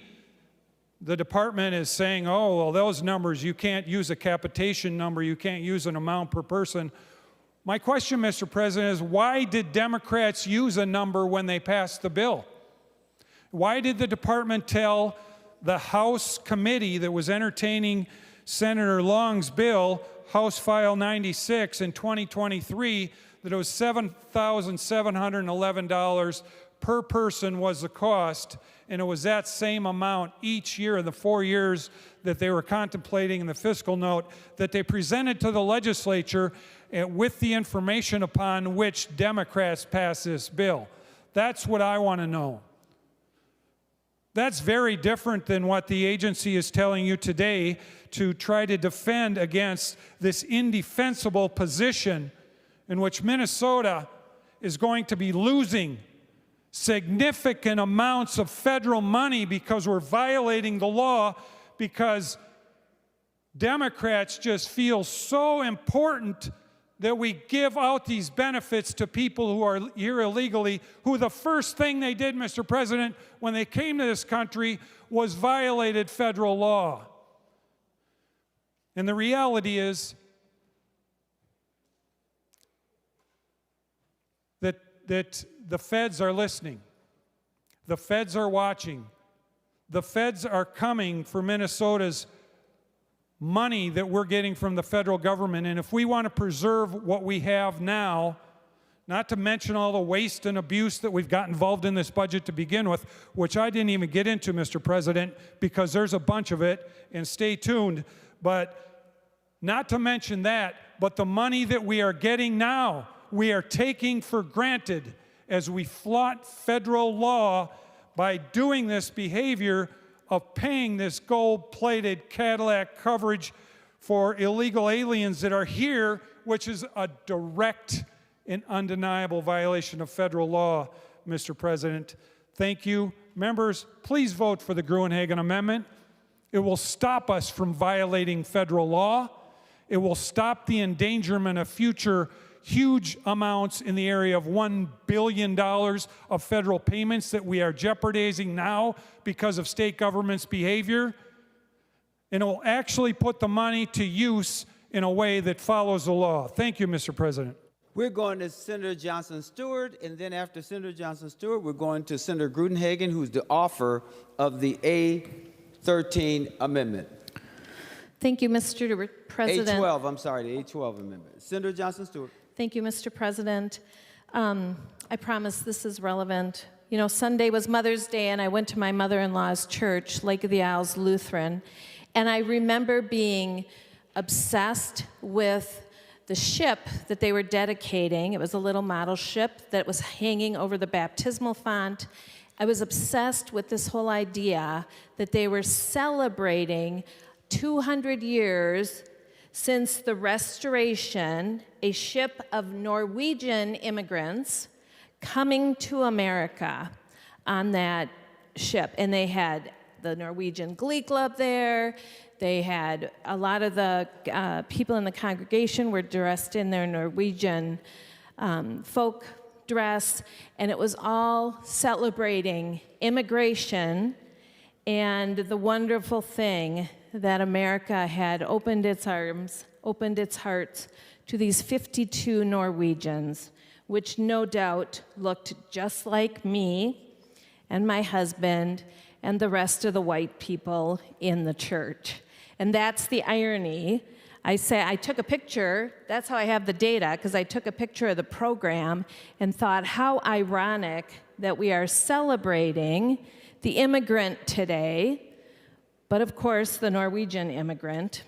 the department is saying, oh, well, those numbers, you can't use a capitation number, you can't use an amount per person. My question, Mr. President, is why did Democrats use a number when they passed the bill? Why did the department tell the House committee that was entertaining Senator Long's bill, House File 96 in 2023, that it was $7,711 per person was the cost, and it was that same amount each year in the 4 years that they were contemplating in the fiscal note that they presented to the legislature with the information upon which Democrats passed this bill. That's what I want to know. That's very different than what the agency is telling you today to try to defend against this indefensible position in which Minnesota is going to be losing significant amounts of federal money because we're violating the law, because Democrats just feel so important that we give out these benefits to people who are here illegally, who the first thing they did, Mr. President, when they came to this country was violated federal law. And the reality is that the feds are listening. The feds are watching. The feds are coming for Minnesota's money that we're getting from the federal government. And if we want to preserve what we have now, not to mention all the waste and abuse that we've got involved in this budget to begin with, which I didn't even get into, Mr. President, because there's a bunch of it, and stay tuned. But not to mention that, but the money that we are getting now, we are taking for granted as we flout federal law by doing this behavior of paying this gold-plated Cadillac coverage for illegal aliens that are here, which is a direct and undeniable violation of federal law, Mr. President. Thank you. Members, please vote for the Gruenhagen Amendment. It will stop us from violating federal law. It will stop the endangerment of future huge amounts in the area of $1 billion of federal payments that we are jeopardizing now because of state government's behavior. And it will actually put the money to use in a way that follows the law. Thank you, Mr. President. We're going to Senator Johnson Stewart, and then after Senator Johnson Stewart, we're going to Senator Gruenhagen, who's the author of the A13 amendment. Thank you, Mr. President. A12, I'm sorry, the A12 amendment. Senator Johnson Stewart. Thank you, Mr. President. I promise this is relevant. You know, Sunday was Mother's Day, and I went to my mother-in-law's church, Lake of the Isles Lutheran, and I remember being obsessed with the ship that they were dedicating. It was a little model ship that was hanging over the baptismal font. I was obsessed with this whole idea that they were celebrating 200 years since the Restoration, a ship of Norwegian immigrants coming to America on that ship. And they had the Norwegian Glee Club there. They had a lot of the people in the congregation were dressed in their Norwegian folk dress. And it was all celebrating immigration and the wonderful thing that America had opened its arms, opened its hearts to these 52 Norwegians, which no doubt looked just like me and my husband and the rest of the white people in the church. And that's the irony. I took a picture, that's how I have the data, because I took a picture of the program and thought how ironic that we are celebrating the immigrant today, but of course, the Norwegian immigrant.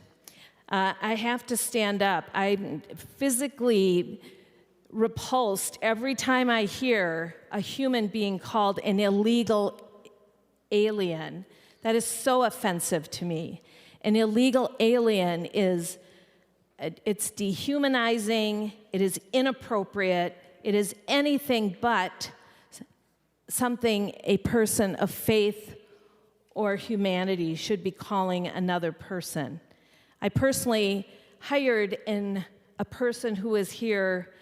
I have to stand up. I'm physically repulsed every time I hear a human being called an illegal alien. That is so offensive to me. An illegal alien it's dehumanizing, it is inappropriate, it is anything but something a person of faith or humanity should be calling another person. I personally hired a person who was here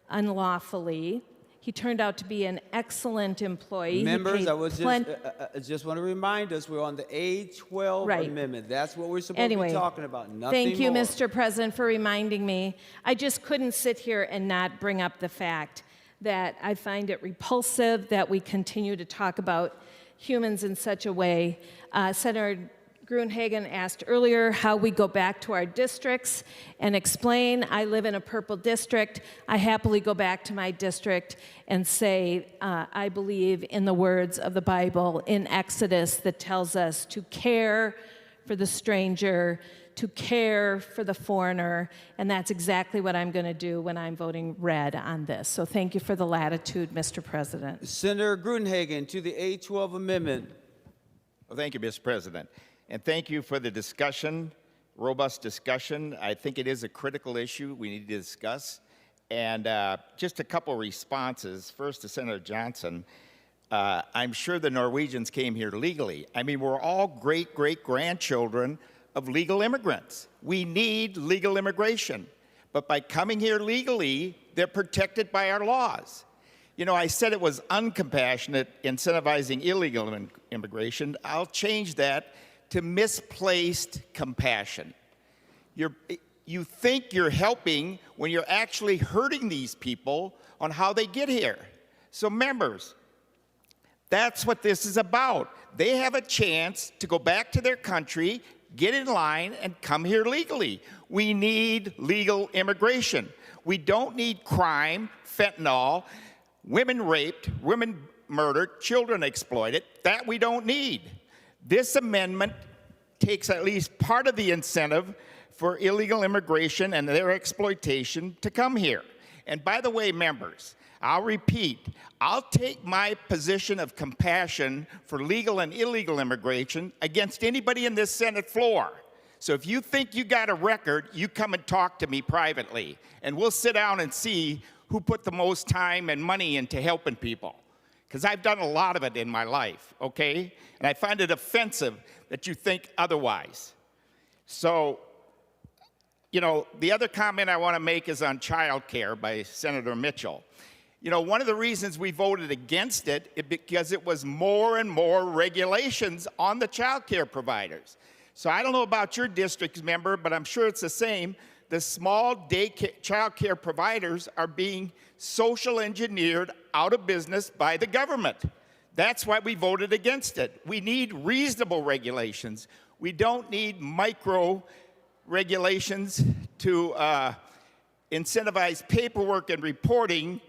unlawfully. He turned out to be an excellent employee. Members, I just want to remind us we're on the A12 amendment. That's what we're supposed to be talking about. Nothing thank you, more. Mr. President, for reminding me. I just couldn't sit here and not bring up the fact that I find it repulsive that we continue to talk about humans in such a way. Senator Gruenhagen asked earlier how we go back to our districts and explain. I live in a purple district. I happily go back to my district and say, I believe in the words of the Bible in Exodus that tells us to care for the stranger, to care for the foreigner, and that's exactly what I'm going to do when I'm voting red on this. So thank you for the latitude, Mr. President. Senator Gruenhagen to the A12 amendment. Well, thank you, Mr. President. And thank you for the discussion, robust discussion. I think it is a critical issue we need to discuss. And just a couple responses. First to Senator Johnson. I'm sure the Norwegians came here legally. I mean, we're all great-great-grandchildren of legal immigrants. We need legal immigration. But by coming here legally, they're protected by our laws. You know, I said it was uncompassionate incentivizing illegal immigration. I'll change that to misplaced compassion. You think you're helping when you're actually hurting these people on how they get here. So members, that's what this is about. They have a chance to go back to their country, get in line, and come here legally. We need legal immigration. We don't need crime, fentanyl, women raped, women murdered, children exploited. That we don't need. This amendment takes at least part of the incentive for illegal immigration and their exploitation to come here. And by the way, members, I'll repeat, I'll take my position of compassion for legal and illegal immigration against anybody in this Senate floor. So if you think you got a record, you come and talk to me privately, and we'll sit down and see who put the most time and money into helping people. Because I've done a lot of it in my life, okay? And I find it offensive that you think otherwise. So, you know, the other comment I want to make is on child care by Senator Mitchell. You know, one of the reasons we voted against it is because it was more and more regulations on the child care providers. So I don't know about your district's member, but I'm sure it's the same. The small child care providers are being social engineered out of business by the government. That's why we voted against it. We need reasonable regulations. We don't need micro regulations to incentivize paperwork and reporting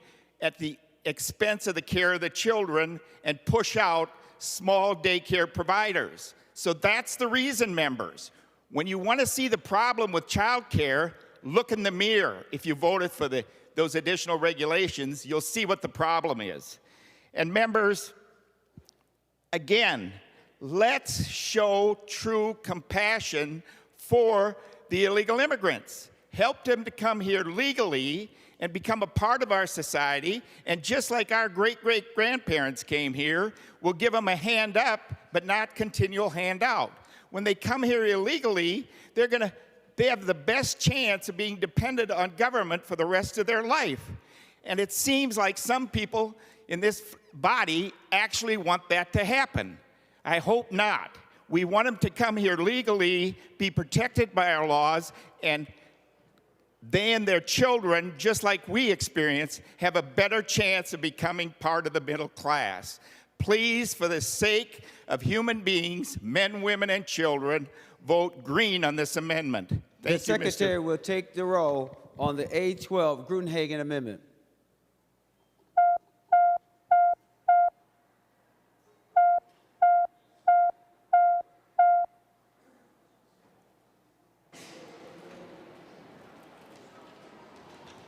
at the expense of the care of the children and push out small daycare providers. So that's the reason, members. When you want to see the problem with child care, look in the mirror. If you voted for those additional regulations, you'll see what the problem is. And members, again, let's show true compassion for the illegal immigrants. Help them to come here legally and become a part of our society. And just like our great-great-grandparents came here, we'll give them a hand up, but not continual handout. When they come here illegally, they have the best chance of being dependent on government for the rest of their life. And it seems like some people in this body actually want that to happen. I hope not. We want them to come here legally, be protected by our laws, and they and their children, just like we experience, have a better chance of becoming part of the middle class. Please, for the sake of human beings, men, women, and children, vote green on this amendment. Thank you, The Secretary will take the roll on the A12 Gruenhagen Amendment.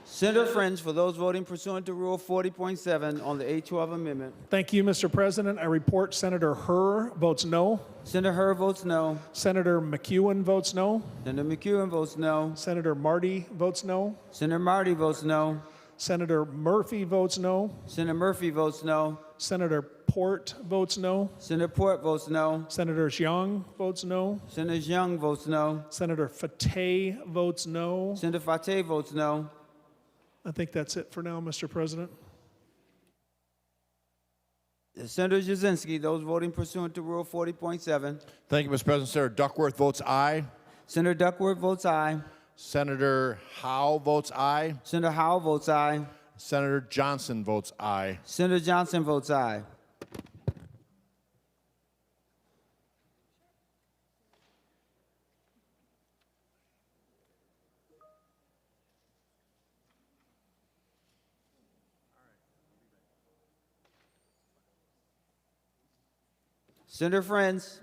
Senator Friends, for those voting pursuant to Rule 40.7 on the A12 Amendment. Thank you, Mr. President. I report Senator Herr votes no. Senator Herr votes no. Senator McEwen votes no. Senator McEwen votes no. Senator Marty votes no. Senator Marty votes no. Senator Murphy votes no. Senator Murphy votes no. Senator Port votes no. Senator Port votes no. Senator Xiong votes no. Senator Xiong votes no. Senator Fateh votes no. Senator Fateh votes no. I think that's it for now, Mr. President. Senator Jasinski, those voting pursuant to Rule 40.7. Thank you, Mr. President. Senator Duckworth votes aye. Senator Duckworth votes aye. Senator Howe votes aye. Senator Howe votes aye. Senator Johnson votes aye. Senator Johnson votes aye. Senator Friends.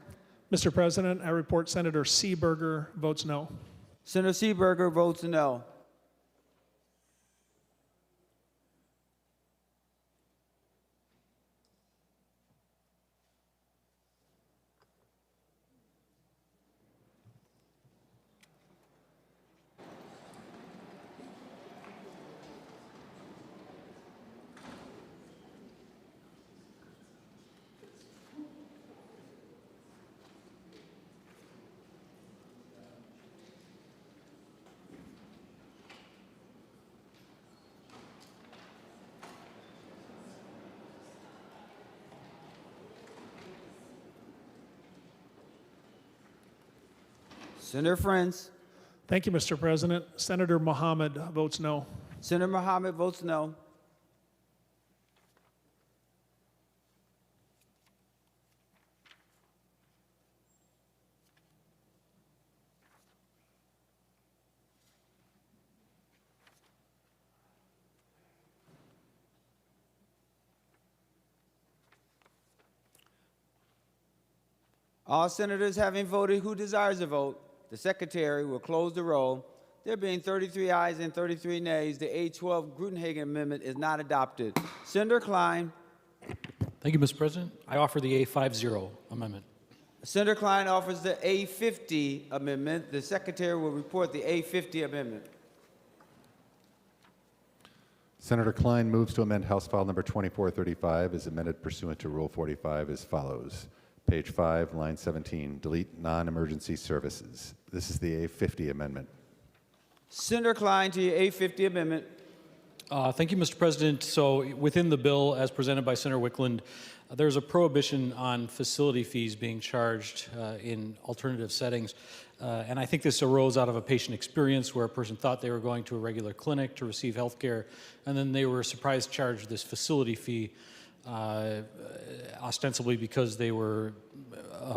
Mr. President, I report Senator Seeberger votes no. Senator Seeberger votes no. Senator Friends. Thank you, Mr. President. Senator Mohammed votes no. Senator Mohammed votes no. All senators having voted who desires to vote, the secretary will close the roll. There being 33 ayes and 33 nays, the A12 Gruenhagen Amendment is not adopted. Senator Klein. Thank you, Mr. President. I offer the A50 amendment. Senator Klein offers the A50 amendment. The secretary will report the A50 amendment. Senator Klein moves to amend House File Number 2435 as amended pursuant to Rule 45 as follows. Page 5, line 17, delete non-emergency services. This is the A50 amendment. Senator Klein to your A50 amendment. Thank you, Mr. President. So within the bill as presented by Senator Wiklund, there's a prohibition on facility fees being charged in alternative settings. And I think this arose out of a patient experience where a person thought they were going to a regular clinic to receive health care, and then they were surprised charged this facility fee ostensibly because they were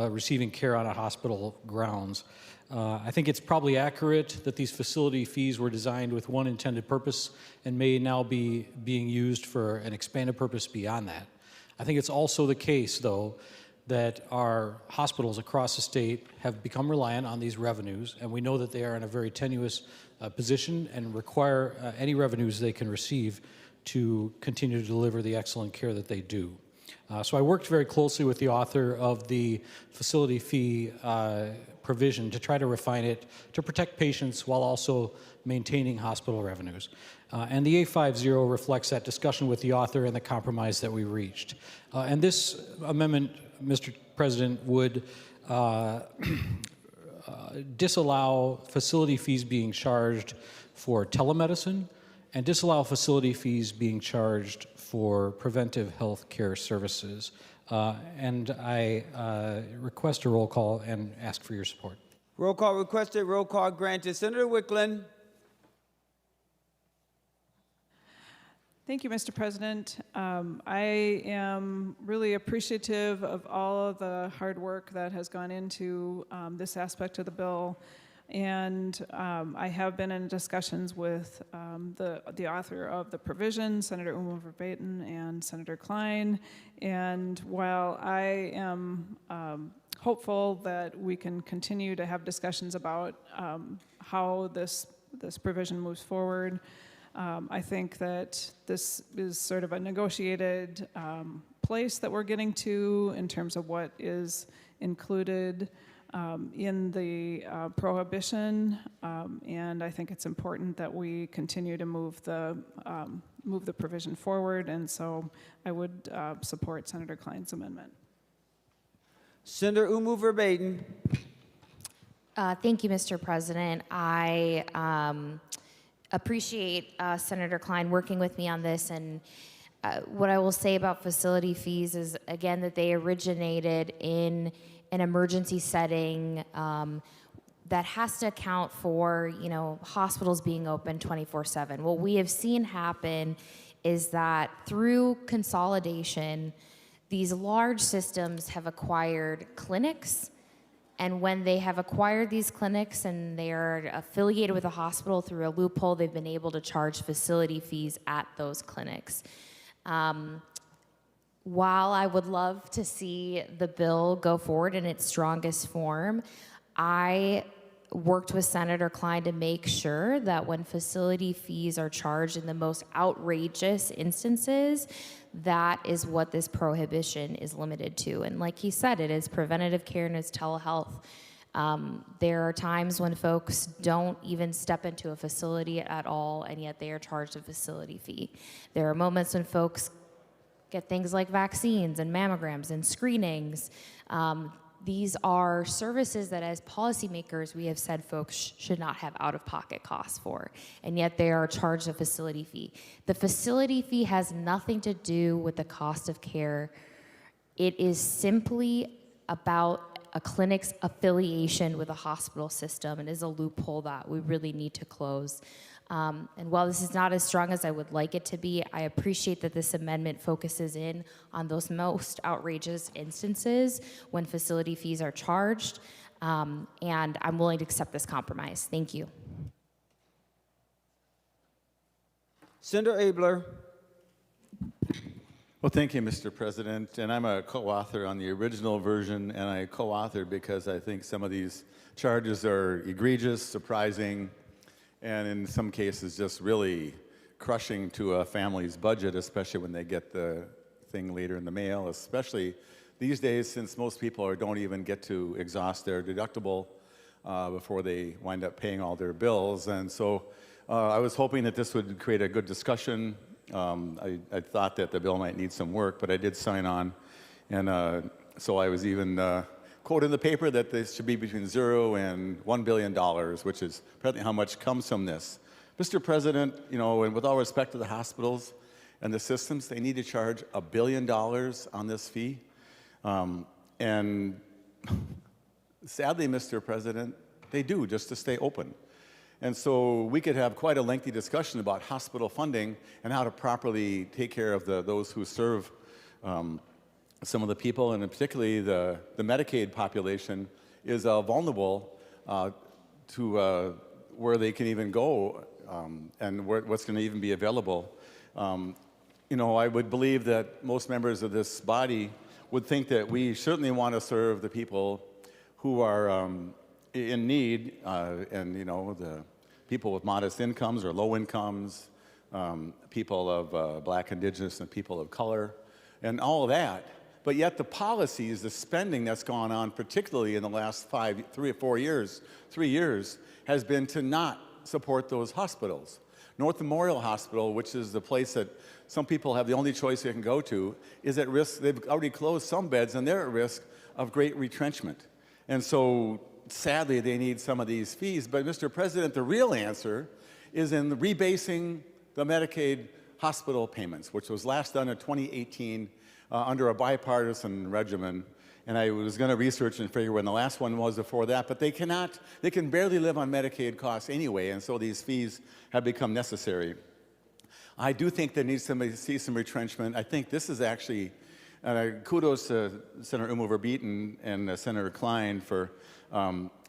receiving care on a hospital grounds. I think it's probably accurate that these facility fees were designed with one intended purpose and may now be being used for an expanded purpose beyond that. I think it's also the case, though, that our hospitals across the state have become reliant on these revenues, and we know that they are in a very tenuous position and require any revenues they can receive to continue to deliver the excellent care that they do. So I worked very closely with the author of the facility fee provision to try to refine it to protect patients while also maintaining hospital revenues. And the A50 reflects that discussion with the author and the compromise that we reached. And this amendment, Mr. President, would disallow facility fees being charged for telemedicine and disallow facility fees being charged for preventive health care services. And I request a roll call and ask for your support. Roll call requested, roll call granted. Senator Wiklund. Thank you, Mr. President. I am really appreciative of all of the hard work that has gone into this aspect of the bill. And I have been in discussions with the author of the provision, Senator Verbaeten and Senator Klein. And while I am hopeful that we can continue to have discussions about how this provision moves forward, I think that this is sort of a negotiated place that we're getting to in terms of what is included in the prohibition, and I think it's important that we continue to move the provision forward, and so I would support Senator Klein's amendment. Senator Verbaeten. Thank you, Mr. President. I appreciate Senator Klein working with me on this, and what I will say about facility fees is, again, that they originated in an emergency setting that has to account for, hospitals being open 24/7. What we have seen happen is that through consolidation, these large systems have acquired clinics, and when they have acquired these clinics and they are affiliated with a hospital through a loophole, they've been able to charge facility fees at those clinics. While I would love to see the bill go forward in its strongest form, I worked with Senator Klein to make sure that when facility fees are charged in the most outrageous instances, that is what this prohibition is limited to. And like he said, it is preventative care and it's telehealth. There are times when folks don't even step into a facility at all, and yet they are charged a facility fee. There are moments when folks get things like vaccines and mammograms and screenings. These are services that as policymakers we have said folks should not have out-of-pocket costs for, and yet they are charged a facility fee. The facility fee has nothing to do with the cost of care. It is simply about a clinic's affiliation with a hospital system and is a loophole that we really need to close. And while this is not as strong as I would like it to be, I appreciate that this amendment focuses in on those most outrageous instances when facility fees are charged, and I'm willing to accept this compromise. Thank you. Senator Abler. Well, thank you, Mr. President. And I'm a co-author on the original version, and I co-authored because I think some of these charges are egregious, surprising, and in some cases just really crushing to a family's budget, especially when they get the thing later in the mail, especially these days since most people don't even get to exhaust their deductible before they wind up paying all their bills. And so I was hoping that this would create a good discussion. I thought that the bill might need some work, but I did sign on. And so I was even quoted in the paper that this should be between $0 and $1 billion, which is apparently how much comes from this. Mr. President, you know, and with all respect to the hospitals and the systems, they need to charge $1 billion on this fee. And sadly, Mr. President, they do, just to stay open. And so we could have quite a lengthy discussion about hospital funding and how to properly take care of those who serve some of the people, and particularly the Medicaid population is vulnerable to where they can even go and what's going to even be available. You know, I would believe that most members of this body would think that we certainly want to serve the people who are in need, and you know, the people with modest incomes or low incomes, people of Black, Indigenous, and people of color, and all of that. But yet the policies, the spending that's gone on, particularly in the last 3 years, has been to not support those hospitals. North Memorial Hospital, which is the place that some people have the only choice they can go to, is at risk. They've already closed some beds, and they're at risk of great retrenchment. And so, sadly, they need some of these fees. But, Mr. President, the real answer is in rebasing the Medicaid hospital payments, which was last done in 2018 under a bipartisan regimen. And I was going to research and figure when the last one was before that, but they can barely live on Medicaid costs anyway, and so these fees have become necessary. I do think there needs to see some retrenchment. I think this is actually, kudos to Senator Umar-Beaton and Senator Klein for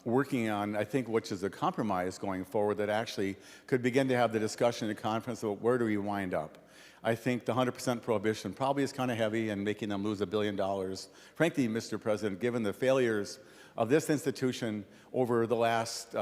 working on, I think, which is a compromise going forward that actually could begin to have the discussion in conference about where do we wind up. I think the 100% prohibition probably is kind of heavy and making them lose $1 billion. Frankly, Mr. President, given the failures of this institution over the last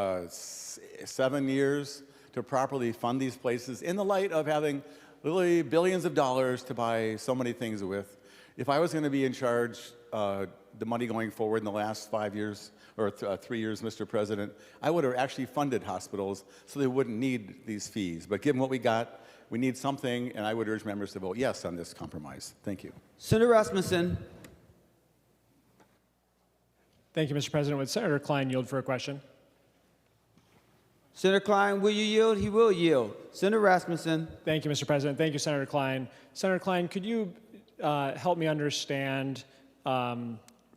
7 years to properly fund these places in the light of having literally billions of dollars to buy so many things with, if I was going to be in charge the money going forward in the last 5 years or 3 years, Mr. President, I would have actually funded hospitals so they wouldn't need these fees. But given what we got, we need something, and I would urge members to vote yes on this compromise. Thank you. Senator Rasmussen. Thank you, Mr. President. Would Senator Klein yield for a question? Senator Klein, will you yield? He will yield. Senator Rasmussen. Thank you, Mr. President. Thank you, Senator Klein. Senator Klein, could you help me understand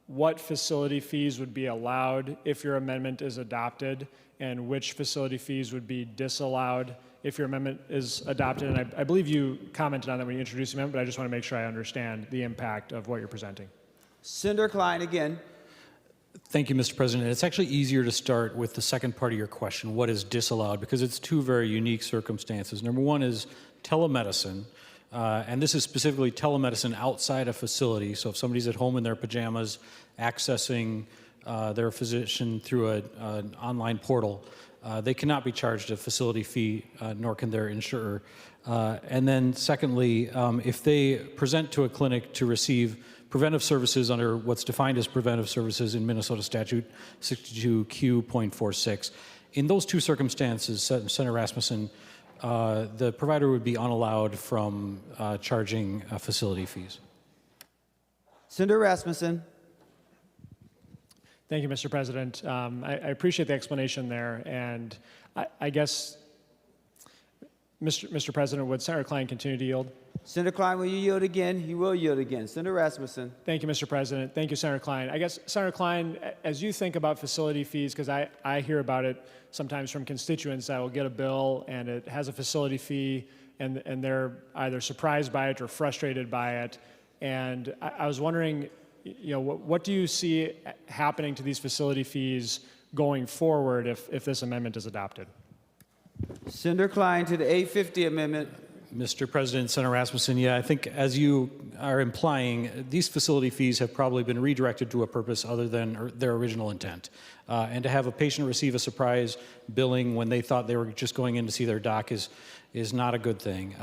what facility fees would be allowed if your amendment is adopted, and which facility fees would be disallowed if your amendment is adopted? And I believe you commented on that when you introduced the amendment, but I just want to make sure I understand the impact of what you're presenting. Senator Klein again. Thank you, Mr. President. It's actually easier to start with the second part of your question, what is disallowed, because it's two very unique circumstances. Number one is telemedicine, and this is specifically telemedicine outside a facility. So if somebody's at home in their pajamas accessing their physician through an online portal, they cannot be charged a facility fee, nor can their insurer. And then secondly, if they present to a clinic to receive preventive services under what's defined as preventive services in Minnesota Statute 62Q.46, in those two circumstances, Senator Rasmussen, the provider would be unallowed from charging facility fees. Senator Rasmussen. Thank you, Mr. President. I appreciate the explanation there, and I guess, Mr. President, would Senator Klein continue to yield? Senator Klein, will you yield again? He will yield again. Senator Rasmussen. Thank you, Mr. President. Thank you, Senator Klein. I guess, Senator Klein, as you think about facility fees, because I hear about it sometimes from constituents that will get a bill and it has a facility fee and they're either surprised by it or frustrated by it. And I was wondering, what do you see happening to these facility fees going forward if this amendment is adopted? Senator Klein to the 850 amendment. Mr. President, Senator Rasmussen, I think as you are implying, these facility fees have probably been redirected to a purpose other than their original intent. And to have a patient receive a surprise billing when they thought they were just going in to see their doc is not a good thing.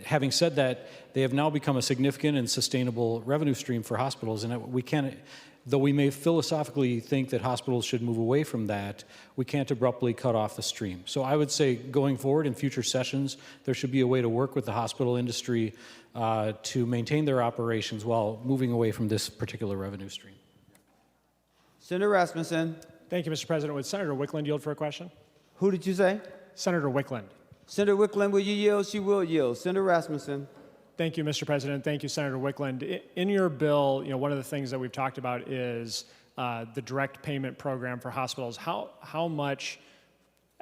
Having said that, they have now become a significant and sustainable revenue stream for hospitals, and we can't, though we may philosophically think that hospitals should move away from that, we can't abruptly cut off the stream. So I would say going forward in future sessions, there should be a way to work with the hospital industry to maintain their operations while moving away from this particular revenue stream. Senator Rasmussen. Thank you, Mr. President. Would Senator Wiklund yield for a question? Who did you say? Senator Wiklund. Senator Wiklund, will you yield? She will yield. Senator Rasmussen. Thank you, Mr. President. Thank you, Senator Wiklund. In your bill, one of the things that we've talked about is the direct payment program for hospitals. How much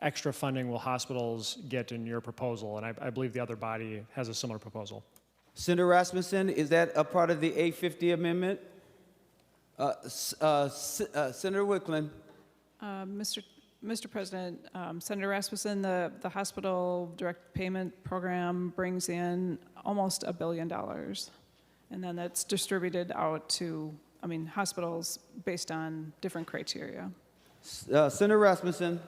extra funding will hospitals get in your proposal? And I believe the other body has a similar proposal. Senator Rasmussen, is that a part of the 850 amendment? Senator Wiklund. Mr. President, Senator Rasmussen, the hospital direct payment program brings in almost $1 billion, and then that's distributed out to, hospitals based on different criteria. Senator Rasmussen.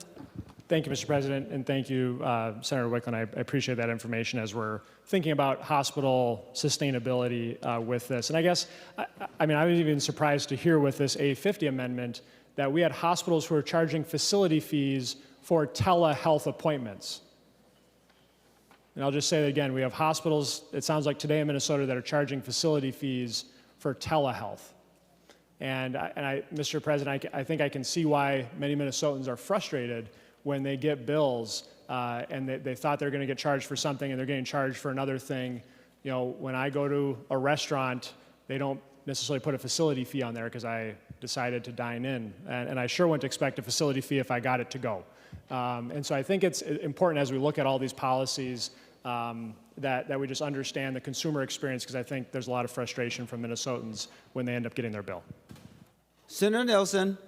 Thank you, Mr. President, and thank you, Senator Wiklund. I appreciate that information as we're thinking about hospital sustainability with this. And I guess, I was even surprised to hear with this 850 amendment that we had hospitals who are charging facility fees for telehealth appointments. And I'll just say it again, we have hospitals, it sounds like today in Minnesota, that are charging facility fees for telehealth. And Mr. President, I think I can see why many Minnesotans are frustrated when they get bills and they thought they're going to get charged for something and they're getting charged for another thing. When I go to a restaurant, they don't necessarily put a facility fee on there because I decided to dine in. And I sure wouldn't expect a facility fee if I got it to go. And so I think it's important as we look at all these policies that we just understand the consumer experience, because I think there's a lot of frustration from Minnesotans when they end up getting their bill. Senator Nelson.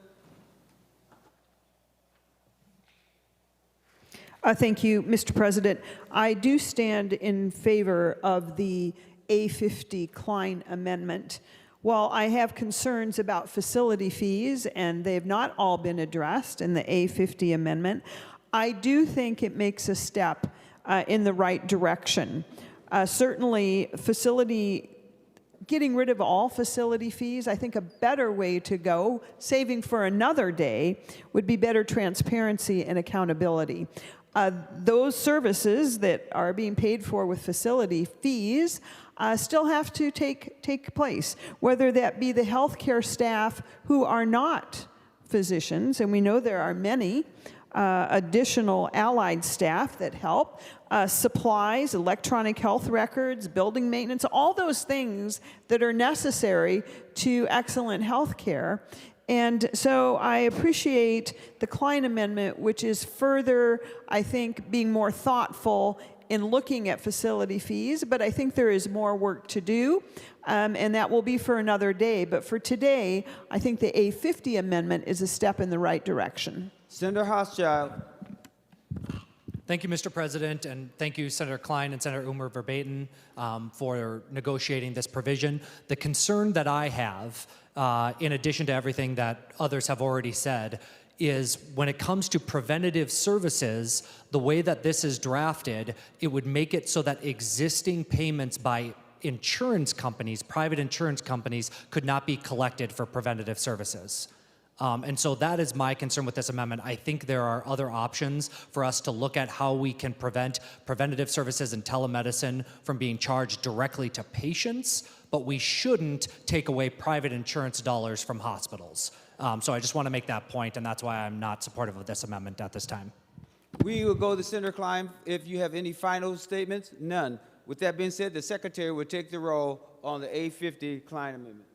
Thank you, Mr. President. I do stand in favor of the A50 Klein amendment. While I have concerns about facility fees, and they've not all been addressed in the A50 amendment, I do think it makes a step in the right direction. Certainly, getting rid of all facility fees, I think a better way to go, saving for another day, would be better transparency and accountability. Those services that are being paid for with facility fees still have to take place, whether that be the healthcare staff who are not physicians, and we know there are many additional allied staff that help, supplies, electronic health records, building maintenance, all those things that are necessary to excellent health care. And so I appreciate the Klein amendment, which is further, I think, being more thoughtful in looking at facility fees, but I think there is more work to do, and that will be for another day. But for today, I think the A50 amendment is a step in the right direction. Senator Hochschild. Thank you, Mr. President, and thank you, Senator Klein and Senator Umer Verbaeten, for negotiating this provision. The concern that I have, in addition to everything that others have already said, is when it comes to preventative services, the way that this is drafted, it would make it so that existing payments by insurance companies, private insurance companies, could not be collected for preventative services. And so that is my concern with this amendment. I think there are other options for us to look at how we can prevent preventative services and telemedicine from being charged directly to patients, but we shouldn't take away private insurance dollars from hospitals. So I just want to make that point, and that's why I'm not supportive of this amendment at this time. We will go to Senator Klein if you have any final statements. None. With that being said, the Secretary will take the roll on the A50 Klein Amendment.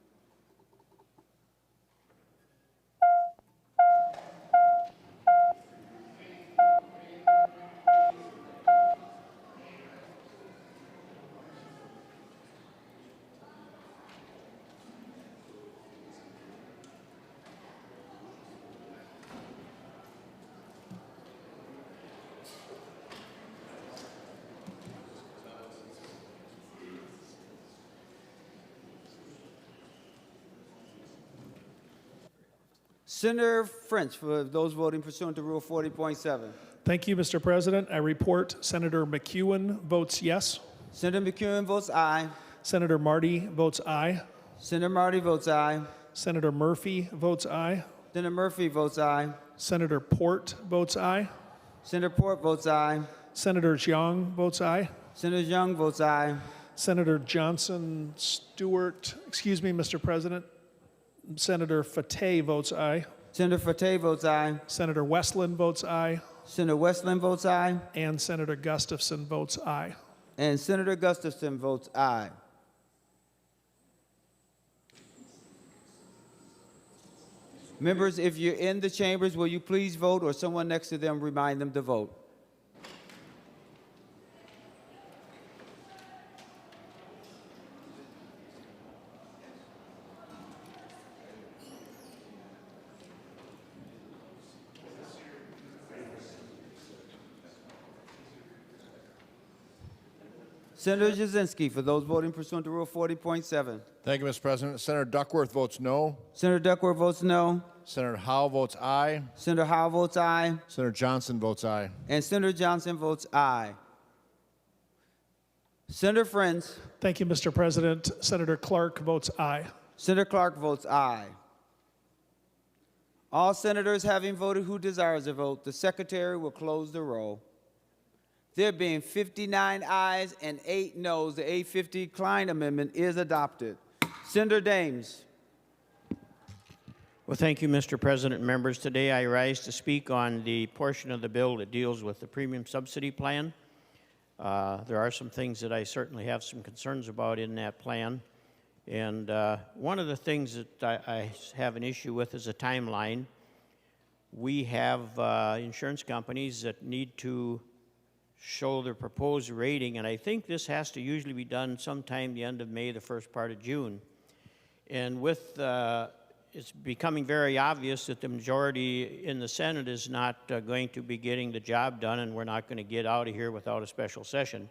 Senator French, for those voting pursuant to Rule 40.7. Thank you, Mr. President. I report Senator McEwen votes yes. Senator McEwen votes aye. Senator Marty votes aye. Senator Marty votes aye. Senator Murphy votes aye. Senator Murphy votes aye. Senator Port votes aye. Senator Port votes aye. Senator Jiang votes aye. Senator Young votes aye. Senator Johnson Stewart, excuse me, Mr. President. Senator Fateh votes aye. Senator Fateh votes aye. Senator Westland votes aye. Senator Westland votes aye. And Senator Gustafson votes aye. And Senator Gustafson votes aye. Members, if you're in the chambers, will you please vote, or someone next to them remind them to vote? Senator Jasinski, for those voting pursuant to Rule 40.7. Thank you, Mr. President. Senator Duckworth votes no. Senator Duckworth votes no. Senator Howe votes aye. Senator Howe votes aye. Senator Johnson votes aye. And Senator Johnson votes aye. Senator Friends. Thank you, Mr. President. Senator Clark votes aye. Senator Clark votes aye. All senators having voted who desires a vote, the Secretary will close the roll. There being 59 ayes and 8 noes, the A50 Klein Amendment is adopted. Senator Dames. Well, thank you, Mr. President and members. Today I rise to speak on the portion of the bill that deals with the premium subsidy plan. There are some things that I certainly have some concerns about in that plan. And one of the things that I have an issue with is a timeline. We have insurance companies that need to show their proposed rating, and I think this has to usually be done sometime the end of May, the first part of June. And with it's becoming very obvious that the majority in the Senate is not going to be getting the job done, and we're not going to get out of here without a special session.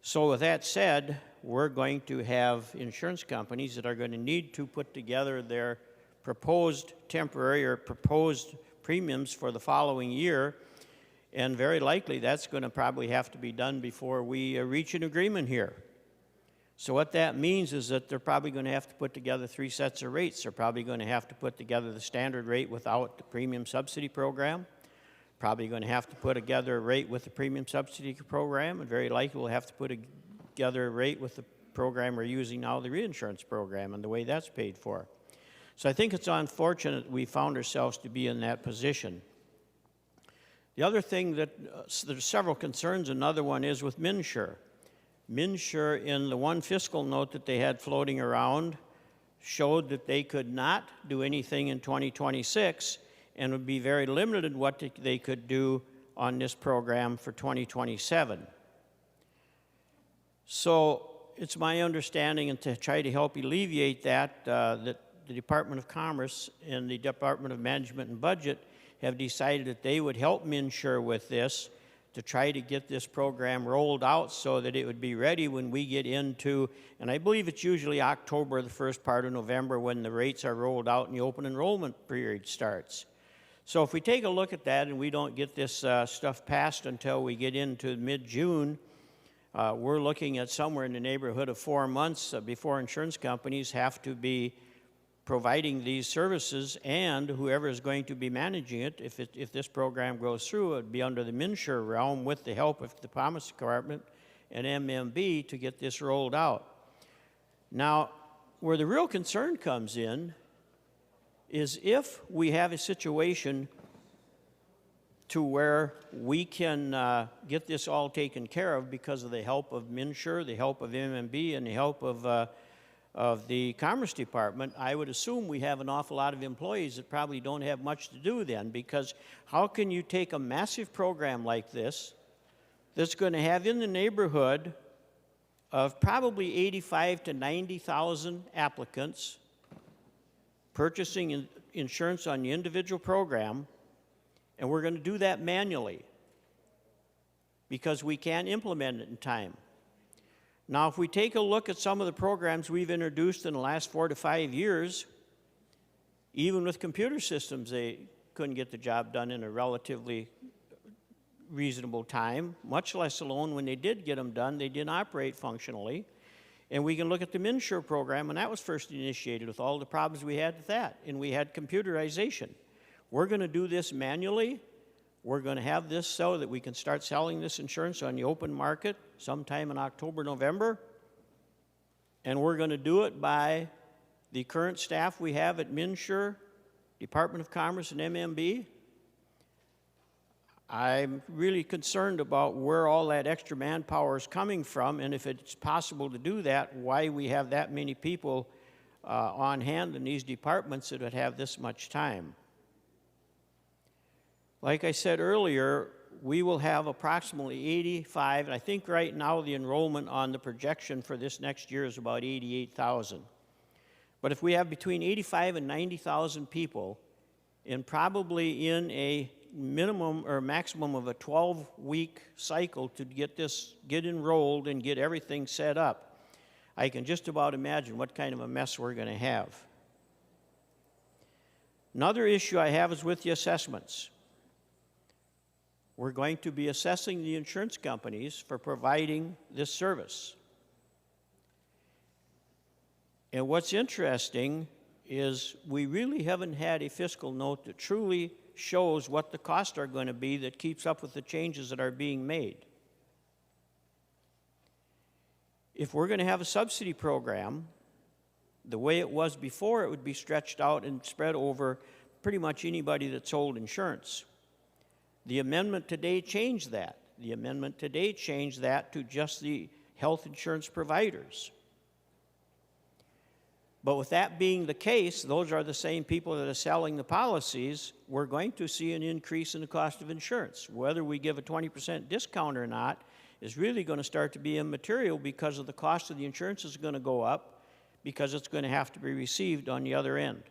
So with that said, we're going to have insurance companies that are going to need to put together their proposed temporary or proposed premiums for the following year. And very likely that's going to probably have to be done before we reach an agreement here. So what that means is that they're probably going to have to put together 3 sets of rates. They're probably going to have to put together the standard rate without the premium subsidy program. Probably going to have to put together a rate with the premium subsidy program, and very likely we'll have to put together a rate with the program we're using now, the reinsurance program, and the way that's paid for. So I think it's unfortunate we found ourselves to be in that position. The other thing that there's several concerns. Another one is with MNsure. MNsure, in the one fiscal note that they had floating around, showed that they could not do anything in 2026 and would be very limited in what they could do on this program for 2027. So it's my understanding, and to try to help alleviate that, that the Department of Commerce and the Department of Management and Budget have decided that they would help MNsure with this to try to get this program rolled out so that it would be ready when we get into, and I believe it's usually October, the first part of November, when the rates are rolled out and the open enrollment period starts. So if we take a look at that and we don't get this stuff passed until we get into mid-June, we're looking at somewhere in the neighborhood of 4 months before insurance companies have to be providing these services, and whoever is going to be managing it, if this program goes through, it would be under the MNsure realm with the help of the Commerce Department and MMB to get this rolled out. Now, where the real concern comes in is if we have a situation to where we can get this all taken care of because of the help of MNsure, the help of MMB, and the help of the Commerce Department, I would assume we have an awful lot of employees that probably don't have much to do then, because how can you take a massive program like this that's going to have in the neighborhood of probably 85 to 90,000 applicants purchasing insurance on the individual program, and we're going to do that manually because we can't implement it in time. Now, if we take a look at some of the programs we've introduced in the last 4 to 5 years, even with computer systems, they couldn't get the job done in a relatively reasonable time, much less alone when they did get them done, they didn't operate functionally. And we can look at the MNsure program, and that was first initiated with all the problems we had with that, and we had computerization. We're going to do this manually. We're going to have this so that we can start selling this insurance on the open market sometime in October, November. And we're going to do it by the current staff we have at MNsure, Department of Commerce, and MMB. I'm really concerned about where all that extra manpower is coming from, and if it's possible to do that, why we have that many people on hand in these departments that would have this much time. Like I said earlier, we will have approximately 85, and I think right now the enrollment on the projection for this next year is about 88,000. But if we have between 85 and 90,000 people, and probably in a minimum or maximum of a 12-week cycle to get enrolled and get everything set up, I can just about imagine what kind of a mess we're going to have. Another issue I have is with the assessments. We're going to be assessing the insurance companies for providing this service. And what's interesting is we really haven't had a fiscal note that truly shows what the costs are going to be that keeps up with the changes that are being made. If we're going to have a subsidy program, the way it was before, it would be stretched out and spread over pretty much anybody that sold insurance. The amendment today changed that. The amendment today changed that to just the health insurance providers. But with that being the case, those are the same people that are selling the policies. We're going to see an increase in the cost of insurance. Whether we give a 20% discount or not is really going to start to be immaterial because of the cost of the insurance is going to go up because it's going to have to be received on the other end.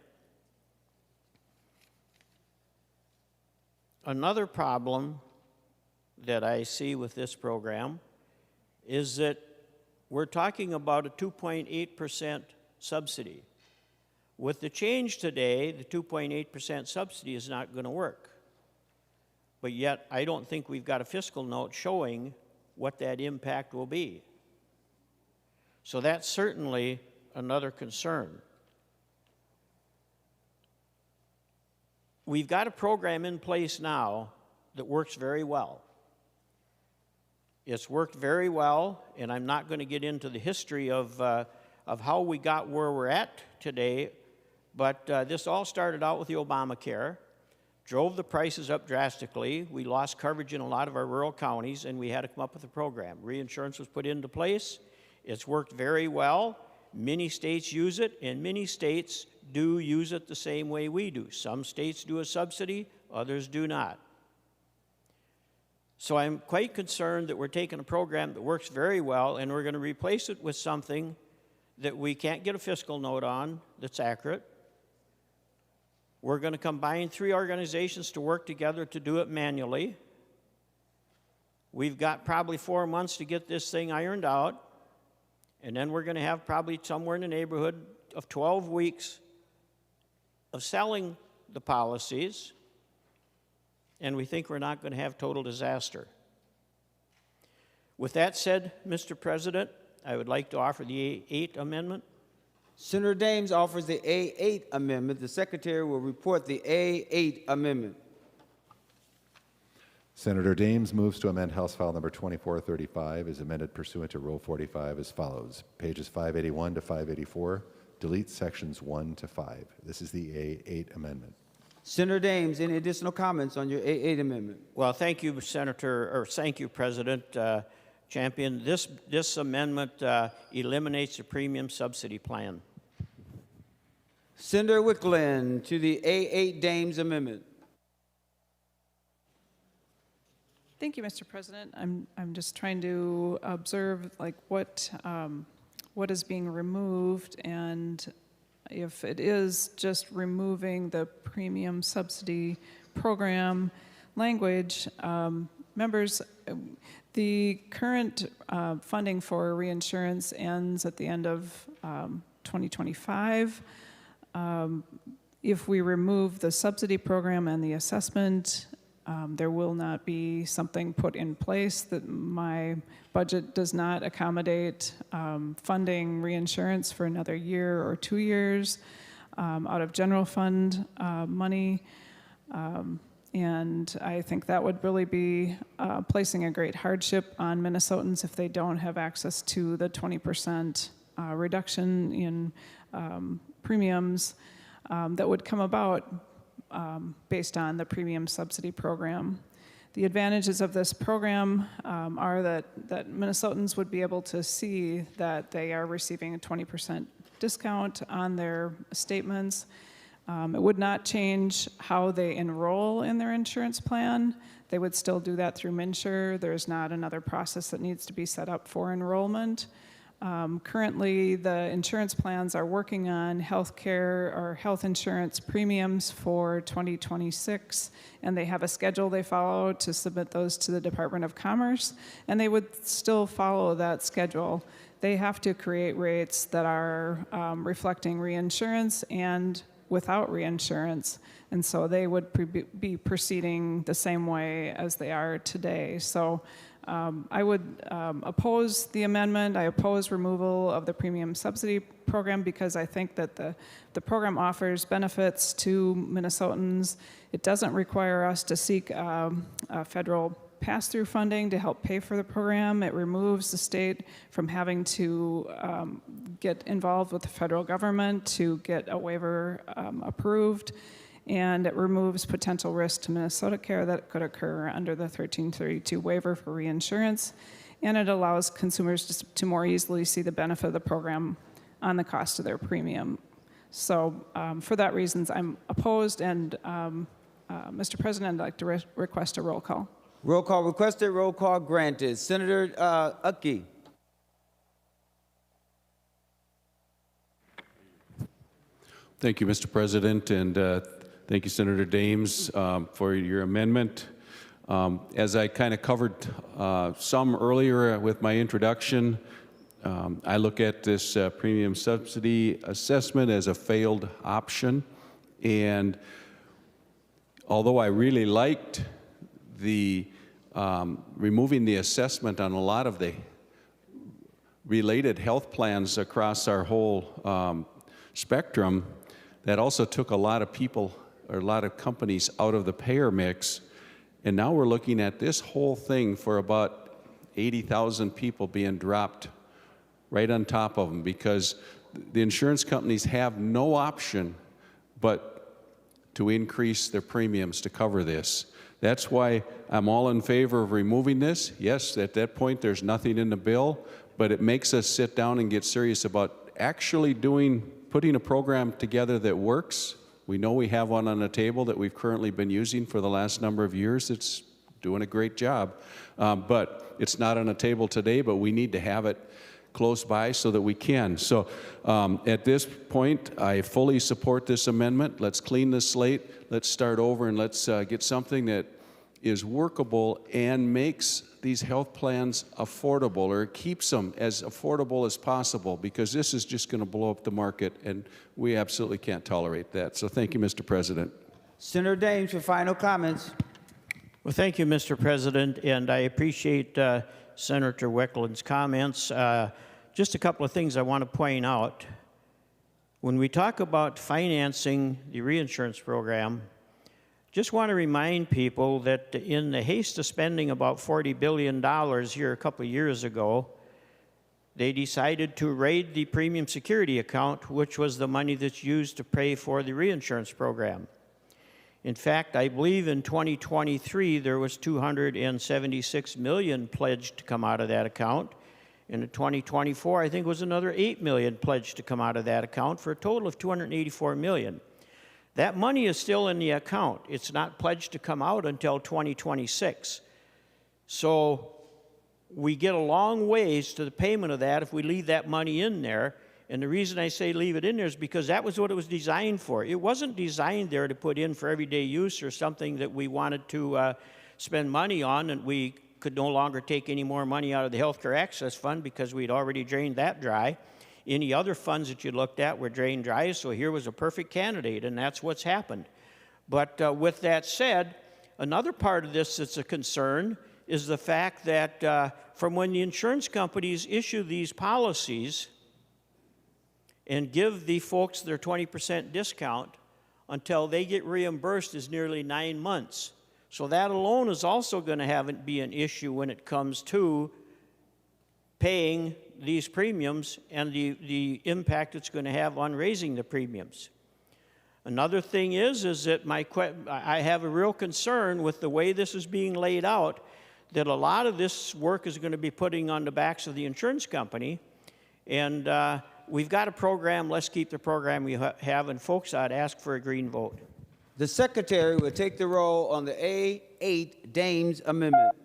Another problem that I see with this program is that we're talking about a 2.8% subsidy. With the change today, the 2.8% subsidy is not going to work. But yet, I don't think we've got a fiscal note showing what that impact will be. So that's certainly another concern. We've got a program in place now that works very well. It's worked very well, and I'm not going to get into the history of how we got where we're at today, but this all started out with the Obamacare, drove the prices up drastically. We lost coverage in a lot of our rural counties, and we had to come up with a program. Reinsurance was put into place. It's worked very well. Many states use it, and many states do use it the same way we do. Some states do a subsidy, others do not. So I'm quite concerned that we're taking a program that works very well and we're going to replace it with something that we can't get a fiscal note on that's accurate. We're going to combine 3 organizations to work together to do it manually. We've got probably 4 months to get this thing ironed out, and then we're going to have probably somewhere in the neighborhood of 12 weeks of selling the policies, and we think we're not going to have total disaster. With that said, Mr. President, I would like to offer the A8 amendment. Senator Dames offers the A8 amendment. The Secretary will report the A8 amendment. Senator Dames moves to amend House File Number 2435 as amended pursuant to Rule 45 as follows. Pages 581 to 584, delete sections 1 to 5. This is the A8 amendment. Senator Dames, any additional comments on your 8 amendment? Well, thank you, thank you, President Champion. This amendment eliminates the premium subsidy plan. Senator Wiklund to the A8 Dames amendment. Thank you, Mr. President. I'm just trying to observe like what is being removed, and if it is just removing the premium subsidy program language, members, the current funding for reinsurance ends at the end of 2025. If we remove the subsidy program and the assessment, there will not be something put in place that my budget does not accommodate funding reinsurance for another year or 2 years out of general fund money. And I think that would really be placing a great hardship on Minnesotans if they don't have access to the 20% reduction in premiums that would come about based on the premium subsidy program. The advantages of this program are that Minnesotans would be able to see that they are receiving a 20% discount on their statements. It would not change how they enroll in their insurance plan. They would still do that through MNsure. There's not another process that needs to be set up for enrollment. Currently, the insurance plans are working on healthcare or health insurance premiums for 2026, and they have a schedule they follow to submit those to the Department of Commerce, and they would still follow that schedule. They have to create rates that are reflecting reinsurance and without reinsurance, and so they would be proceeding the same way as they are today. So I would oppose the amendment. I oppose removal of the premium subsidy program because I think that the program offers benefits to Minnesotans. It doesn't require us to seek federal pass-through funding to help pay for the program. It removes the state from having to get involved with the federal government to get a waiver approved. And it removes potential risk to Minnesota Care that could occur under the 1332 waiver for reinsurance, and it allows consumers to more easily see the benefit of the program on the cost of their premium. So for that reasons, I'm opposed, and Mr. President, I'd like to request a roll call. Roll call requested, roll call granted. Senator Uckey. Thank you, Mr. President, and thank you, Senator Dames, for your amendment. As I kind of covered some earlier with my introduction, I look at this premium subsidy assessment as a failed option. And although I really liked the removing the assessment on a lot of the related health plans across our whole spectrum, that also took a lot of people or a lot of companies out of the payer mix. And now we're looking at this whole thing for about 80,000 people being dropped right on top of them because the insurance companies have no option but to increase their premiums to cover this. That's why I'm all in favor of removing this. Yes, at that point there's nothing in the bill, but it makes us sit down and get serious about actually putting a program together that works. We know we have one on the table that we've currently been using for the last number of years. It's doing a great job. But it's not on the table today, but we need to have it close by so that we can. So at this point, I fully support this amendment. Let's clean the slate. Let's start over and let's get something that is workable and makes these health plans affordable, or keeps them as affordable as possible, because this is just going to blow up the market, and we absolutely can't tolerate that. So thank you, Mr. President. Senator Dames, your final comments. Well, thank you, Mr. President, and I appreciate Senator Wiklund's comments. Just a couple of things I want to point out. When we talk about financing the reinsurance program, just want to remind people that in the haste of spending about $40 billion here a couple of years ago, they decided to raid the premium security account, which was the money that's used to pay for the reinsurance program. In fact, I believe in 2023 there was $276 million pledged to come out of that account. And in 2024, I think it was another $8 million pledged to come out of that account for a total of $284 million. That money is still in the account. It's not pledged to come out until 2026. So we get a long ways to the payment of that if we leave that money in there. And the reason I say leave it in there is because that was what it was designed for. It wasn't designed there to put in for everyday use or something that we wanted to spend money on, and we could no longer take any more money out of the Healthcare Access Fund because we'd already drained that dry. Any other funds that you looked at were drained dry, so here was a perfect candidate, and that's what's happened. But with that said, another part of this that's a concern is the fact that from when the insurance companies issue these policies and give the folks their 20% discount until they get reimbursed is nearly 9 months. So that alone is also going to be an issue when it comes to paying these premiums and the impact it's going to have on raising the premiums. Another thing is that I have a real concern with the way this is being laid out, that a lot of this work is going to be putting on the backs of the insurance company, and we've got a program. Let's keep the program we have. And folks, I'd ask for a green vote. The Secretary will take the roll on the A8 Dames Amendment.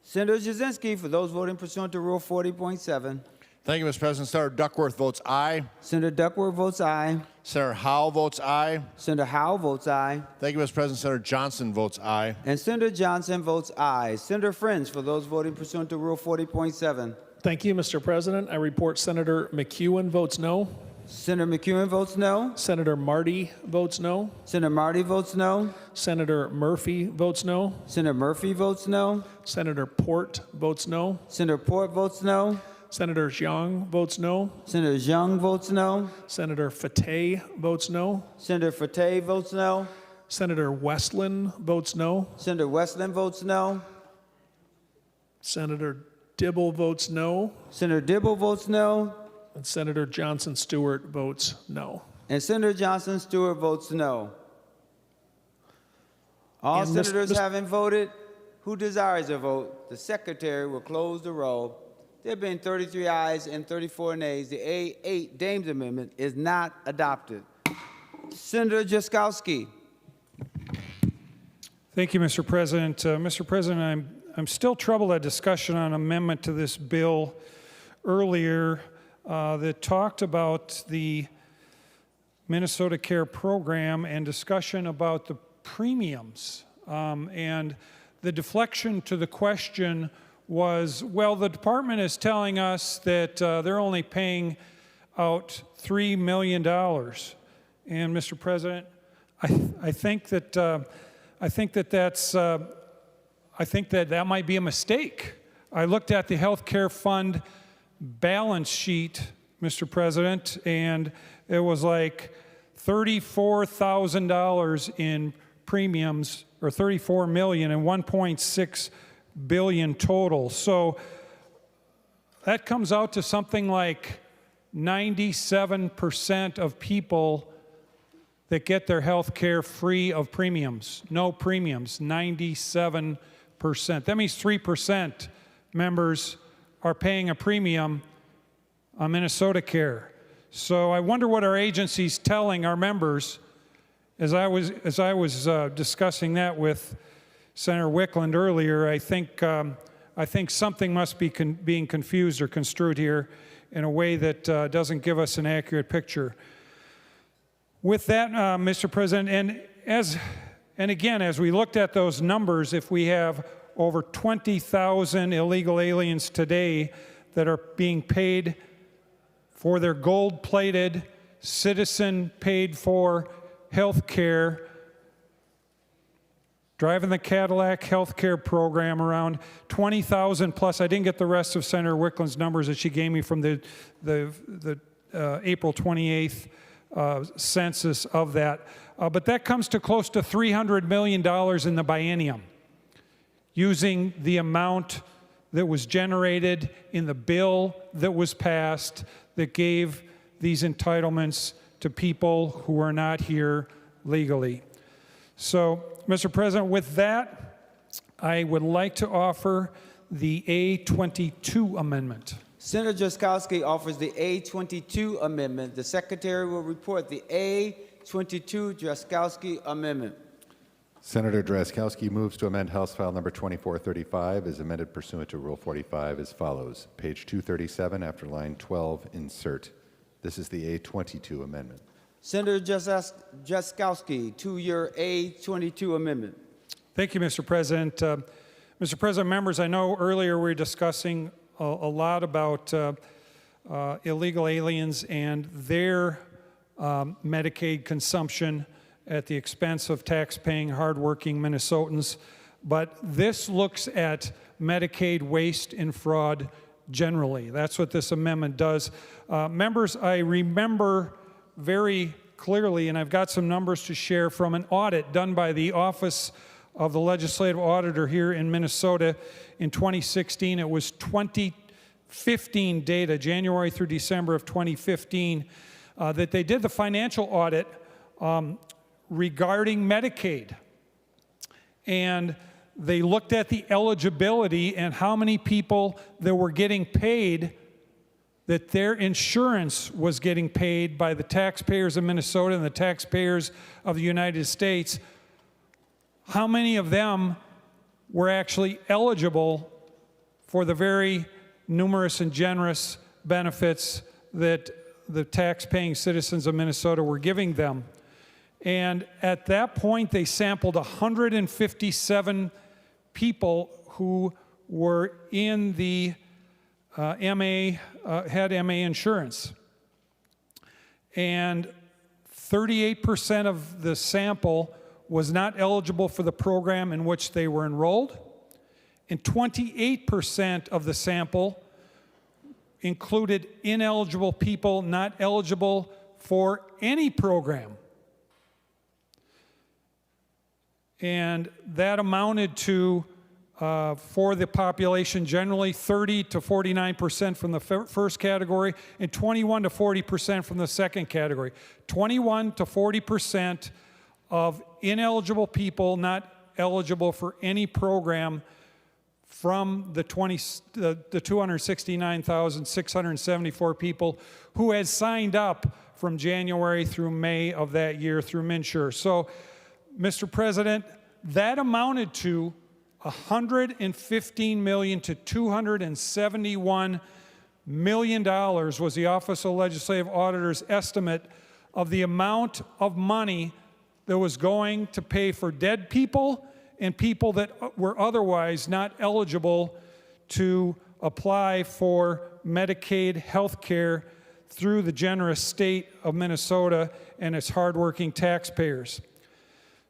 Senator Jasinski, for those voting pursuant to Rule 40.7. Thank you, Mr. President. Senator Duckworth votes aye. Senator Duckworth votes aye. Senator Howell votes aye. Senator Howell votes aye. Thank you, Mr. President. Senator Johnson votes aye. And Senator Johnson votes aye. Senator Friends, for those voting pursuant to Rule 40.7. Thank you, Mr. President. I report Senator McEwen votes no. Senator McEwen votes no. Senator Marty votes no. Senator Marty votes no. Senator Murphy votes no. Senator Murphy votes no. Senator Port votes no. Senator Port votes no. Senator Xiong votes no. Senator Xiong votes no. Senator Fateh votes no. Senator Fateh votes no. Senator Westland votes no. Senator Westland votes no. Senator Dibble votes no. Senator Dibble votes no. And Senator Johnson Stewart votes no. And Senator Johnson Stewart votes no. All And senators having voted, who desires a vote, the Secretary will close the roll. There have been 33 ayes and 34 nays. The A8 Dames Amendment is not adopted. Senator Jaskowski. Thank you, Mr. President. Mr. President, I'm still troubled at discussion on amendment to this bill earlier that talked about the Minnesota Care program and discussion about the premiums. And the deflection to the question was, well, the department is telling us that they're only paying out $3 million. And Mr. President, I think that that might be a mistake. I looked at the health care fund balance sheet, Mr. President, and it was like $34,000 in premiums, or $34 million and $1.6 billion total. So that comes out to something like 97% of people that get their health care free of premiums, no premiums, 97%. That means 3% members are paying a premium on Minnesota Care. So I wonder what our agency's telling our members. As I was discussing that with Senator Wiklund earlier, I think something must be being confused or construed here in a way that doesn't give us an accurate picture. With that, Mr. President, and again, as we looked at those numbers, if we have over 20,000 illegal aliens today that are being paid for their gold-plated, citizen-paid-for health care, driving the Cadillac healthcare program around 20,000 plus. I didn't get the rest of Senator Wiklund's numbers that she gave me from the April 28th census of that. But that comes to close to $300 million in the biennium, using the amount that was generated in the bill that was passed that gave these entitlements to people who are not here legally. So, Mr. President, with that, I would like to offer the A22 amendment. Senator Drazkowski offers the A22 amendment. The Secretary will report the A22 Drazkowski amendment. Senator Drazkowski moves to amend House File Number 2435 as amended pursuant to Rule 45 as follows. Page 237 after line 12, insert. This is the A22 amendment. Senator Drazkowski, to your A22 amendment. Thank you, Mr. President. Mr. President, members, I know earlier we were discussing a lot about illegal aliens and their Medicaid consumption at the expense of tax-paying, hardworking Minnesotans. But this looks at Medicaid waste and fraud generally. That's what this amendment does. Members, I remember very clearly, and I've got some numbers to share from an audit done by the Office of the Legislative Auditor here in Minnesota in 2016. It was 2015 data, January through December of 2015, that they did the financial audit regarding Medicaid. And they looked at the eligibility and how many people that were getting paid, that their insurance was getting paid by the taxpayers of Minnesota and the taxpayers of the United States. How many of them were actually eligible for the very numerous and generous benefits that the tax-paying citizens of Minnesota were giving them? And at that point, they sampled 157 people who were in the had MA insurance. And 38% of the sample was not eligible for the program in which they were enrolled. And 28% of the sample included ineligible people not eligible for any program. And that amounted to, for the population generally, 30 to 49% from the first category and 21 to 40% from the second category. 21 to 40% of ineligible people not eligible for any program from the 269,674 people who had signed up from January through May of that year through MNsure. So, Mr. President, that amounted to $115 million to $271 million was the Office of Legislative Auditor's estimate of the amount of money that was going to pay for dead people and people that were otherwise not eligible to apply for Medicaid health care through the generous state of Minnesota and its hardworking taxpayers.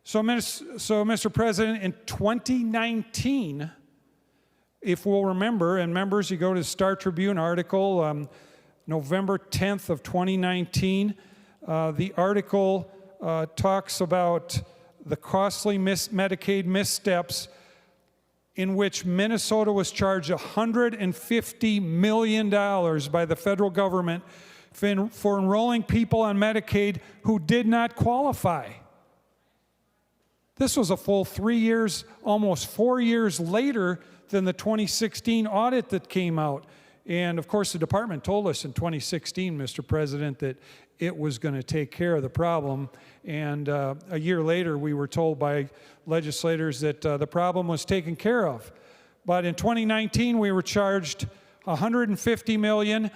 So, Mr. President, in 2019, if we'll remember, and members, you go to the Star Tribune article, November 10th of 2019, the article talks about the costly Medicaid missteps in which Minnesota was charged $150 million by the federal government for enrolling people on Medicaid who did not qualify. This was a full 3 years, almost 4 years later than the 2016 audit that came out. And of course, the department told us in 2016, Mr. President, that it was going to take care of the problem. And a year later, we were told by legislators that the problem was taken care of. But in 2019, we were charged $150 million.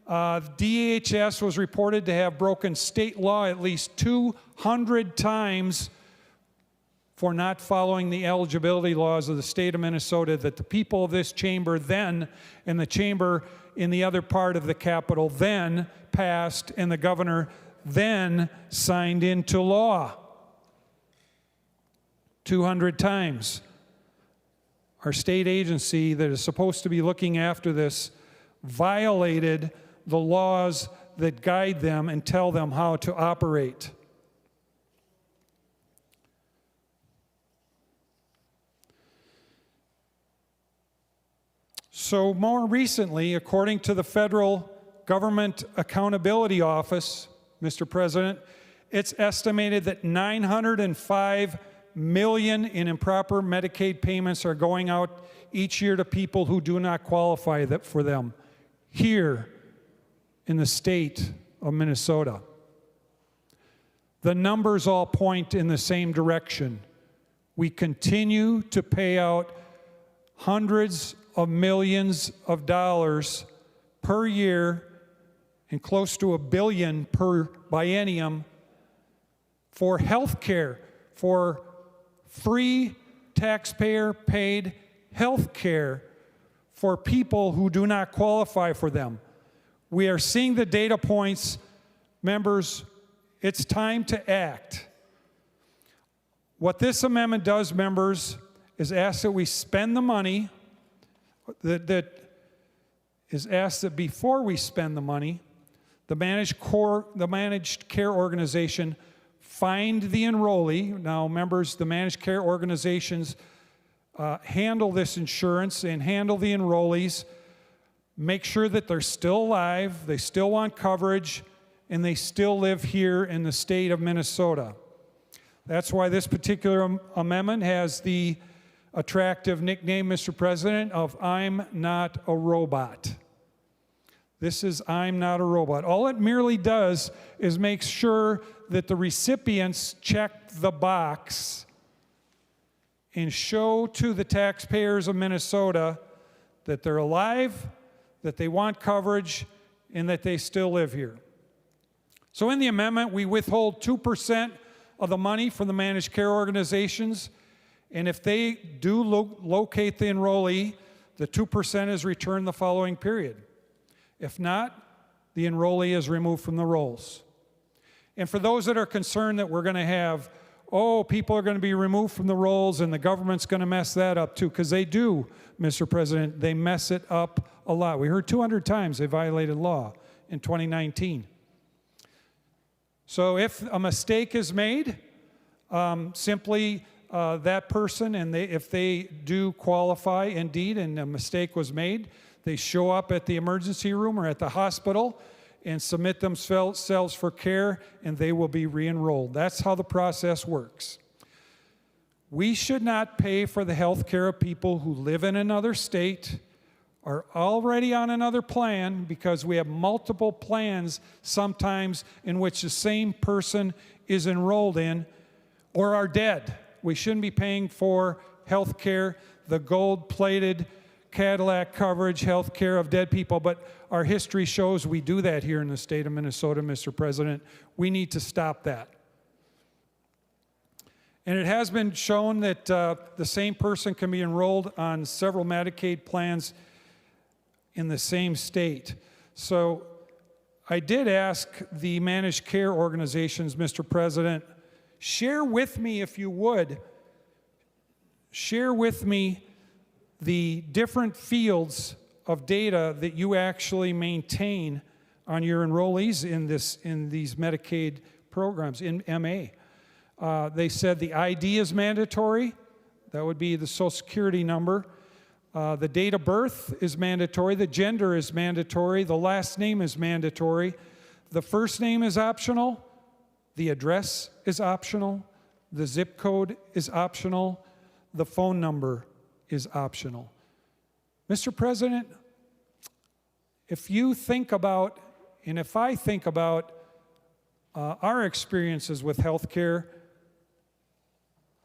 DHS was reported to have broken state law at least 200 times for not following the eligibility laws of the state of Minnesota that the people of this chamber then, and the chamber in the other part of the Capitol then passed, and the governor then signed into law. 200 times. Our state agency that is supposed to be looking after this violated the laws that guide them and tell them how to operate. So more recently, according to the Federal Government Accountability Office, Mr. President, it's estimated that $905 million in improper Medicaid payments are going out each year to people who do not qualify for them here in the state of Minnesota. The numbers all point in the same direction. We continue to pay out hundreds of millions of dollars per year and close to $1 billion per biennium for health care, for free taxpayer-paid health care for people who do not qualify for them. We are seeing the data points. Members, it's time to act. What this amendment does, members, is ask that we spend the money, that is asked that before we spend the money, the managed care organization find the enrollee. Now, members, the managed care organizations handle this insurance and handle the enrollees, make sure that they're still alive, they still want coverage, and they still live here in the state of Minnesota. That's why this particular amendment has the attractive nickname, Mr. President, of I'm not a robot. This is I'm not a robot. All it merely does is make sure that the recipients check the box and show to the taxpayers of Minnesota that they're alive, that they want coverage, and that they still live here. So in the amendment, we withhold 2% of the money from the managed care organizations, and if they do locate the enrollee, the 2% is returned the following period. If not, the enrollee is removed from the rolls. And for those that are concerned that we're going to have, people are going to be removed from the rolls and the government's going to mess that up too, because they do, Mr. President, they mess it up a lot. We heard 200 times they violated law in 2019. So if a mistake is made, simply that person, and if they do qualify indeed and a mistake was made, they show up at the emergency room or at the hospital and submit themselves for care, and they will be re-enrolled. That's how the process works. We should not pay for the health care of people who live in another state, are already on another plan, because we have multiple plans sometimes in which the same person is enrolled in, or are dead. We shouldn't be paying for health care, the gold-plated Cadillac coverage, health care of dead people, but our history shows we do that here in the state of Minnesota, Mr. President. We need to stop that. And it has been shown that the same person can be enrolled on several Medicaid plans in the same state. So I did ask the managed care organizations, Mr. President, share with me, if you would, share with me the different fields of data that you actually maintain on your enrollees in these Medicaid programs, in MA. They said the ID is mandatory. That would be the Social Security number. The date of birth is mandatory. The gender is mandatory. The last name is mandatory. The first name is optional. The address is optional. The zip code is optional. The phone number is optional. Mr. President, if you think about, and if I think about our experiences with health care,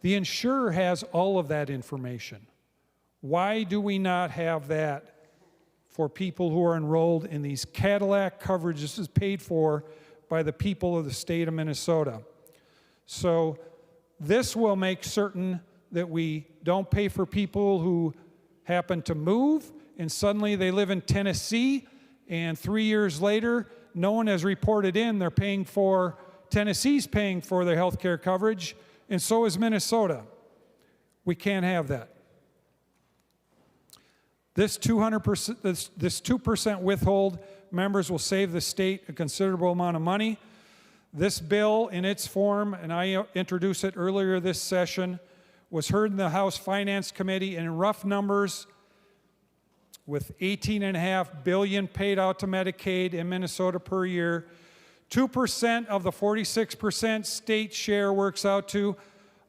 the insurer has all of that information. Why do we not have that for people who are enrolled in these Cadillac coverages? This is paid for by the people of the state of Minnesota. So this will make certain that we don't pay for people who happen to move and suddenly they live in Tennessee, and 3 years later, no one has reported in they're paying for, Tennessee's paying for their health care coverage, and so is Minnesota. We can't have that. This 200%, this 2% withhold, members will save the state a considerable amount of money. This bill in its form, and I introduced it earlier this session, was heard in the House Finance Committee, and in rough numbers, with $18.5 billion paid out to Medicaid in Minnesota per year, 2% of the 46% state share works out to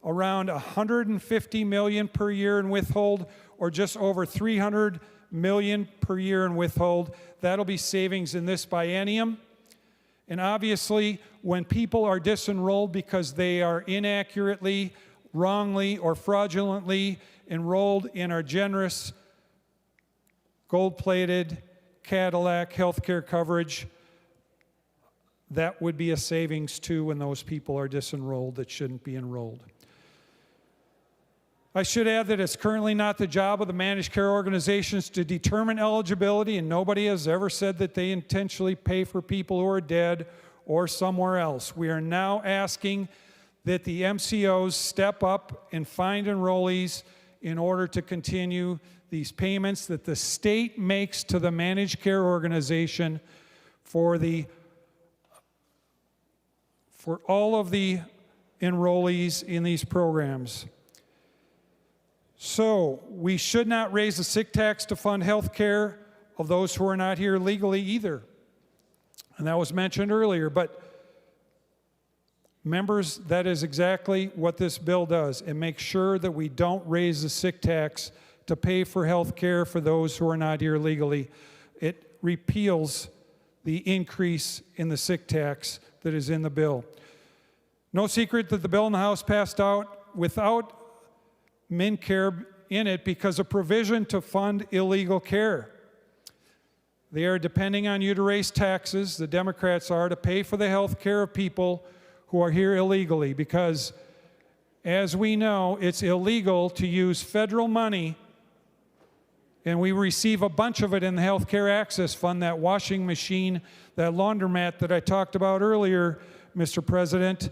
around $150 million per year in withhold, or just over $300 million per year in withhold. That'll be savings in this biennium. And obviously, when people are disenrolled because they are inaccurately, wrongly, or fraudulently enrolled in our generous gold-plated Cadillac healthcare coverage, that would be a savings too when those people are disenrolled that shouldn't be enrolled. I should add that it's currently not the job of the managed care organizations to determine eligibility, and nobody has ever said that they intentionally pay for people who are dead or somewhere else. We are now asking that the MCOs step up and find enrollees in order to continue these payments that the state makes to the managed care organization for all of the enrollees in these programs. So we should not raise the sick tax to fund health care of those who are not here legally either. And that was mentioned earlier, but members, that is exactly what this bill does. It makes sure that we don't raise the sick tax to pay for health care for those who are not here legally. It repeals the increase in the sick tax that is in the bill. No secret that the bill in the House passed out without MinCare in it because of provision to fund illegal care. They are depending on you to raise taxes, the Democrats are, to pay for the health care of people who are here illegally because, as we know, it's illegal to use federal money, and we receive a bunch of it in the Health Care Access Fund, that washing machine, that laundromat that I talked about earlier, Mr. President.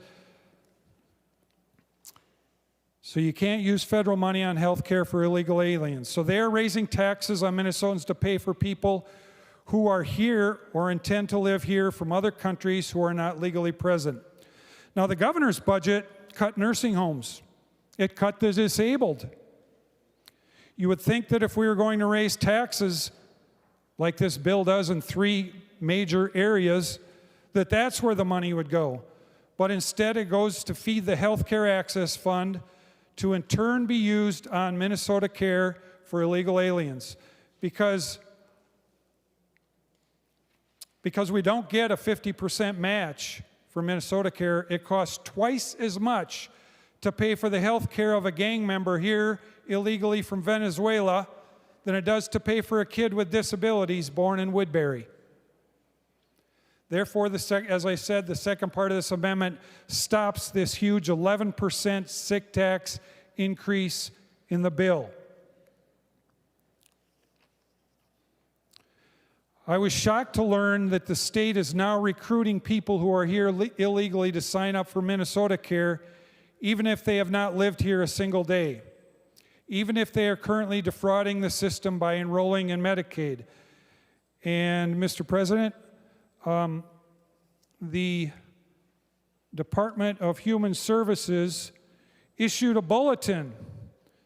So you can't use federal money on health care for illegal aliens. So they're raising taxes on Minnesotans to pay for people who are here or intend to live here from other countries who are not legally present. Now, the governor's budget cut nursing homes. It cut the disabled. You would think that if we were going to raise taxes like this bill does in 3 major areas, that that's where the money would go. But instead, it goes to feed the Health Care Access Fund, to in turn be used on Minnesota care for illegal aliens. Because we don't get a 50% match for Minnesota care, it costs twice as much to pay for the health care of a gang member here illegally from Venezuela than it does to pay for a kid with disabilities born in Woodbury. Therefore, as I said, the second part of this amendment stops this huge 11% sick tax increase in the bill. I was shocked to learn that the state is now recruiting people who are here illegally to sign up for Minnesota Care, even if they have not lived here a single day, even if they are currently defrauding the system by enrolling in Medicaid. And, Mr. President, the Department of Human Services issued a bulletin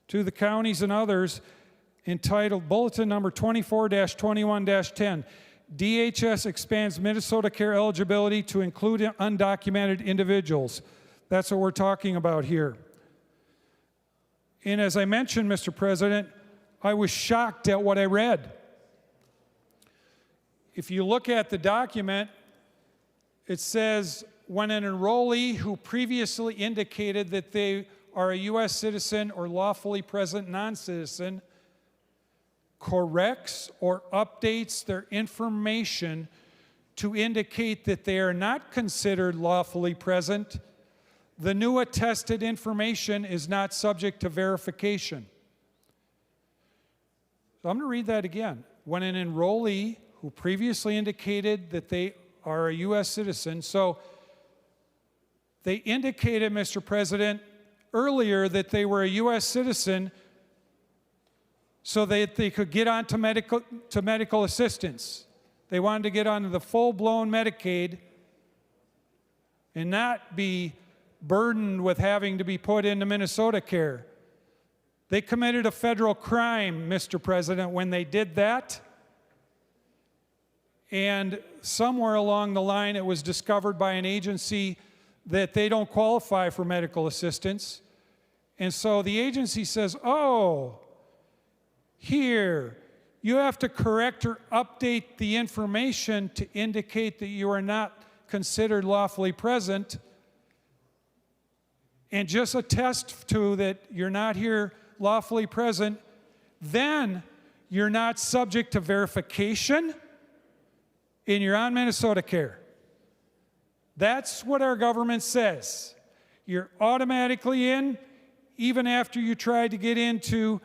to the counties and others entitled Bulletin Number 24-21-10. DHS expands Minnesota care eligibility to include undocumented individuals. That's what we're talking about here. And as I mentioned, Mr. President, I was shocked at what I read. If you look at the document, it says, when an enrollee who previously indicated that they are a U.S. citizen or lawfully present non-citizen corrects or updates their information to indicate that they are not considered lawfully present, the new attested information is not subject to verification. So I'm going to read that again. When an enrollee who previously indicated that they are a U.S. citizen, so they indicated, Mr. President, earlier that they were a U.S. citizen so that they could get on to medical assistance. They wanted to get onto the full-blown Medicaid and not be burdened with having to be put into Minnesota Care. They committed a federal crime, Mr. President, when they did that. And somewhere along the line, it was discovered by an agency that they don't qualify for medical assistance. And so the agency says, oh, here, you have to correct or update the information to indicate that you are not considered lawfully present, and just attest to that you're not here lawfully present, then you're not subject to verification and you're on Minnesota Care. That's what our government says. You're automatically in, even after you tried to get into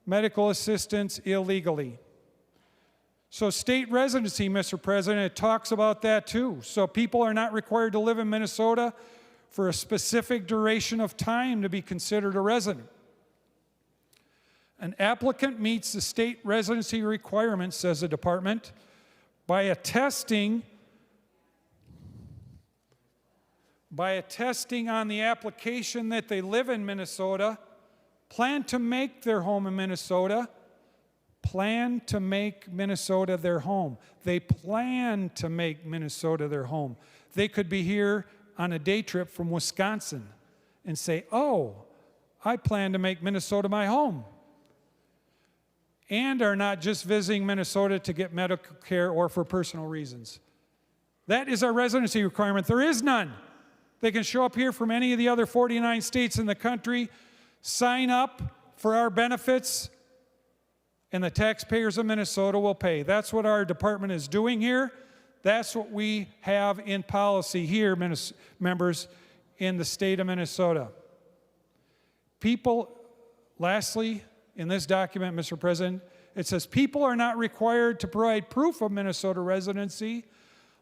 medical assistance illegally. So state residency, Mr. President, it talks about that too. So people are not required to live in Minnesota for a specific duration of time to be considered a resident. An applicant meets the state residency requirements, says the department, by attesting on the application that they live in Minnesota, plan to make their home in Minnesota, plan to make Minnesota their home. They plan to make Minnesota their home. They could be here on a day trip from Wisconsin and say, oh, I plan to make Minnesota my home. And are not just visiting Minnesota to get medical care or for personal reasons. That is our residency requirement. There is none. They can show up here from any of the other 49 states in the country, sign up for our benefits, and the taxpayers of Minnesota will pay. That's what our department is doing here. That's what we have in policy here, members, in the state of Minnesota. People, lastly, in this document, Mr. President, it says people are not required to provide proof of Minnesota residency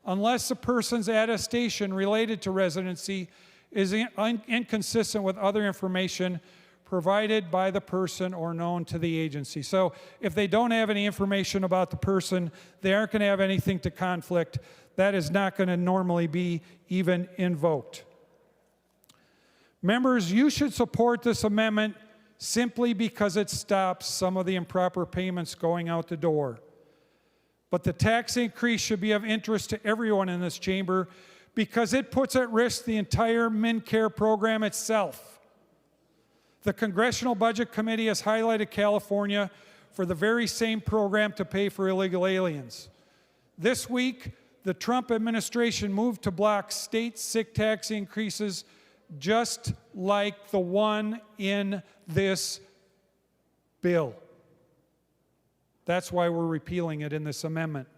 unless the person's attestation related to residency is inconsistent with other information provided by the person or known to the agency. So if they don't have any information about the person, they aren't going to have anything to conflict. That is not going to normally be even invoked. Members, you should support this amendment simply because it stops some of the improper payments going out the door. But the tax increase should be of interest to everyone in this chamber because it puts at risk the entire MinCare program itself. The Congressional Budget Committee has highlighted California for the very same program to pay for illegal aliens. This week, the Trump administration moved to block state sick tax increases just like the one in this bill. That's why we're repealing it in this amendment,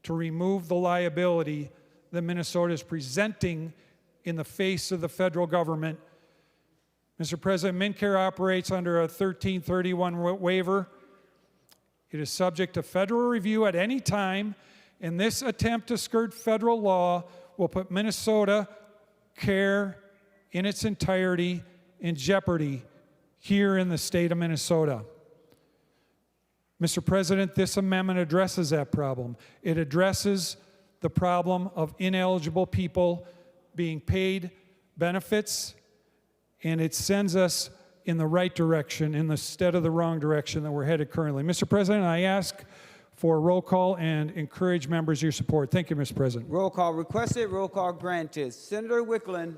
to remove the liability that Minnesota is presenting in the face of the federal government. Mr. President, MinCare operates under a 1331 waiver. It is subject to federal review at any time, and this attempt to skirt federal law will put Minnesota Care in its entirety in jeopardy here in the state of Minnesota. Mr. President, this amendment addresses that problem. It addresses the problem of ineligible people being paid benefits, and it sends us in the right direction instead of the wrong direction that we're headed currently. Mr. President, I ask for a roll call and encourage members your support. Thank you, Mr. President. Roll call requested, roll call granted. Senator Wiklund.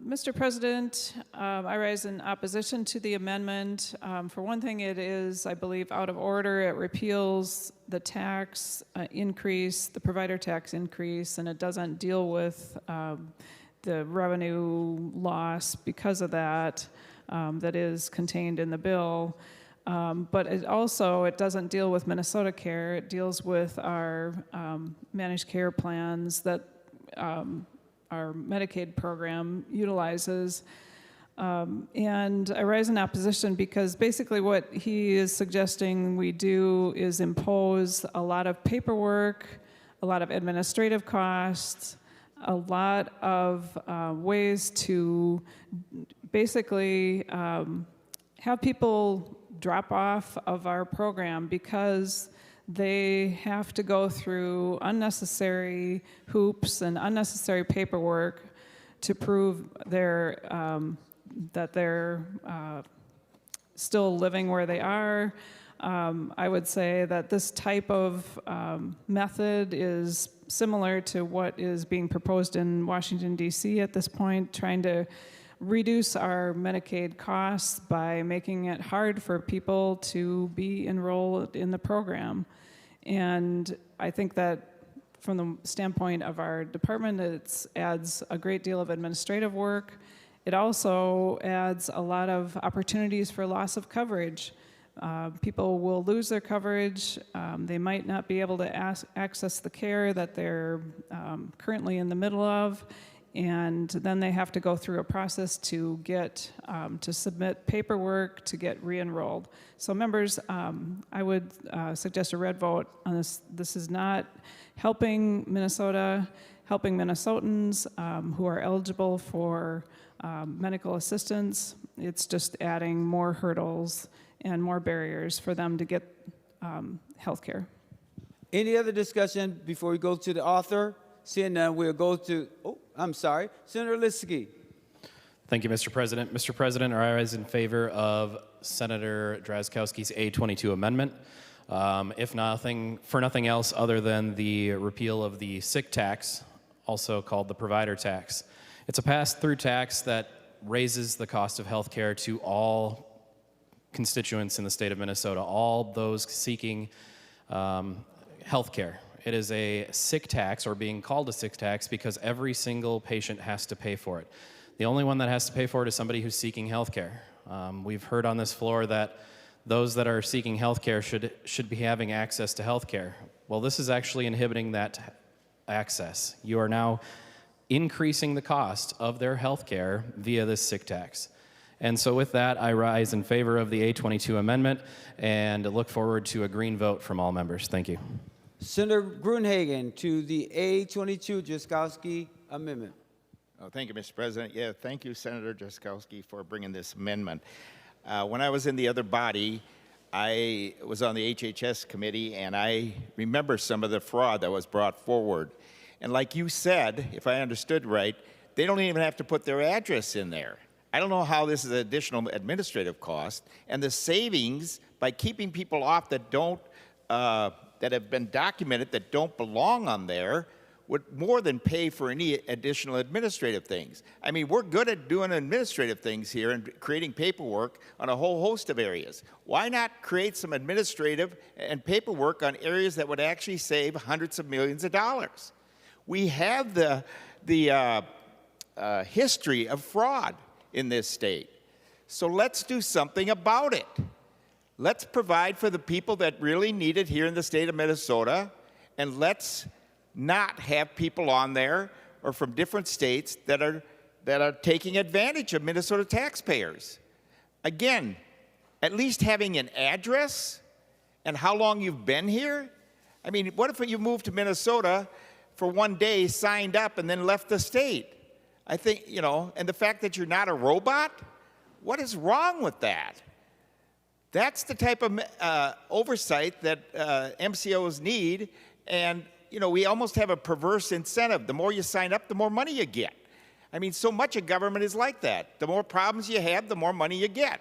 Mr. President, I rise in opposition to the amendment. For one thing, it is, I believe, out of order. It repeals the tax increase, the provider tax increase, and it doesn't deal with the revenue loss because of that that is contained in the bill. But it doesn't deal with Minnesota Care. It deals with our managed care plans that our Medicaid program utilizes. And I rise in opposition because basically what he is suggesting we do is impose a lot of paperwork, a lot of administrative costs, a lot of ways to basically have people drop off of our program because they have to go through unnecessary hoops and unnecessary paperwork to prove that they're still living where they are. I would say that this type of method is similar to what is being proposed in Washington, D.C. at this point, trying to reduce our Medicaid costs by making it hard for people to be enrolled in the program. And I think that from the standpoint of our department, it adds a great deal of administrative work. It also adds a lot of opportunities for loss of coverage. People will lose their coverage. They might not be able to access the care that they're currently in the middle of, and then they have to go through a process to get to submit paperwork to get re-enrolled. So members, I would suggest a red vote on this. This is not helping Minnesota, helping Minnesotans who are eligible for medical assistance. It's just adding more hurdles and more barriers for them to get health care. Any other discussion before we go to the author? Seeing none, we'll go to, Senator Liskey. Thank you, Mr. President. Mr. President, I rise in favor of Senator Drazkowski's A22 amendment. If for nothing else other than the repeal of the sick tax, also called the provider tax. It's a pass-through tax that raises the cost of health care to all constituents in the state of Minnesota, all those seeking health care. It is a sick tax, or being called a sick tax, because every single patient has to pay for it. The only one that has to pay for it is somebody who's seeking health care. We've heard on this floor that those that are seeking health care should be having access to health care. Well, this is actually inhibiting that access. You are now increasing the cost of their health care via this sick tax. And so with that, I rise in favor of the A22 amendment and look forward to a green vote from all members. Thank you. Senator Gruenhagen to the A22 Drazkowski amendment. Oh, thank you, Mr. President. Yeah, thank you, Senator Drazkowski, for bringing this amendment. When I was in the other body, I was on the HHS committee, and I remember some of the fraud that was brought forward. And like you said, if I understood right, they don't even have to put their address in there. I don't know how this is an additional administrative cost, and the savings by keeping people off that don't, that have been documented that don't belong on there would more than pay for any additional administrative things. I mean, we're good at doing administrative things here and creating paperwork on a whole host of areas. Why not create some administrative and paperwork on areas that would actually save hundreds of millions of dollars? We have the history of fraud in this state. So let's do something about it. Let's provide for the people that really need it here in the state of Minnesota, and let's not have people on there or from different states that are taking advantage of Minnesota taxpayers. Again, at least having an address and how long you've been here. I mean, what if you moved to Minnesota for one day, signed up, and then left the state? I think, and the fact that you're not a robot, what is wrong with that? That's the type of oversight that MCOs need, and we almost have a perverse incentive. The more you sign up, the more money you get. I mean, so much of government is like that. The more problems you have, the more money you get.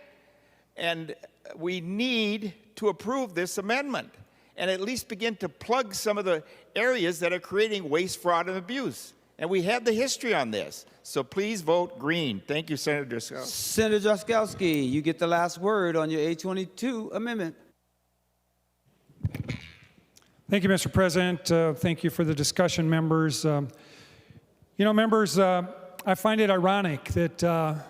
And we need to approve this amendment and at least begin to plug some of the areas that are creating waste, fraud, and abuse. And we have the history on this. So please vote green. Thank you, Senator Drazkowski. Senator Drazkowski, you get the last word on your A22 amendment. Thank you, Mr. President. Thank you for the discussion, members. Members, I find it ironic that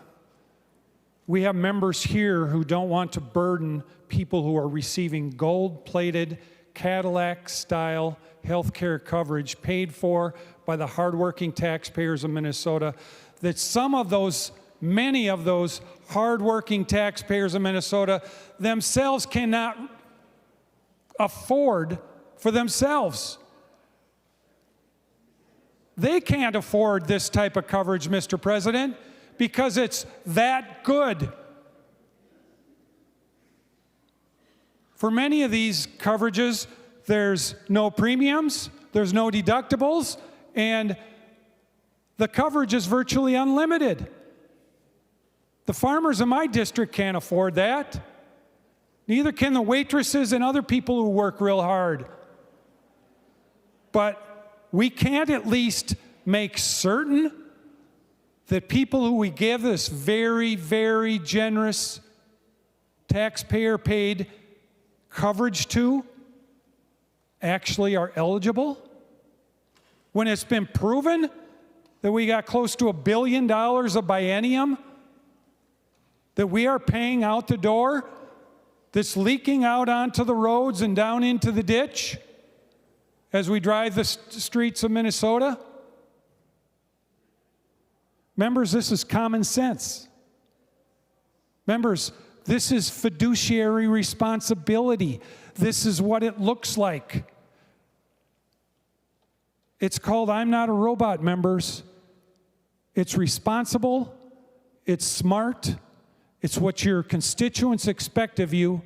we have members here who don't want to burden people who are receiving gold-plated Cadillac-style health care coverage paid for by the hardworking taxpayers of Minnesota, that many of those hardworking taxpayers of Minnesota themselves cannot afford for themselves. They can't afford this type of coverage, Mr. President, because it's that good. For many of these coverages, there's no premiums, there's no deductibles, and the coverage is virtually unlimited. The farmers in my district can't afford that. Neither can the waitresses and other people who work real hard. But we can't at least make certain that people who we give this very, very generous taxpayer-paid coverage to actually are eligible? When it's been proven that we got close to $1 billion of biennium that we are paying out the door, that's leaking out onto the roads and down into the ditch as we drive the streets of Minnesota? Members, this is common sense. Members, this is fiduciary responsibility. This is what it looks like. It's called I'm Not a Robot, members. It's responsible, it's smart, it's what your constituents expect of you,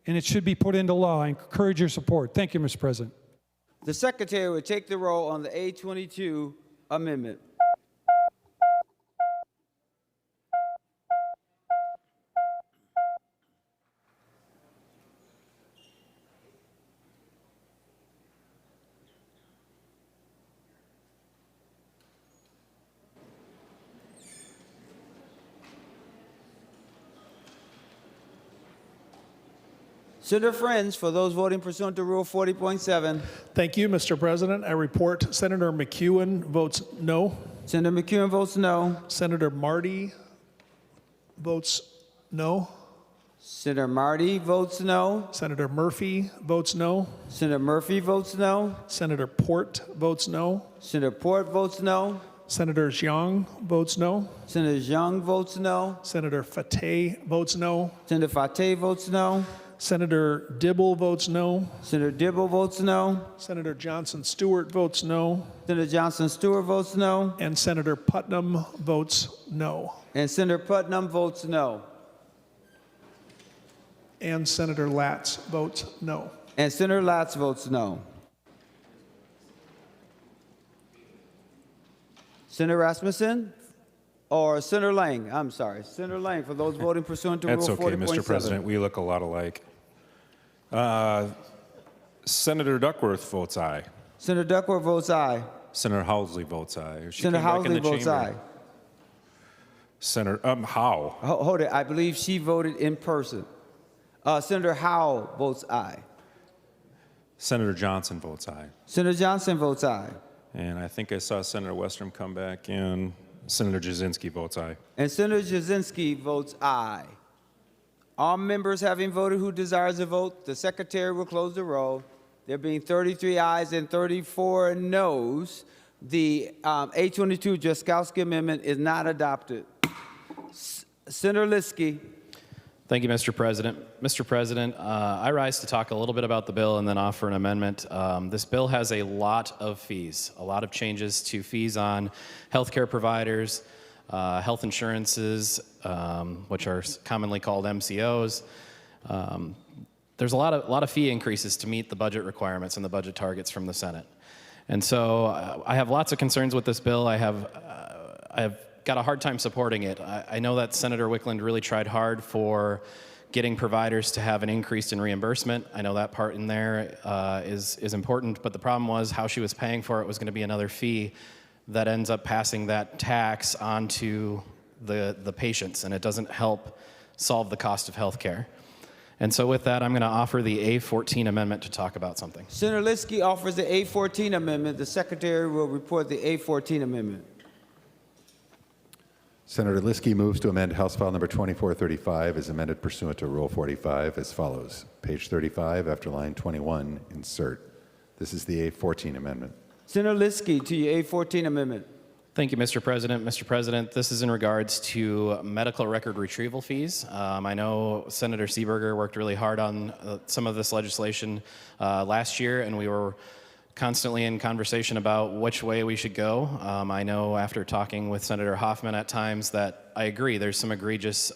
and it should be put into law. I encourage your support. Thank you, Mr. President. The Secretary will take the roll on the A22 amendment. Senator Friends, for those voting pursuant to Rule 40.7. Thank you, Mr. President. I report Senator McEwen votes no. Senator McEwen votes no. Senator Marty votes no. Senator Marty votes no. Senator Murphy votes no. Senator Murphy votes no. Senator Port votes no. Senator Port votes no. Senator Xiong votes no. Senator Xiong votes no. Senator Fateh votes no. Senator Fateh votes no. Senator Dibble votes no. Senator Dibble votes no. Senator Johnson Stewart votes no. Senator Johnson Stewart votes no. And Senator Putnam votes no. And Senator Putnam votes no. And Senator Latz votes no. And Senator Latz votes no. Senator Rasmussen or Senator Lang? I'm sorry, Senator Lang, for those voting pursuant to Rule 40.7. That's okay, Mr. President. We look a lot alike. Senator Duckworth votes aye. Senator Duckworth votes aye. Senator Housley votes aye. Senator Housley votes aye. Senator Howe. Hold it. I believe she voted in person. Senator Howe votes aye. Senator Johnson votes aye. Senator Johnson votes aye. And I think I saw Senator Westrom come back in. Senator Jasinski votes aye. And Senator Jasinski votes aye. All members having voted who desires to vote, the Secretary will close the roll. There being 33 ayes and 34 noes, the A22 Jaskowski Amendment is not adopted. Senator Liskey. Thank you, Mr. President. Mr. President, I rise to talk a little bit about the bill and then offer an amendment. This bill has a lot of fees, a lot of changes to fees on healthcare providers, health insurances, which are commonly called MCOs. There's a lot of fee increases to meet the budget requirements and the budget targets from the Senate. And so I have lots of concerns with this bill. I have got a hard time supporting it. I know that Senator Wiklund really tried hard for getting providers to have an increase in reimbursement. I know that part in there is important, but the problem was how she was paying for it was going to be another fee that ends up passing that tax onto the patients, and it doesn't help solve the cost of health care. And so with that, I'm going to offer the A14 amendment to talk about something. Senator Liskey offers the A14 amendment. The Secretary will report the A14 amendment. Senator Liskey moves to amend House File Number 2435 as amended pursuant to Rule 45 as follows. Page 35, after line 21, insert. This is the A14 amendment. Senator Liskey to your A14 amendment. Thank you, Mr. President. Mr. President, this is in regards to medical record retrieval fees. I know Senator Seeberger worked really hard on some of this legislation last year, and we were constantly in conversation about which way we should go. I know after talking with Senator Hoffman at times that I agree there's some egregious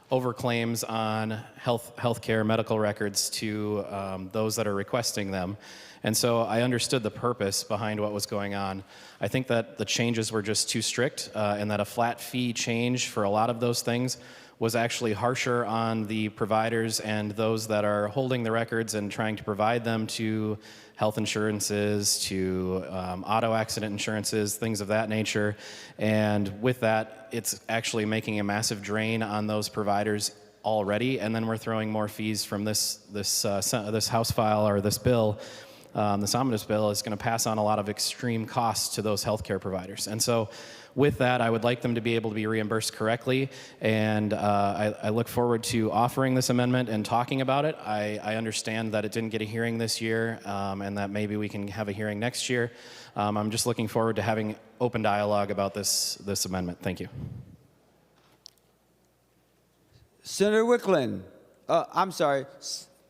overclaims on healthcare medical records to those that are requesting them. And so I understood the purpose behind what was going on. I think that the changes were just too strict and that a flat fee change for a lot of those things was actually harsher on the providers and those that are holding the records and trying to provide them to health insurances, to auto accident insurances, things of that nature. And with that, it's actually making a massive drain on those providers already. And then we're throwing more fees from this House file or this bill. This Omnibus bill is going to pass on a lot of extreme costs to those healthcare providers. And so with that, I would like them to be able to be reimbursed correctly, and I look forward to offering this amendment and talking about it. I understand that it didn't get a hearing this year, and that maybe we can have a hearing next year. I'm just looking forward to having open dialogue about this amendment. Thank you. Senator Wiklund.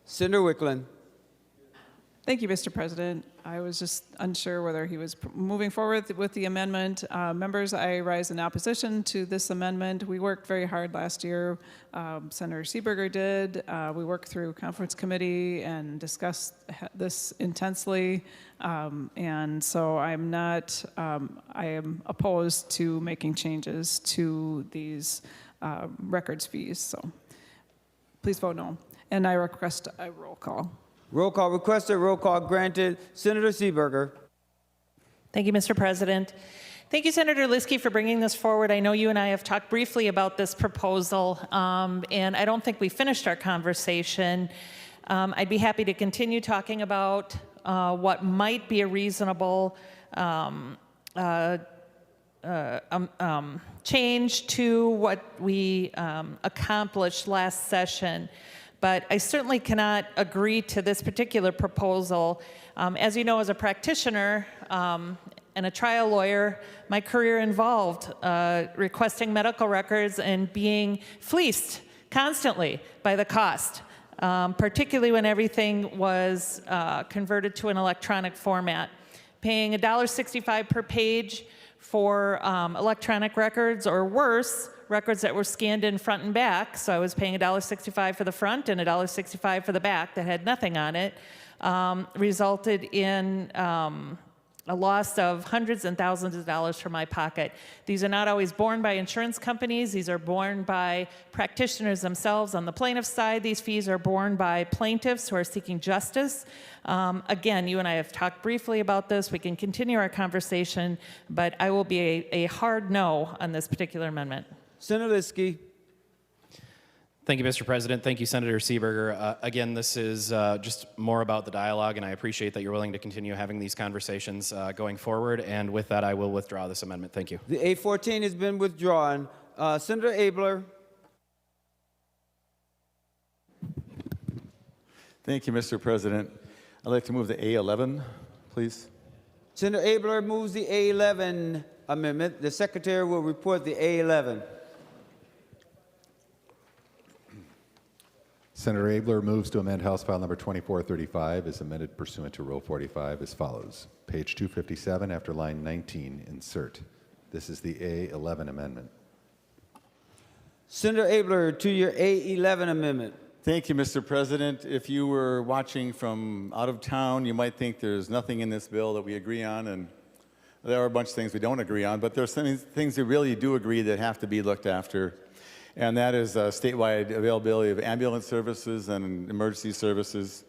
Senator Wiklund. Thank you, Mr. President. I was just unsure whether he was moving forward with the amendment. Members, I rise in opposition to this amendment. We worked very hard last year. Senator Seeberger did. We worked through conference committee and discussed this intensely. And so I am opposed to making changes to these records fees. So please vote no. And I request a roll call. Roll call requested, roll call granted. Senator Seeberger. Thank you, Mr. President. Thank you, Senator Liskey, for bringing this forward. I know you and I have talked briefly about this proposal, and I don't think we finished our conversation. I'd be happy to continue talking about what might be a reasonable change to what we accomplished last session. But I certainly cannot agree to this particular proposal. As you know, as a practitioner and a trial lawyer, my career involved requesting medical records and being fleeced constantly by the cost, particularly when everything was converted to an electronic format. Paying $1.65 per page for electronic records, or worse, records that were scanned in front and back. So I was paying $1.65 for the front and $1.65 for the back that had nothing on it, resulted in a loss of hundreds and thousands of dollars from my pocket. These are not always borne by insurance companies. These are borne by practitioners themselves. On the plaintiff's side, these fees are borne by plaintiffs who are seeking justice. Again, you and I have talked briefly about this. We can continue our conversation, but I will be a hard no on this particular amendment. Senator Liskey. Thank you, Mr. President. Thank you, Senator Seeberger. Again, this is just more about the dialogue, and I appreciate that you're willing to continue having these conversations going forward. And with that, I will withdraw this amendment. Thank you. The A14 has been withdrawn. Senator Abler. Thank you, Mr. President. I'd like to move the A11, please. Senator Abler moves the A11 amendment. The Secretary will report the A11. Senator Abler moves to amend House File Number 2435 as amended pursuant to Rule 45 as follows. Page 257 after line 19, insert. This is the A11 amendment. Senator Abler to your A11 amendment. Thank you, Mr. President. If you were watching from out of town, you might think there's nothing in this bill that we agree on, and there are a bunch of things we don't agree on, but there's some things we really do agree that have to be looked after. And that is statewide availability of ambulance services and emergency services.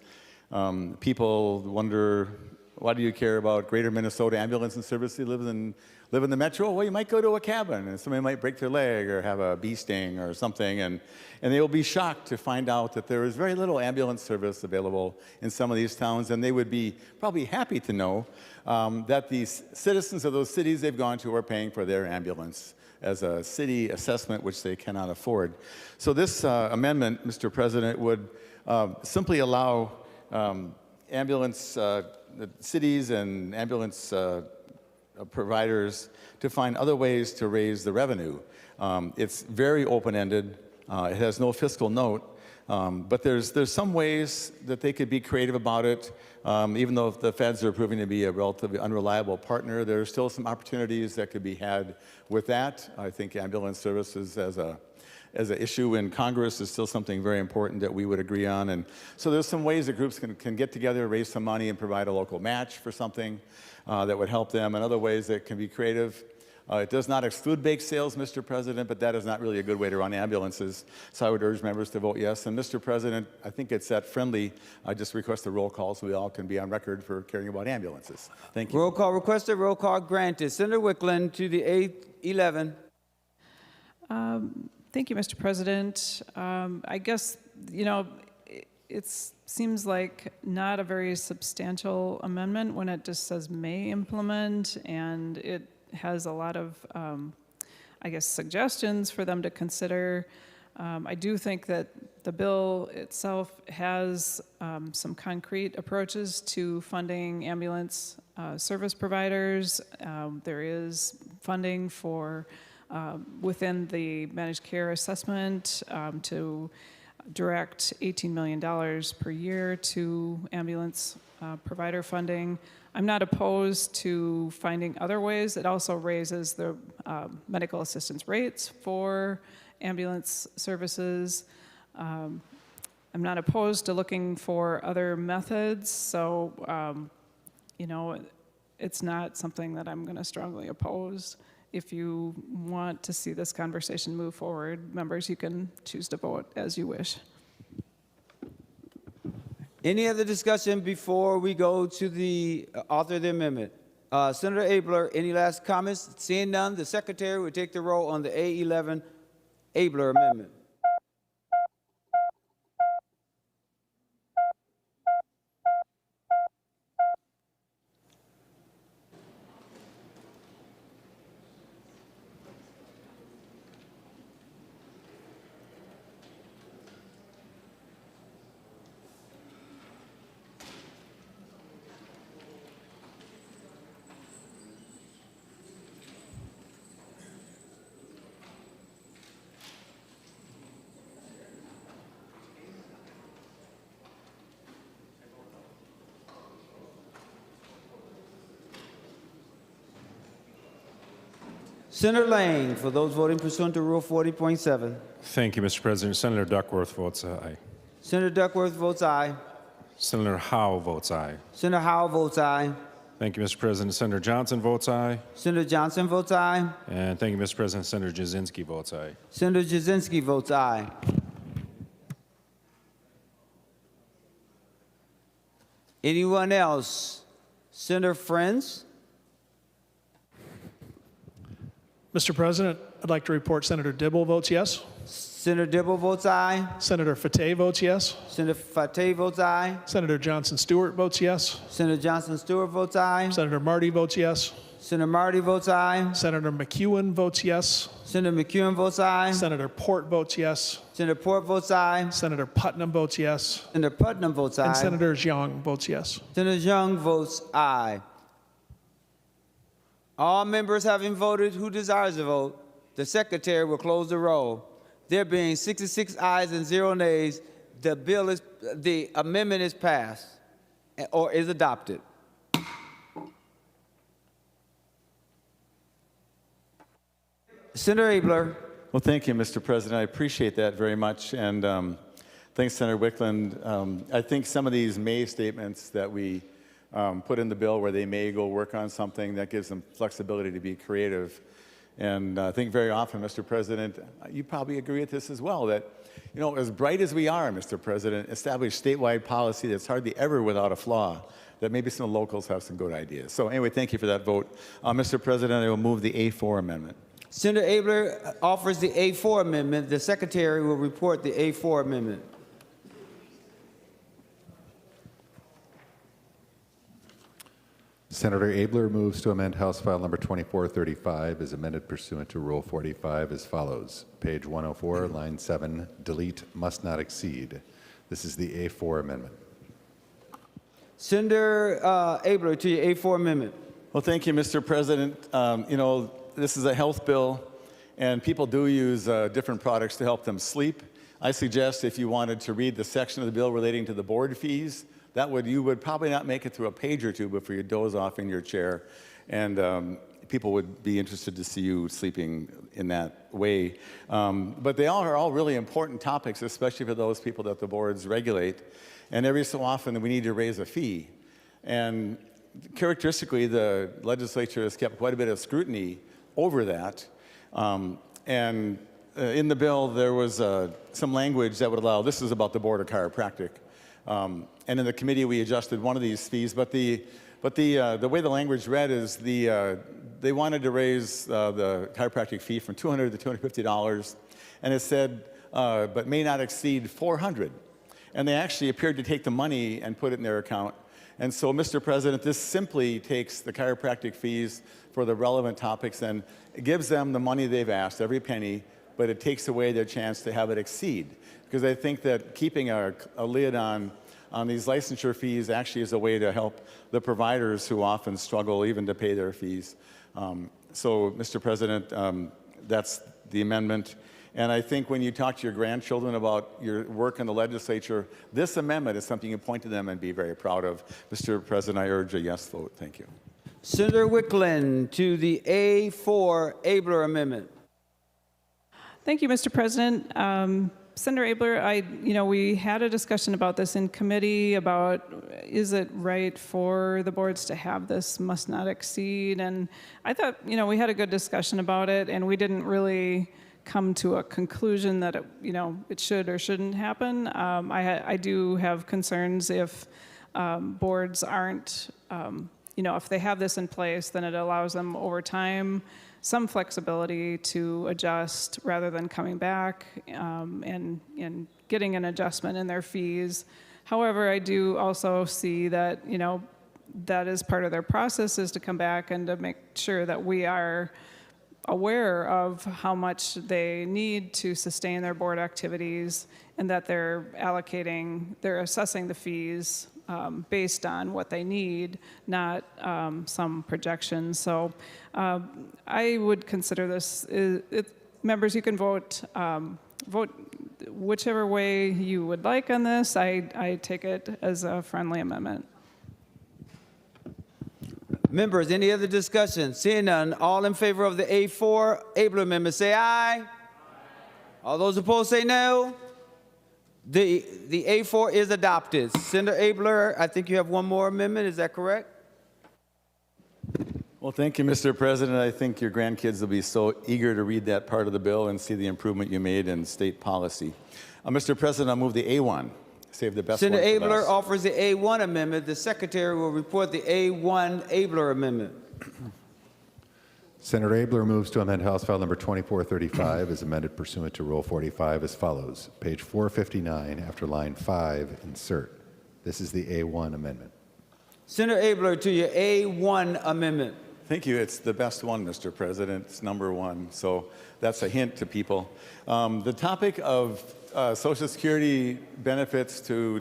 People wonder, why do you care about Greater Minnesota Ambulance and Service? You live in the metro? Well, you might go to a cabin and somebody might break their leg or have a bee sting or something, and they will be shocked to find out that there is very little ambulance service available in some of these towns, and they would be probably happy to know that the citizens of those cities they've gone to are paying for their ambulance as a city assessment, which they cannot afford. So this amendment, Mr. President, would simply allow ambulance cities and ambulance providers to find other ways to raise the revenue. It's very open-ended. It has no fiscal note. But there's some ways that they could be creative about it. Even though the feds are proving to be a relatively unreliable partner, there are still some opportunities that could be had with that. I think ambulance services as an issue in Congress is still something very important that we would agree on. And so there's some ways that groups can get together, raise some money, and provide a local match for something that would help them, and other ways that can be creative. It does not exclude bake sales, Mr. President, but that is not really a good way to run ambulances. So I would urge members to vote yes. And Mr. President, I think it's that friendly. I just request a roll call so we all can be on record for caring about ambulances. Thank you. Roll call requested, roll call granted. Senator Wiklund to the A11. Thank you, Mr. President. I guess, it seems like not a very substantial amendment when it just says may implement, and it has a lot of, suggestions for them to consider. I do think that the bill itself has some concrete approaches to funding ambulance service providers. There is funding for within the managed care assessment to direct $18 million per year to ambulance provider funding. I'm not opposed to finding other ways. It also raises the medical assistance rates for ambulance services. I'm not opposed to looking for other methods, so it's not something that I'm going to strongly oppose. If you want to see this conversation move forward, members, you can choose to vote as you wish. Any other discussion before we go to the author of the amendment? Senator Abler, any last comments? Seeing none, the secretary will take the roll on the A11 Abler amendment. Senator Lang, for those voting pursuant to Rule 40.7. Thank you, Mr. President. Senator Duckworth votes aye. Senator Duckworth votes aye. Senator Howe votes aye. Senator Howe votes aye. Thank you, Mr. President. Senator Johnson votes aye. Senator Johnson votes aye. And thank you, Mr. President. Senator Jasinski votes aye. Senator Jasinski votes aye. Anyone else? Senator Friends? Mr. President, I'd like to report Senator Dibble votes yes. Senator Dibble votes aye. Senator Fateh votes yes. Senator Fateh votes aye. Senator Johnson Stewart votes yes. Senator Johnson Stewart votes aye. Senator Marty votes yes. Senator Marty votes aye. Senator McEwen votes yes. Senator McEwen votes aye. Senator Port votes yes. Senator Port votes aye. Senator Putnam votes yes. Senator Putnam votes aye. And Senator Zhang votes yes. Senator Zhang votes aye. All members having voted who desires to vote, the secretary will close the roll. There being 66 ayes and 0 nays, the amendment is passed or is adopted. Senator Abler. Well, thank you, Mr. President. I appreciate that very much. And thanks, Senator Wiklund. I think some of these may statements that we put in the bill where they may go work on something that gives them flexibility to be creative. And I think very often, Mr. President, you probably agree with this as well, that, as bright as we are, Mr. President, establish statewide policy that's hardly ever without a flaw, that maybe some locals have some good ideas. So anyway, thank you for that vote. Mr. President, I will move the A4 amendment. Senator Abler offers the A4 amendment. The secretary will report the A4 amendment. Senator Abler moves to amend House File Number 2435 as amended pursuant to Rule 45 as follows. Page 104, line 7, delete must not exceed. This is the A4 amendment. Senator Abler to your A4 amendment. Well, thank you, Mr. President. This is a health bill, and people do use different products to help them sleep. I suggest if you wanted to read the section of the bill relating to the board fees, you would probably not make it through a page or two before you doze off in your chair, and people would be interested to see you sleeping in that way. But they are all really important topics, especially for those people that the boards regulate. And every so often we need to raise a fee. And characteristically, the legislature has kept quite a bit of scrutiny over that. In the bill, there was some language that would allow, this is about the Board of Chiropractic. And in the committee, we adjusted one of these fees, but the way the language read is they wanted to raise the chiropractic fee from $200 to $250, and it said, but may not exceed $400. And they actually appeared to take the money and put it in their account. And so, Mr. President, this simply takes the chiropractic fees for the relevant topics and gives them the money they've asked, every penny, but it takes away their chance to have it exceed. Because I think that keeping a lid on these licensure fees actually is a way to help the providers who often struggle even to pay their fees. So, Mr. President, that's the amendment. And I think when you talk to your grandchildren about your work in the legislature, this amendment is something you point to them and be very proud of. Mr. President, I urge a yes vote. Thank you. Senator Wiklund to the A4 Abler Amendment. Thank you, Mr. President. Senator Abler, we had a discussion about this in committee about is it right for the boards to have this must not exceed, and I thought, we had a good discussion about it, and we didn't really come to a conclusion that it should or shouldn't happen. I do have concerns if boards aren't, if they have this in place, then it allows them over time some flexibility to adjust rather than coming back and getting an adjustment in their fees. However, I do also see that, that is part of their process, is to come back and to make sure that we are aware of how much they need to sustain their board activities, and that they're assessing the fees based on what they need, not some projections. So I would consider this, members, you can vote whichever way you would like on this. I take it as a friendly amendment. Members, any other discussion? Seeing none, all in favor of the A4 Abler Amendment, say aye. All those opposed, say no. The A4 is adopted. Senator Abler, I think you have one more amendment. Is that correct? Well, thank you, Mr. President. I think your grandkids will be so eager to read that part of the bill and see the improvement you made in state policy. Mr. President, I'll move the A1. Save the best Senator one for Abler last. offers the A1 amendment. The secretary will report the A1 Abler amendment. Senator Abler moves to amend House File Number 2435 as amended pursuant to Rule 45 as follows. Page 459, after line 5, insert. This is the A1 amendment. Senator Abler to your A1 amendment. Thank you. It's the best one, Mr. President. It's number one. So that's a hint to people. The topic of Social Security benefits to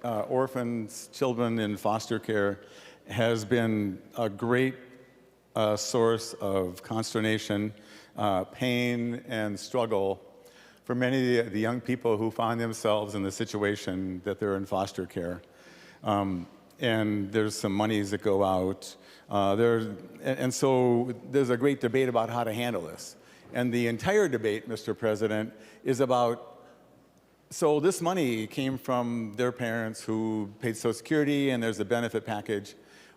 orphans, children in foster care has been a great source of consternation, pain, and struggle for many of the young people who find themselves in the situation that they're in foster care. And there's some monies that go out. And so there's a great debate about how to handle this. And the entire debate, Mr. President, is about, so this money came from their parents who paid Social Security, and there's a benefit package.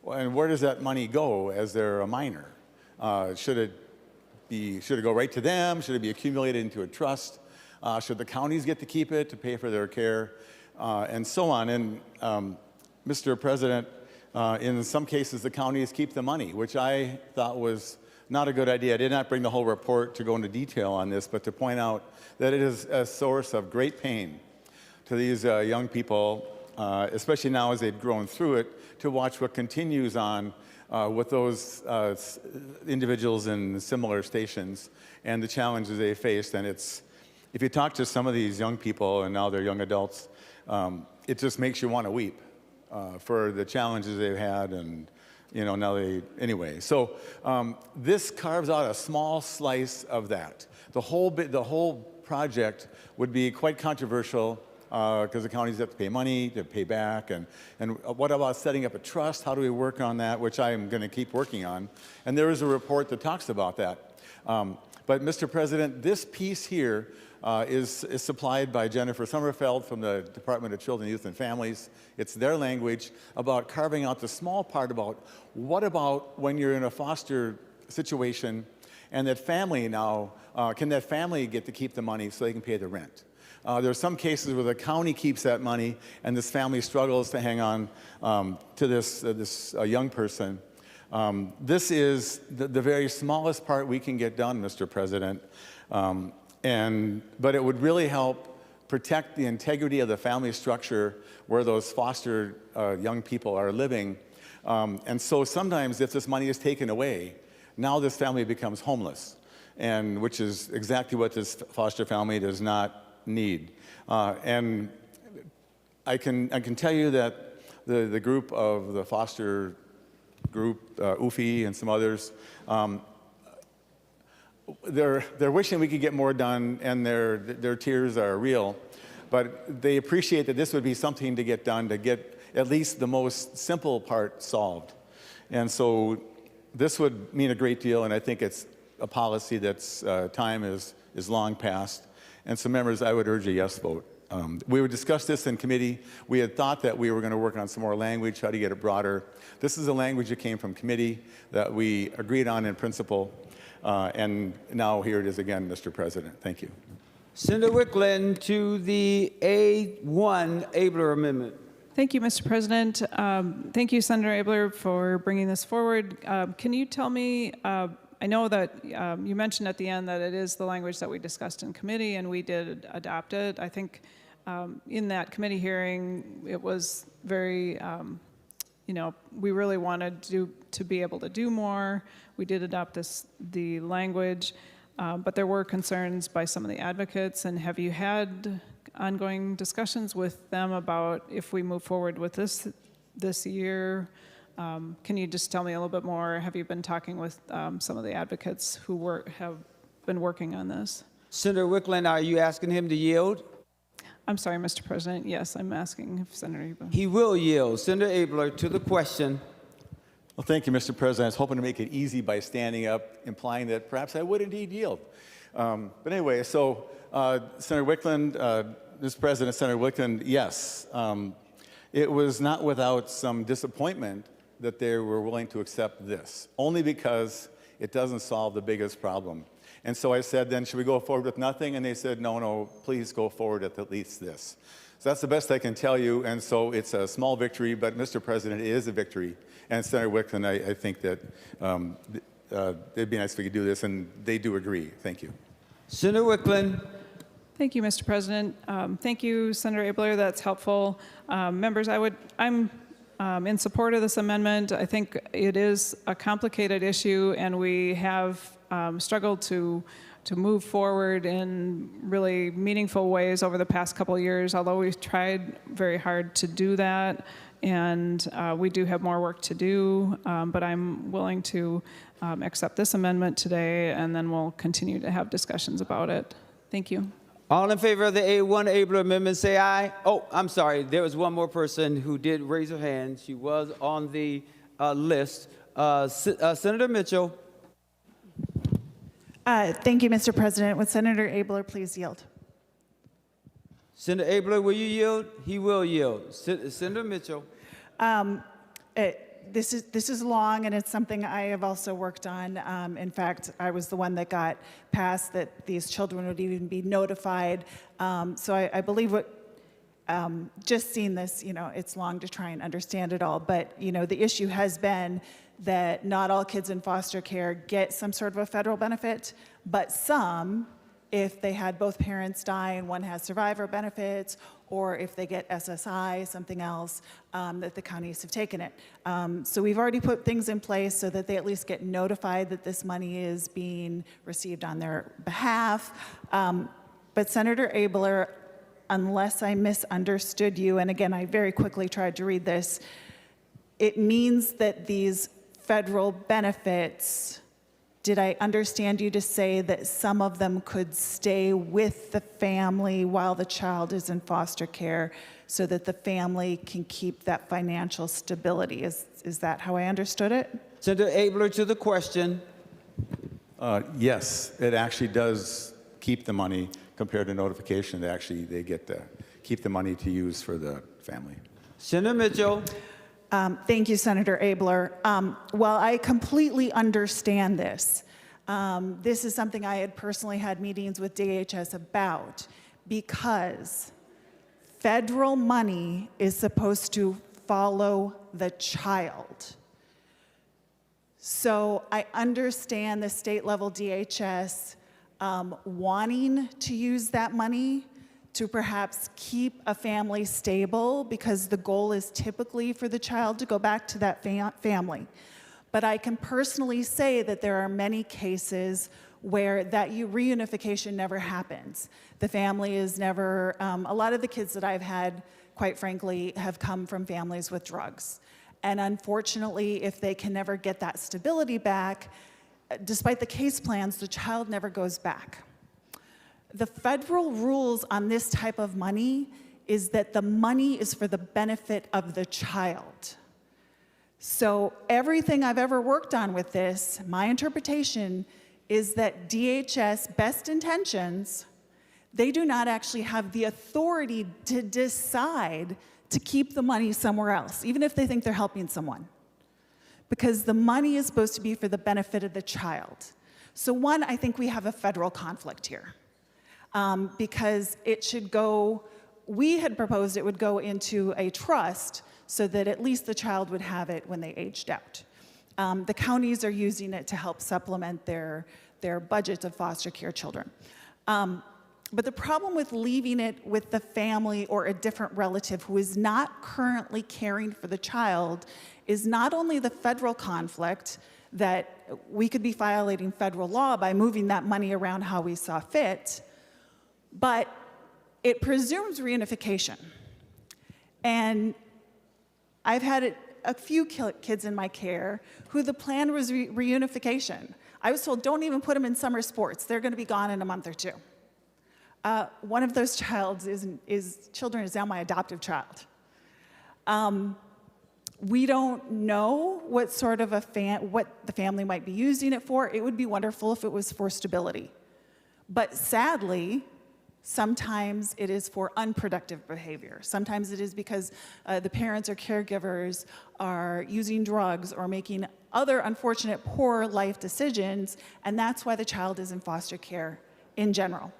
And where does that money go as they're a minor? Should it go right to them? Should it be accumulated into a trust? Should the counties get to keep it to pay for their care? And so on. And Mr. President, in some cases, the counties keep the money, which I thought was not a good idea. I did not bring the whole report to go into detail on this, but to point out that it is a source of great pain to these young people, especially now as they've grown through it, to watch what continues on with those individuals in similar stations and the challenges they faced. And it's, if you talk to some of these young people, and now they're young adults, it just makes you want to weep for the challenges they've had, and now anyway. So this carves out a small slice of that. The whole project would be quite controversial because the counties have to pay money to pay back. And what about setting up a trust? How do we work on that? Which I am going to keep working on. And there is a report that talks about that. But Mr. President, this piece here is supplied by Jennifer Sommerfeld from the Department of Children, Youth, and Families. It's their language about carving out the small part about what about when you're in a foster situation and that family now, can that family get to keep the money so they can pay the rent? There are some cases where the county keeps that money and this family struggles to hang on to this young person. This is the very smallest part we can get done, Mr. President. But it would really help protect the integrity of the family structure where those foster young people are living. And so sometimes if this money is taken away, now this family becomes homeless, and which is exactly what this foster family does not need. And I can tell you that the group of the foster group, UFI and some others, they're wishing we could get more done, and their tears are real. But they appreciate that this would be something to get done to get at least the most simple part solved. And so this would mean a great deal, and I think it's a policy that's time is long past. And so members, I would urge a yes vote. We would discuss this in committee. We had thought that we were going to work on some more language, how to get it broader. This is a language that came from committee that we agreed on in principle. And now here it is again, Mr. President. Thank you. Senator Wiklund to the A1 Abler Amendment. Thank you, Mr. President. Thank you, Senator Abler, for bringing this forward. Can you tell me, I know that you mentioned at the end that it is the language that we discussed in committee and we did adopt it. I think in that committee hearing, it was very, we really wanted to be able to do more. We did adopt the language, but there were concerns by some of the advocates. And have you had ongoing discussions with them about if we move forward with this year? Can you just tell me a little bit more? Have you been talking with some of the advocates who have been working on this? Senator Wiklund, are you asking him to yield? I'm sorry, Mr. President. Yes, I'm asking if Senator Abler. He will yield. Senator Abler to the question. Well, thank you, Mr. President. I was hoping to make it easy by standing up, implying that perhaps I would indeed yield. But anyway, so Senator Wiklund, Mr. President, Senator Wiklund, yes. It was not without some disappointment that they were willing to accept this, only because it doesn't solve the biggest problem. And so I said, then should we go forward with nothing? And they said, no, please go forward with at least this. So that's the best I can tell you. And so it's a small victory, but Mr. President, it is a victory. And Senator Wiklund, I think that it'd be nice if we could do this, and they do agree. Thank you. Senator Wiklund. Thank you, Mr. President. Thank you, Senator Abler. That's helpful. Members, I'm in support of this amendment. I think it is a complicated issue, and we have struggled to move forward in really meaningful ways over the past couple of years, although we've tried very hard to do that. And we do have more work to do, but I'm willing to accept this amendment today, and then we'll continue to have discussions about it. Thank you. All in favor of the A1 Abler Amendment, say aye. Oh, I'm sorry. There was one more person who did raise her hand. She was on the list. Senator Mitchell. Thank you, Mr. President. Would Senator Abler please yield? Senator Abler, will you yield? He will yield. Senator Mitchell. This is long, and it's something I have also worked on. In fact, I was the one that got passed that these children would even be notified. So I believe just seeing this, it's long to try and understand it all. But, the issue has been that not all kids in foster care get some sort of a federal benefit, but some, if they had both parents die and one has survivor benefits, or if they get SSI, something else, that the counties have taken it. So we've already put things in place so that they at least get notified that this money is being received on their behalf. But Senator Abler, unless I misunderstood you, and again, I very quickly tried to read this, it means that these federal benefits Did I understand you to say that some of them could stay with the family while the child is in foster care so that the family can keep that financial stability? Is that how I understood it? Senator Abler to the question. Yes, it actually does keep the money compared to notification. They get to keep the money to use for the family. Senator Mitchell. Thank you, Senator Abler. Well, I completely understand this. This is something I had personally had meetings with DHS about, because federal money is supposed to follow the child. So I understand the state level DHS wanting to use that money to perhaps keep a family stable, because the goal is typically for the child to go back to that family. But I can personally say that there are many cases where that reunification never happens. The family is never, a lot of the kids that I've had, quite frankly, have come from families with drugs. And unfortunately, if they can never get that stability back, despite the case plans, the child never goes back. The federal rules on this type of money is that the money is for the benefit of the child. So everything I've ever worked on with this, my interpretation is that DHS, best intentions, they do not actually have the authority to decide to keep the money somewhere else, even if they think they're helping someone. Because the money is supposed to be for the benefit of the child. So one, I think we have a federal conflict here. Because it should go, we had proposed it would go into a trust so that at least the child would have it when they aged out. The counties are using it to help supplement their budgets of foster care children. But the problem with leaving it with the family or a different relative who is not currently caring for the child is not only the federal conflict that we could be violating federal law by moving that money around how we saw fit, but it presumes reunification. And I've had a few kids in my care who the plan was reunification. I was told, don't even put them in summer sports. They're going to be gone in a month or two. One of those children is now my adoptive child. We don't know what sort of what the family might be using it for. It would be wonderful if it was for stability. But sadly, sometimes it is for unproductive behavior. Sometimes it is because the parents or caregivers are using drugs or making other unfortunate poor life decisions, and that's why the child is in foster care in general.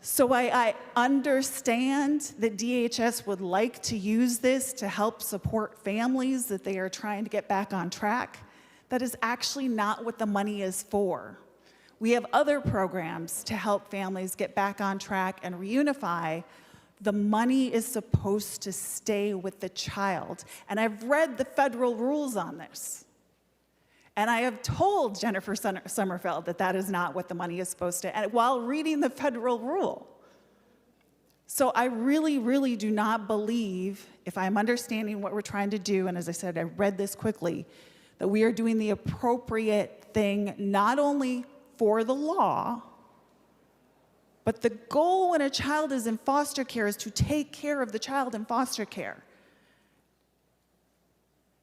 So I understand that DHS would like to use this to help support families that they are trying to get back on track. That is actually not what the money is for. We have other programs to help families get back on track and reunify. The money is supposed to stay with the child. And I've read the federal rules on this. And I have told Jennifer Sommerfeld that that is not what the money is supposed to, and while reading the federal rule. So I really, really do not believe, if I'm understanding what we're trying to do, and as I said, I read this quickly, that we are doing the appropriate thing, not only for the law, but the goal when a child is in foster care is to take care of the child in foster care,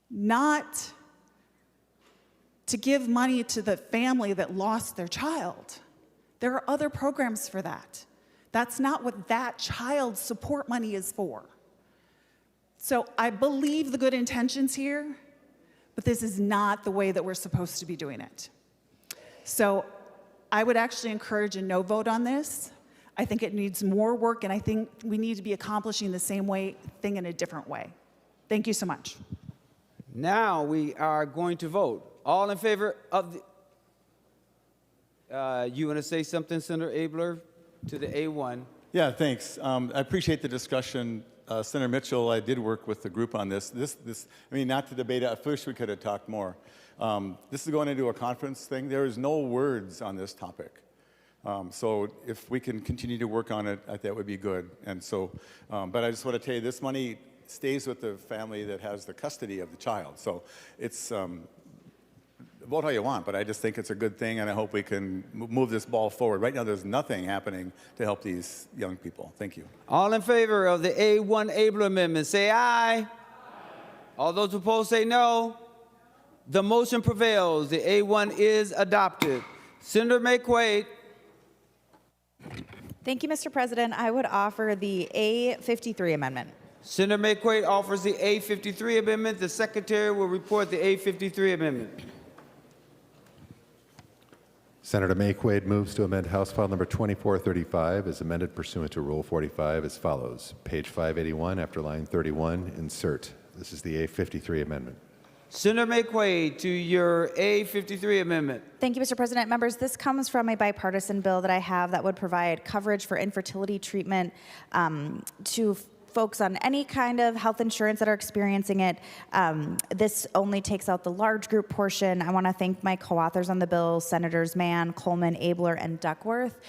not to give money to the family that lost their child. There are other programs for that. That's not what that child's support money is for. So I believe the good intentions here, but this is not the way that we're supposed to be doing it. So I would actually encourage a no vote on this. I think it needs more work, and I think we need to be accomplishing the same thing in a different way. Thank you so much. Now we are going to vote. All in favor of the... you want to say something, Senator Abler, to the A1? Yeah, thanks. I appreciate the discussion. Senator Mitchell, I did work with the group on this. I mean, not to debate it. I wish we could have talked more. This is going into a conference thing. There is no words on this topic. So if we can continue to work on it, that would be good. And so, but I just want to tell you, this money stays with the family that has the custody of the child. So it's vote how you want, but I just think it's a good thing, and I hope we can move this ball forward. Right now, there's nothing happening to help these young people. Thank you. All in favor of the A1 Abler Amendment, say aye. All those opposed say no. The motion prevails. The A1 is adopted. Senator McQuaid. Thank you, Mr. President. I would offer the A53 amendment. Senator McQuaid offers the A53 amendment. The Secretary will report the A53 amendment. Senator Mayquade moves to amend House File Number 2435 as amended pursuant to Rule 45 as follows. Page 581, after line 31, insert. This is the A53 amendment. Senator McQuaid to your A53 amendment. Thank you, Mr. President. Members, this comes from a bipartisan bill that I have that would provide coverage for infertility treatment to folks on any kind of health insurance that are experiencing it. This only takes out the large group portion. I want to thank my co-authors on the bill, Senators Mann, Coleman, Abler, and Duckworth.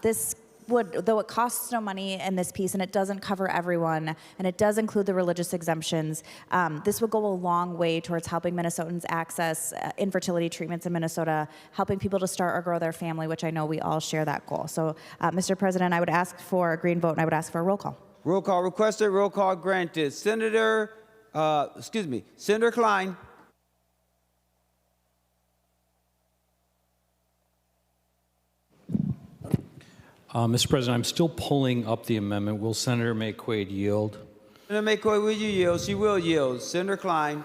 This would, though it costs no money in this piece and it doesn't cover everyone, and it does include the religious exemptions, this would go a long way towards helping Minnesotans access infertility treatments in Minnesota, helping people to start or grow their family, which I know we all share that goal. So, Mr. President, I would ask for a green vote and I would ask for a roll call. Roll call requested, roll call granted. Senator Klein. Mr. President, I'm still pulling up the amendment. Will Senator McQuaid yield? Senator McQuaid, will you yield? She will yield. Senator Klein.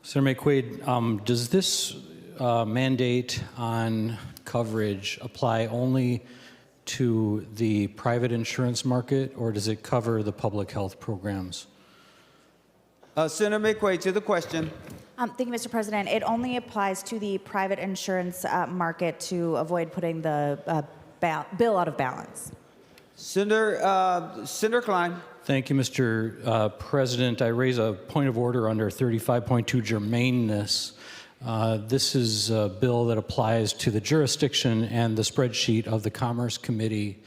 Senator McQuaid, does this mandate on coverage apply only to the private insurance market, or does it cover the public health programs? Senator McQuaid, to the question. Thank you, Mr. President. It only applies to the private insurance market to avoid putting the bill out of balance. Senator Klein. Thank you, Mr. President. I raise a point of order under 35.2 germaneness. This is a bill that applies to the jurisdiction and the spreadsheet of the Commerce Committee,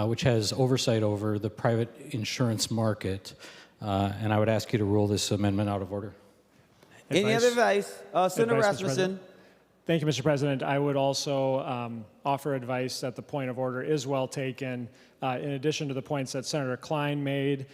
which has oversight over the private insurance market. And I would ask you to rule this amendment out of order. Any other advice? Senator Rasmussen. Thank you, Mr. President. I would also offer advice that the point of order is well taken. In addition to the points that Senator Klein made,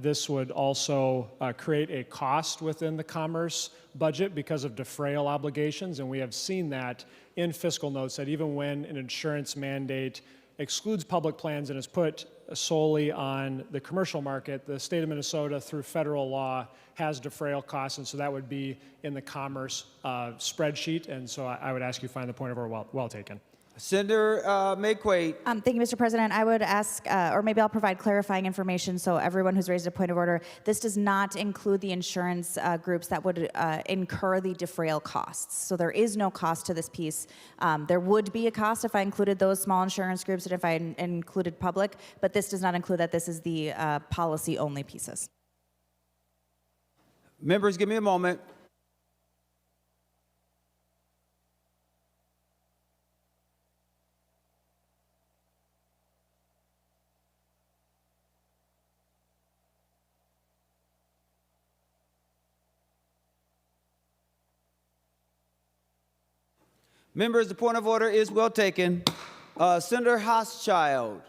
this would also create a cost within the commerce budget because of defrayal obligations, and we have seen that in fiscal notes that even when an insurance mandate excludes public plans and is put solely on the commercial market, the state of Minnesota, through federal law, has defrayal costs, and so that would be in the commerce spreadsheet, and so I would ask you to find the point of order well taken. Senator McQuaid. Thank you, Mr. President. I would ask, or maybe I'll provide clarifying information so everyone who's raised a point of order, this does not include the insurance groups that would incur the defrayal costs. So there is no cost to this piece. There would be a cost if I included those small insurance groups and if I included public, but this does not include that. This is the policy-only pieces. Members, give me a moment. Members, the point of order is well taken. Senator Hochschild.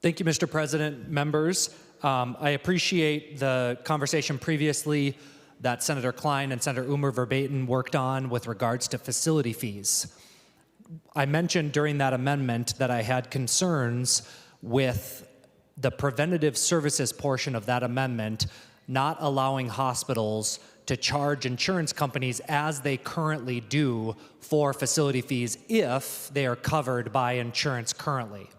Thank you, Mr. President. Members, I appreciate the conversation previously that Senator Klein and Senator Umer Verbatim worked on with regards to facility fees. I mentioned during that amendment that I had concerns with the preventative services portion of that amendment not allowing hospitals to charge insurance companies as they currently do for facility fees if they are covered by insurance currently.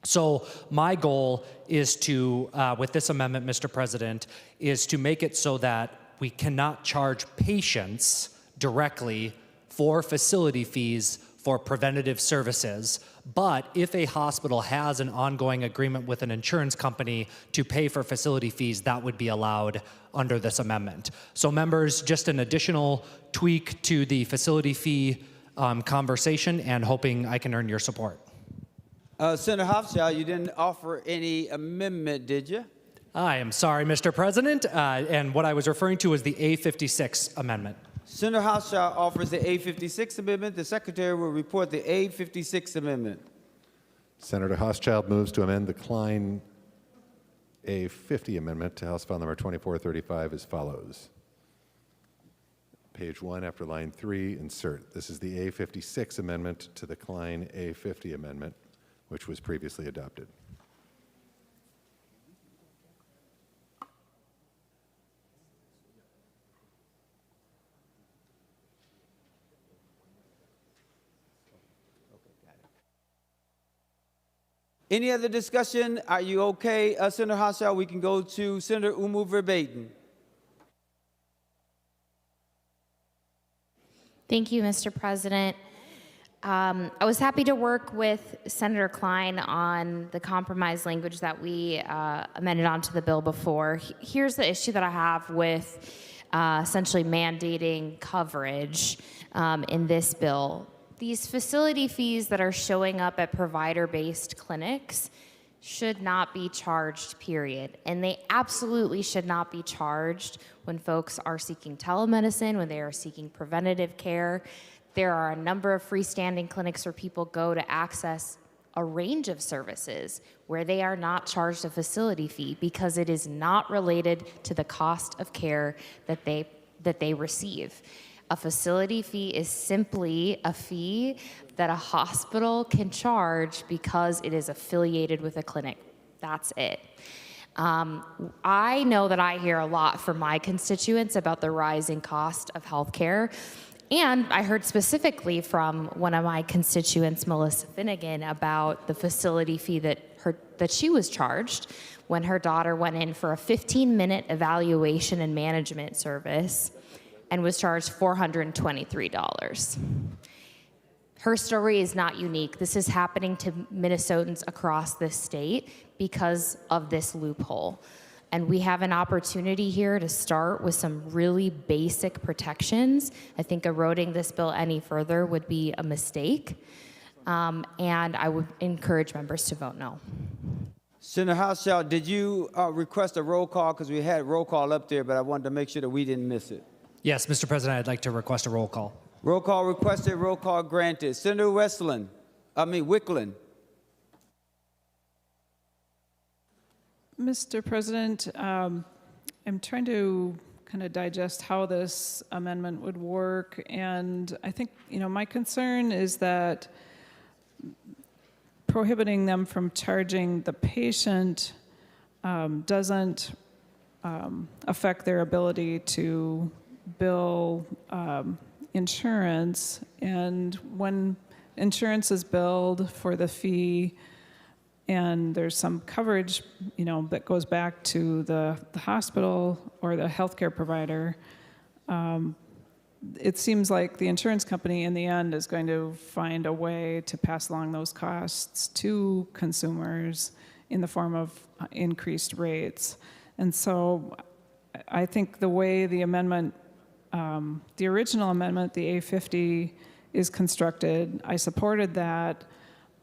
So my goal is to, with this amendment, Mr. President, is to make it so that we cannot charge patients directly for facility fees for preventative services. But if a hospital has an ongoing agreement with an insurance company to pay for facility fees, that would be allowed under this amendment. So members, just an additional tweak to the facility fee conversation, and hoping I can earn your support. Senator Hochschild, you didn't offer any amendment, did you? I am sorry, Mr. President, and what I was referring to was the A56 amendment. Senator Hauschild offers the A56 amendment. The Secretary will report the A56 amendment. Senator Hauschild moves to amend the Klein A50 amendment to House File Number 2435 as follows. Page 1, after line 3, insert. This is the A56 amendment to the Klein A50 amendment, which was previously adopted. Any other discussion? Are you okay, Senator Hauschild? We can go to Senator Verbaeten. Thank you, Mr. President. I was happy to work with Senator Klein on the compromise language that we amended onto the bill before. Here's the issue that I have with essentially mandating coverage in this bill. These facility fees that are showing up at provider-based clinics should not be charged, period. And they absolutely should not be charged when folks are seeking telemedicine, when they are seeking preventative care. There are a number of freestanding clinics where people go to access a range of services where they are not charged a facility fee because it is not related to the cost of care that they receive. A facility fee is simply a fee that a hospital can charge because it is affiliated with a clinic. That's it. I know that I hear a lot from my constituents about the rising cost of healthcare. And I heard specifically from one of my constituents, Melissa Finnegan, about the facility fee that she was charged when her daughter went in for a 15-minute evaluation and management service and was charged $423. Her story is not unique. This is happening to Minnesotans across this state because of this loophole. And we have an opportunity here to start with some really basic protections. I think eroding this bill any further would be a mistake. And I would encourage members to vote no. Senator Hauschild, did you request a roll call? Because we had roll call up there, but I wanted to make sure that we didn't miss it. Yes, Mr. President, I'd like to request a roll call. Roll call requested, roll call granted. Senator Wiklund. Mr. President, I'm trying to kind of digest how this amendment would work, and I think, my concern is that prohibiting them from charging the patient doesn't affect their ability to bill insurance, and when insurance is billed for the fee and there's some coverage, that goes back to the hospital or the healthcare provider, it seems like the insurance company in the end is going to find a way to pass along those costs to consumers in the form of increased rates. And so I think the way the amendment, the original amendment, the A50, is constructed, I supported that,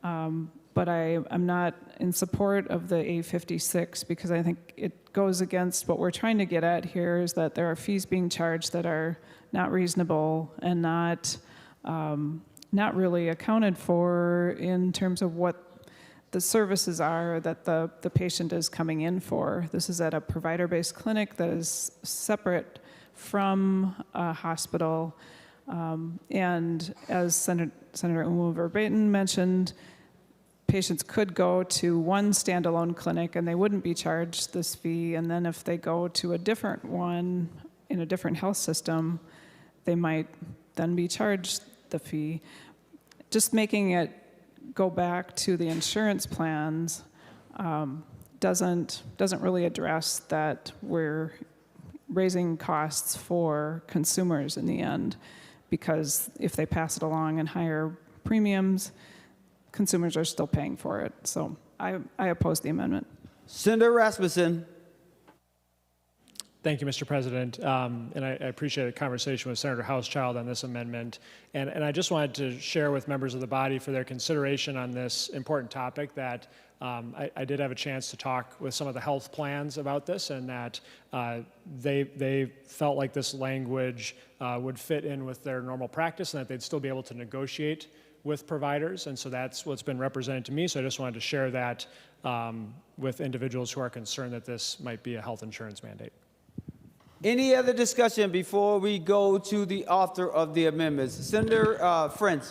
but I'm not in support of the A56 because I think it goes against what we're trying to get at here, is that there are fees being charged that are not reasonable and not really accounted for in terms of what the services are that the patient is coming in for. This is at a provider-based clinic that is separate from a hospital. And as Senator Verbaeten mentioned, patients could go to one standalone clinic and they wouldn't be charged this fee, and then if they go to a different one in a different health system, they might then be charged the fee. Just making it go back to the insurance plans doesn't really address that we're raising costs for consumers in the end, because if they pass it along in higher premiums, consumers are still paying for it. So I oppose the amendment. Senator Rasmussen. Thank you, Mr. President. And I appreciate a conversation with Senator Hauschild on this amendment. And I just wanted to share with members of the body for their consideration on this important topic that I did have a chance to talk with some of the health plans about this, and that they felt like this language would fit in with their normal practice and that they'd still be able to negotiate with providers. And so that's what's been represented to me. So I just wanted to share that with individuals who are concerned that this might be a health insurance mandate. Any other discussion before we go to the author of the amendments? Senator French.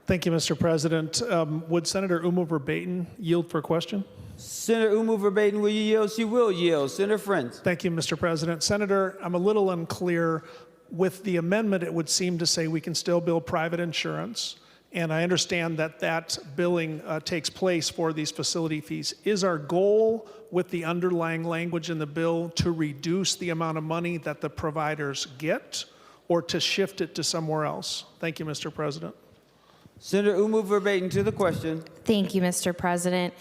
Thank you, Mr. President. Would Senator Uma Verbaeten yield for a question? Senator Uma Verbaeten, will you yield? She will yield. Senator French. Thank you, Mr. President. Senator, I'm a little unclear. With the amendment, it would seem to say we can still bill private insurance. And I understand that that billing takes place for these facility fees. Is our goal with the underlying language in the bill to reduce the amount of money that the providers get, or to shift it to somewhere else? Thank you, Mr. President. Senator Uma Verbaeten to the question. Thank you, Mr. President.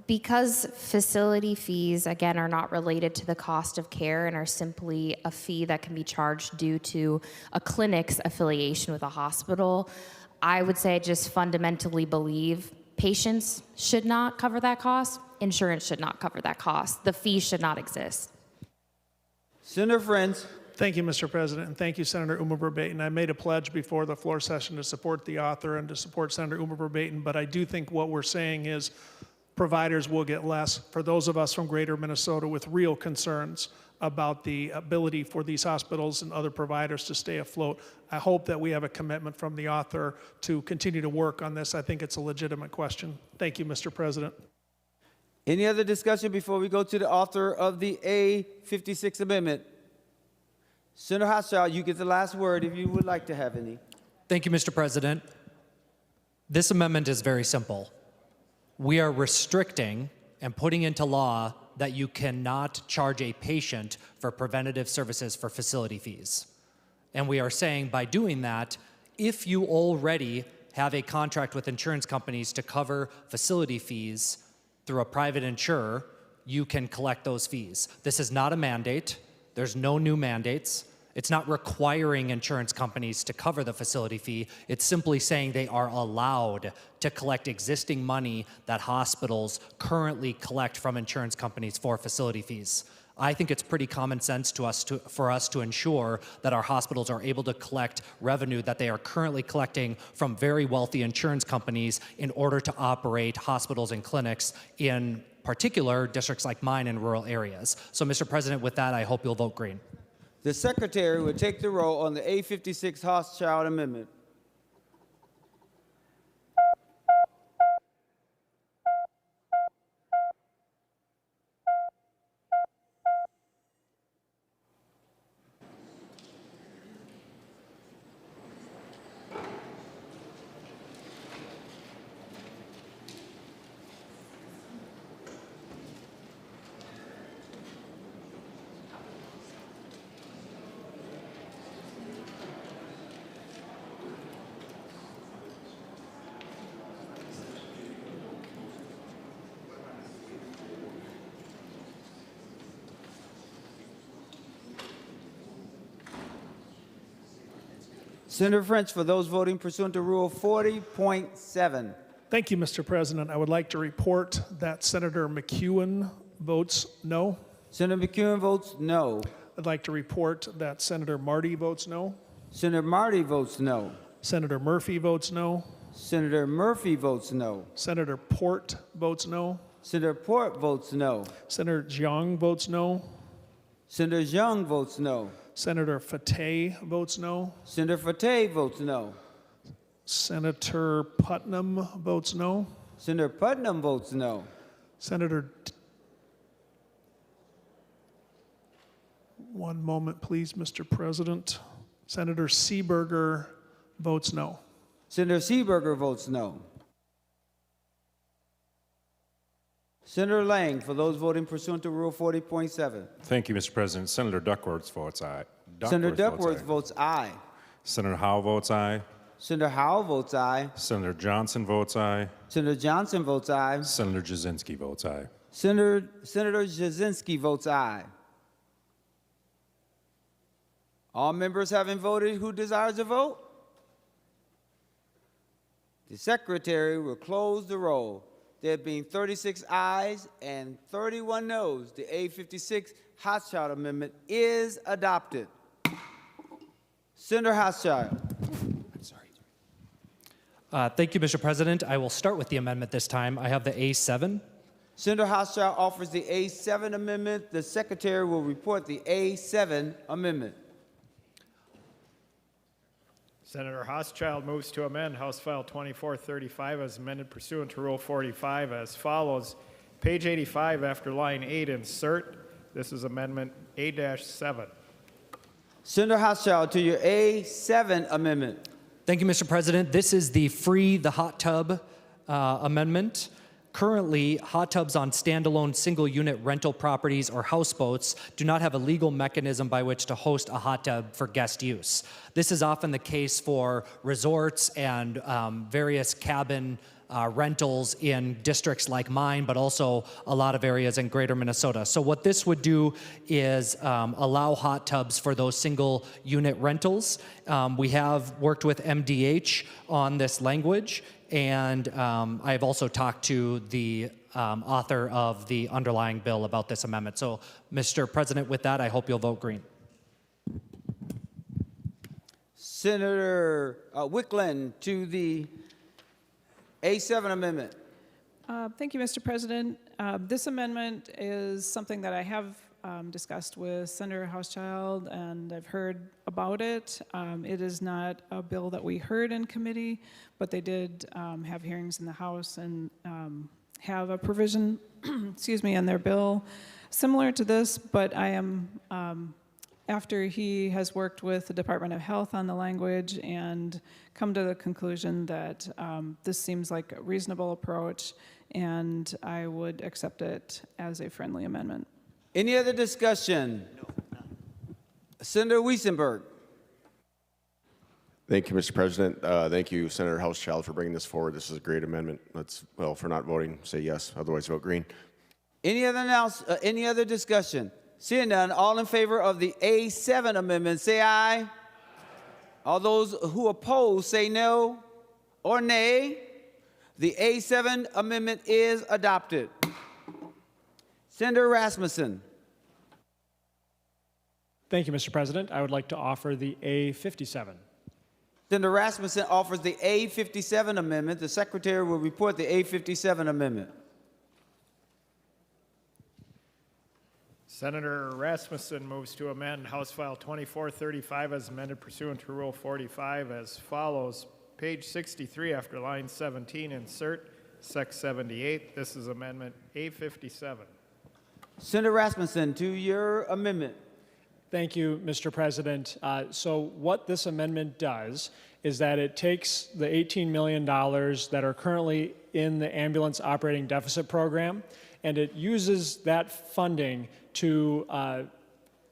Because facility fees, again, are not related to the cost of care and are simply a fee that can be charged due to a clinic's affiliation with a hospital, I would say I just fundamentally believe patients should not cover that cost. Insurance should not cover that cost. The fee should not exist. Senator French. Thank you, Mr. President, and thank you, Senator Uma Verbaeten. I made a pledge before the floor session to support the author and to support Senator Uma Verbaeten, but I do think what we're saying is providers will get less. For those of us from greater Minnesota with real concerns about the ability for these hospitals and other providers to stay afloat, I hope that we have a commitment from the author to continue to work on this. I think it's a legitimate question. Thank you, Mr. President. Any other discussion before we go to the author of the A56 amendment? Senator Hauschild, you get the last word if you would like to have any. Thank you, Mr. President. This amendment is very simple. We are restricting and putting into law that you cannot charge a patient for preventative services for facility fees. And we are saying by doing that, if you already have a contract with insurance companies to cover facility fees through a private insurer, you can collect those fees. This is not a mandate. There's no new mandates. It's not requiring insurance companies to cover the facility fee. It's simply saying they are allowed to collect existing money that hospitals currently collect from insurance companies for facility fees. I think it's pretty common sense for us to ensure that our hospitals are able to collect revenue that they are currently collecting from very wealthy insurance companies in order to operate hospitals and clinics in particular districts like mine in rural areas. So, Mr. President, with that, I hope you'll vote green. The Secretary will take the roll on the A56 Hauschild amendment. Senator French, for those voting pursuant to Rule 40.7. Thank you, Mr. President. I would like to report that Senator McEwen votes no. Senator McEwen votes no. I'd like to report that Senator Marty votes no. Senator Marty votes no. Senator Murphy votes no. Senator Murphy votes no. Senator Port votes no. Senator Port votes no. Senator Jiang votes no. Senator Jiang votes no. Senator Fateh votes no. Senator Fateh votes no. Senator Putnam votes no. Senator Putnam votes no. One moment, please, Mr. President. Senator Seeberger votes no. Senator Seeberger votes no. Senator Lang, for those voting pursuant to Rule 40.7. Thank you, Mr. President. Senator Duckworth votes aye. Senator Duckworth votes aye. Senator Howe votes aye. Senator Howell votes aye. Senator Johnson votes aye. Senator Johnson votes aye. Senator Jasinski votes aye. Senator Jasinski votes aye. All members having voted, who desires to vote? The secretary will close the roll. There being 36 ayes and 31 noes, the A56 Hochschild Amendment is adopted. Senator Hochschild. Thank you, Mr. President. I will start with the amendment this time. I have the A7. Senator Hochschild offers the A7 amendment. The secretary will report the A7 amendment. Senator Hochschild moves to amend House File 2435 as amended pursuant to Rule 45 as follows. Page 85 after line 8, insert. This is Amendment A-7. Senator Hochschild to your A7 amendment. Thank you, Mr. President. This is the free the hot tub amendment. Currently, hot tubs on standalone single-unit rental properties or houseboats do not have a legal mechanism by which to host a hot tub for guest use. This is often the case for resorts and various cabin rentals in districts like mine, but also a lot of areas in greater Minnesota. So what this would do is allow hot tubs for those single unit rentals. We have worked with MDH on this language, and I have also talked to the author of the underlying bill about this amendment. So, Mr. President, with that, I hope you'll vote green. Senator Wiklund to the A7 amendment. Thank you, Mr. President. This amendment is something that I have discussed with Senator Hochschild, and I've heard about it. It is not a bill that we heard in committee, but they did have hearings in the House and have a provision, excuse me, in their bill similar to this, but I am, after he has worked with the Department of Health on the language and come to the conclusion that this seems like a reasonable approach, and I would accept it as a friendly amendment. Any other discussion? No. Senator Wiesenberg. Thank you, Mr. President. Thank you, Senator Hochschild, for bringing this forward. This is a great amendment. Let's, well, for not voting, say yes. Otherwise, vote green. Any other discussion? Seeing none, all in favor of the A7 amendment, say aye. Aye. All those who oppose, say no or nay. The A7 amendment is adopted. Senator Rasmussen. Thank you, Mr. President. I would like to offer the A57. Senator Rasmussen offers the A57 amendment. The secretary will report the A57 amendment. Senator Rasmussen moves to amend House File 2435 as amended pursuant to Rule 45 as follows. Page 63 after line 17, insert Sec 78. This is Amendment A57. Senator Rasmussen, to your amendment. Thank you, Mr. President. So what this amendment does is that it takes the $18 million that are currently in the ambulance operating deficit program, and it uses that funding to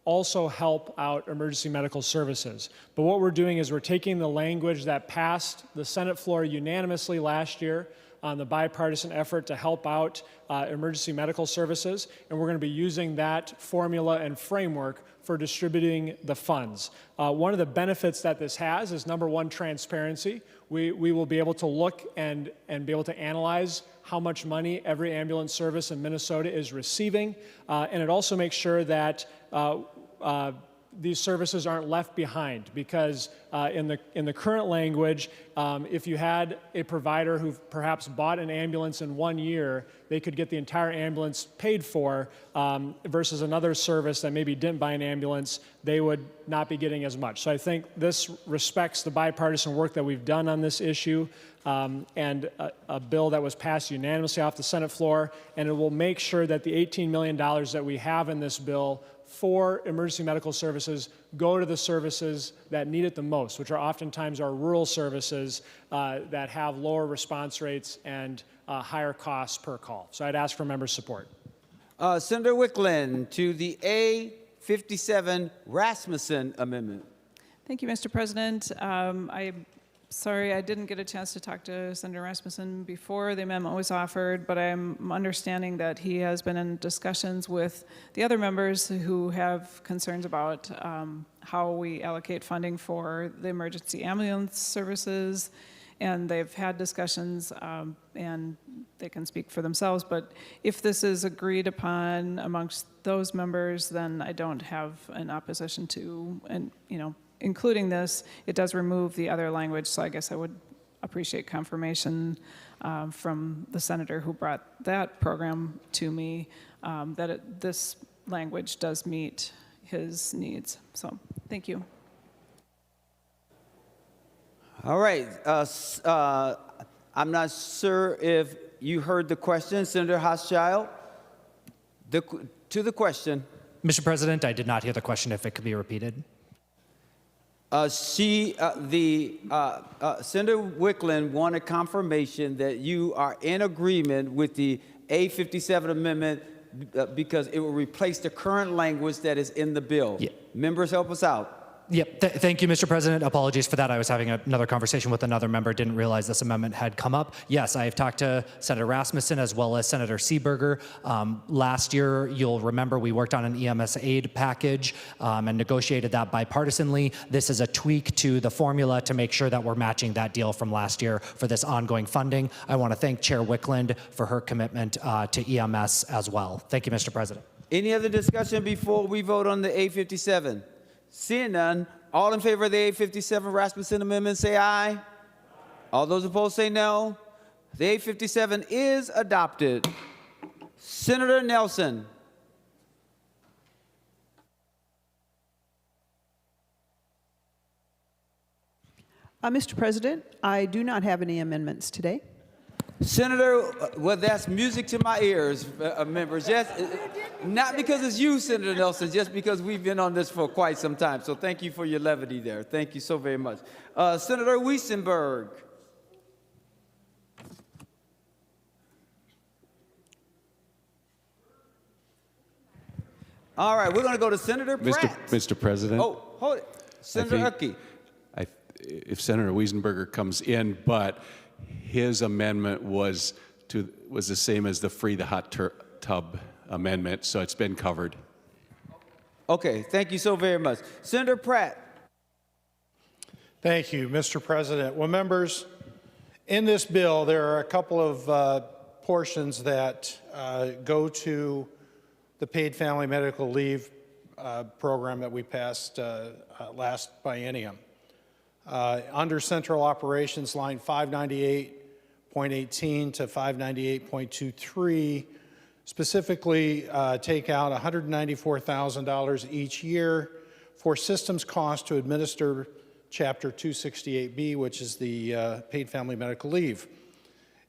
also help out emergency medical services. But what we're doing is we're taking the language that passed the Senate floor unanimously last year on the bipartisan effort to help out emergency medical services, and we're going to be using that formula and framework for distributing the funds. One of the benefits that this has is, number one, transparency. We will be able to look and be able to analyze how much money every ambulance service in Minnesota is receiving, and it also makes sure that these services aren't left behind, because in the current language, if you had a provider who perhaps bought an ambulance in 1 year, they could get the entire ambulance paid for, versus another service that maybe didn't buy an ambulance, they would not be getting as much. So I think this respects the bipartisan work that we've done on this issue, and a bill that was passed unanimously off the Senate floor, and it will make sure that the $18 million that we have in this bill for emergency medical services go to the services that need it the most, which are oftentimes our rural services that have lower response rates and higher costs per call. So I'd ask for member support. Senator Wiklund to the A57 Rasmussen amendment. Thank you, Mr. President. I Sorry, I didn't get a chance to talk to Senator Rasmussen before the amendment was offered, but I'm understanding that he has been in discussions with the other members who have concerns about how we allocate funding for the emergency ambulance services, and they've had discussions, and they can speak for themselves, but if this is agreed upon amongst those members, then I don't have an opposition to, and including this. It does remove the other language, so I guess I would appreciate confirmation from the senator who brought that program to me that this language does meet his needs. So, thank you. All right. I'm not sure if you heard the question, Senator Hochschild. To the question. Mr. President, I did not hear the question. If it could be repeated. Senator Wiklund wanted confirmation that you are in agreement with the A57 amendment because it will replace the current language that is in the bill. Yeah. Members, help us out. Yep. Thank you, Mr. President. Apologies for that. I was having another conversation with another member. Didn't realize this amendment had come up. Yes, I have talked to Senator Rasmussen as well as Senator Seeberger. Last year, you'll remember we worked on an EMS aid package and negotiated that bipartisanly. This is a tweak to the formula to make sure that we're matching that deal from last year for this ongoing funding. I want to thank Chair Wiklund for her commitment to EMS as well. Thank you, Mr. President. Any other discussion before we vote on the A57? Seeing none, all in favor of the A57 Rasmussen amendment say aye. All those opposed say no. The A57 is adopted. Senator Nelson. Mr. President, I do not have any amendments today. Senator, well, that's music to my ears, members. Yes, not because it's you, Senator Nelson, just because we've been on this for quite some time. So thank you for your levity there. Thank you so very much. Senator Wiesenberg. All right, we're going to go to Senator Pratt. Mr. President. Oh, hold it. Senator Huckey. If Senator Wiesenberger comes in, but his amendment was the same as the free the hot tub amendment, so it's been covered. Okay, thank you so very much. Senator Pratt. Thank you, Mr. President. Well, members, in this bill, there are a couple of portions that go to the paid family medical leave program that we passed last biennium. Under central operations, line 598.18 to 598.23, specifically take out $194,000 each year for systems costs to administer Chapter 268B, which is the paid family medical leave.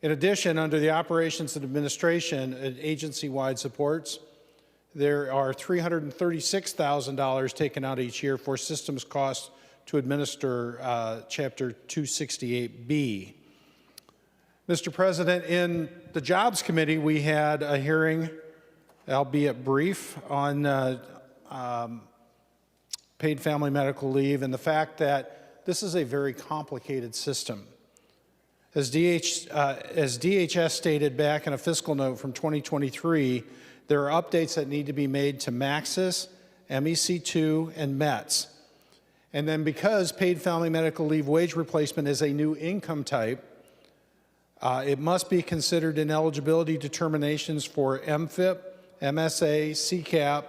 In addition, under the operations and administration and agency-wide supports, there are $336,000 taken out each year for systems costs to administer Chapter 268B. Mr. President, in the Jobs Committee, we had a hearing, albeit brief, on paid family medical leave and the fact that this is a very complicated system. As DHS stated back in a fiscal note from 2023, there are updates that need to be made to Maxis, MEC2, and METS. And then because paid family medical leave wage replacement is a new income type, it must be considered in eligibility determinations for MFIP, MSA, CCAP,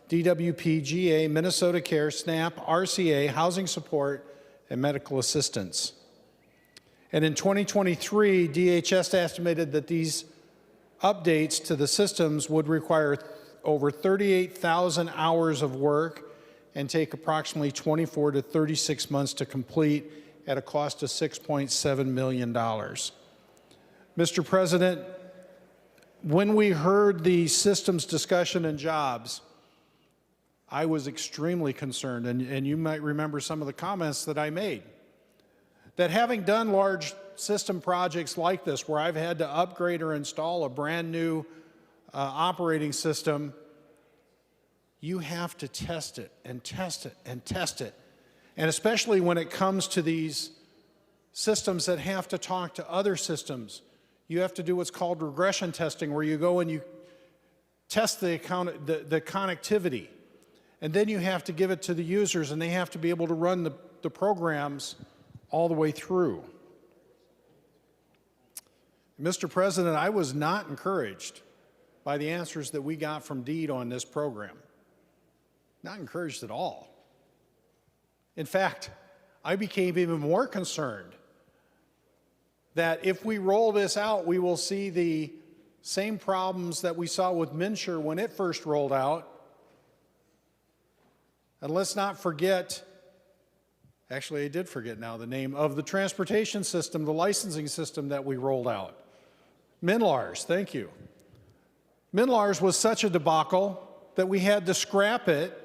DWP, GA, Minnesota Care, SNAP, RCA, housing support, and medical assistance. And in 2023, DHS estimated that these updates to the systems would require over 38,000 hours of work and take approximately 24 to 36 months to complete at a cost of $6.7 million. Mr. President, when we heard the systems discussion in jobs, I was extremely concerned, and you might remember some of the comments that I made, that having done large system projects like this, where I've had to upgrade or install a brand new operating system, you have to test it and test it and test it. And especially when it comes to these systems that have to talk to other systems. You have to do what's called regression testing, where you go and you test the connectivity. And then you have to give it to the users, and they have to be able to run the programs all the way through. Mr. President, I was not encouraged by the answers that we got from DEED on this program. Not encouraged at all. In fact, I became even more concerned that if we roll this out, we will see the same problems that we saw with MNsure when it first rolled out. And let's not forget, actually I did forget now the name of the transportation system, the licensing system that we rolled out. MNLARS, thank you. MNLARS was such a debacle that we had to scrap it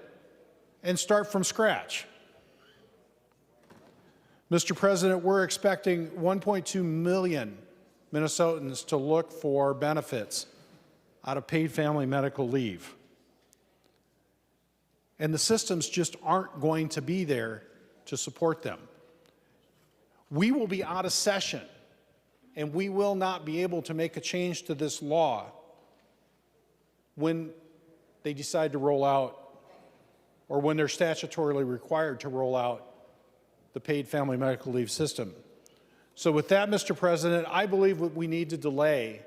and start from scratch. Mr. President, we're expecting 1.2 million Minnesotans to look for benefits out of paid family medical leave. And the systems just aren't going to be there to support them. We will be out of session, and we will not be able to make a change to this law when they decide to roll out, or when they're statutorily required to roll out the paid family medical leave system. So with that, Mr. President, I believe that we need to delay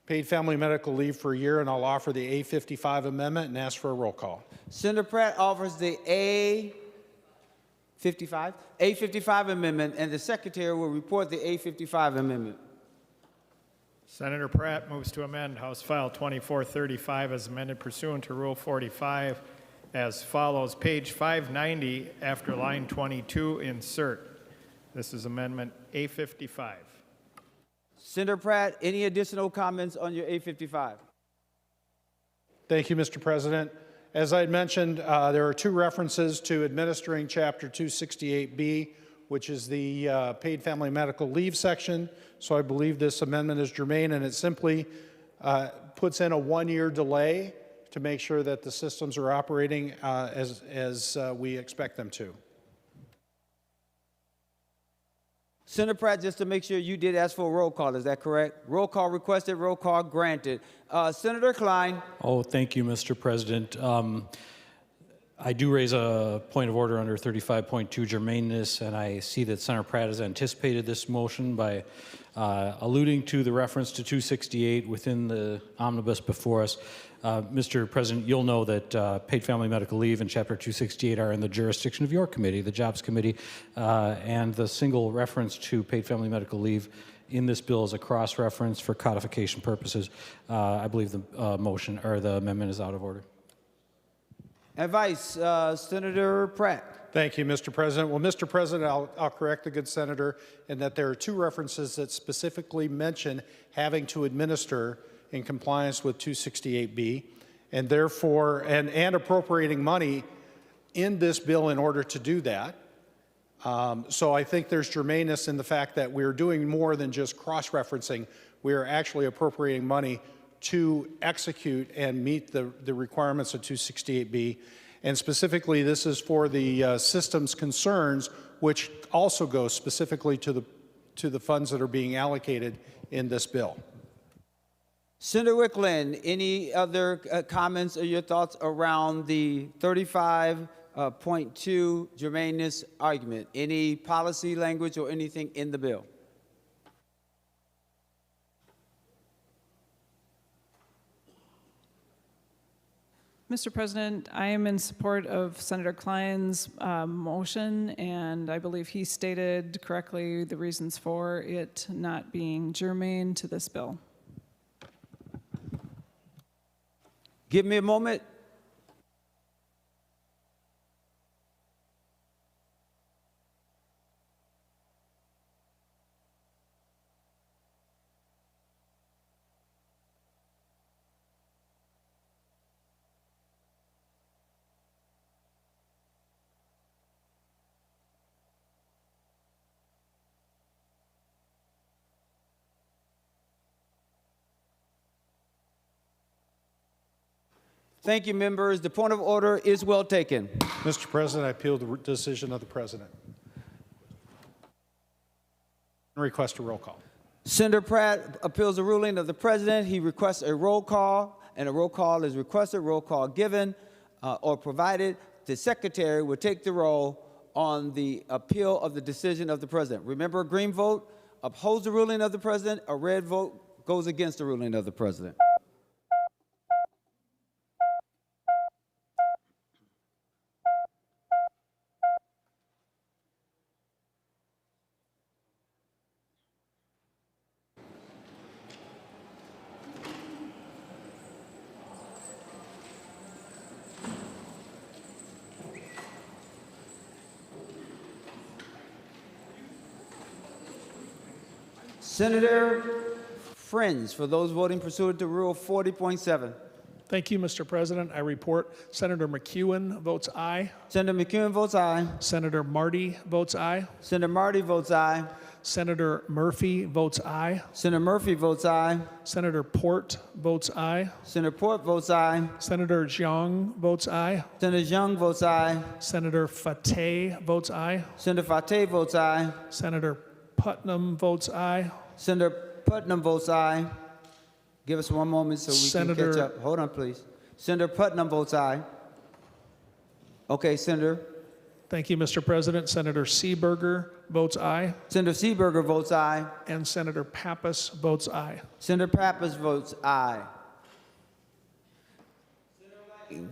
paid family medical leave for a year, and I'll offer the A55 amendment and ask for a roll call. Senator Pratt offers the A55 amendment, and the Secretary will report the A55 amendment. Senator Pratt moves to amend House File 2435 as amended pursuant to Rule 45 as follows. Page 590, after line 22, insert. This is Amendment A55. Senator Pratt, any additional comments on your A55? Thank you, Mr. President. As I had mentioned, there are two references to administering Chapter 268B, which is the paid family medical leave section. So I believe this amendment is germane, and it simply puts in a one-year delay to make sure that the systems are operating as we expect them to. Senator Pratt, just to make sure, you did ask for a roll call, is that correct? Roll call requested, roll call granted. Senator Klein. Oh, thank you, Mr. President. I do raise a point of order under 35.2 germaneness, and I see that Senator Pratt has anticipated this motion by alluding to the reference to 268 within the omnibus before us. Mr. President, you'll know that paid family medical leave and Chapter 268 are in the jurisdiction of your committee, the Jobs Committee, and the single reference to paid family medical leave in this bill is a cross-reference for codification purposes. I believe the motion or the amendment is out of order. Advice, Senator Pratt. Thank you, Mr. President. Well, Mr. President, I'll correct the good senator in that there are two references that specifically mention having to administer in compliance with 268B, and therefore, and appropriating money in this bill in order to do that. So I think there's germaneness in the fact that we're doing more than just cross-referencing. We are actually appropriating money to execute and meet the requirements of 268B. And specifically, this is for the systems concerns, which also goes specifically to the funds that are being allocated in this bill. Senator Wiklund, any other comments or your thoughts around the 35.2 germaneness argument? Any policy language or anything in the bill? Mr. President, I am in support of Senator Klein's motion, and I believe he stated correctly the reasons for it not being germane to this bill. Give me a moment. Thank you, members. The point of order is well taken. Mr. President, I appeal the decision of the President. Request a roll call. Senator Pratt appeals the ruling of the president. He requests a roll call, and a roll call is requested. Roll call given or provided. The secretary will take the roll on the appeal of the decision of the president. Remember, a green vote upholds the ruling of the president. A red vote goes against the ruling of the president. Senator Friends, for those voting pursuant to Rule 40.7. Thank you, Mr. President. I report Senator McEwen votes aye. Senator McEwen votes aye. Senator Marty votes aye. Senator Marty votes aye. Senator Murphy votes aye. Senator Murphy votes aye. Senator Port votes aye. Senator Port votes aye. Senator Jiang votes aye. Senator Jiang votes aye. Senator Fateh votes aye. Senator Fateh votes aye. Senator Putnam votes aye. Senator Putnam votes aye. Give us one moment so we can catch up. Hold on, please. Senator Putnam votes aye. Okay, Senator. Thank you, Mr. President. Senator Seeberger votes aye. Senator Seeberger votes aye. And Senator Pappas votes aye. Senator Pappas votes aye.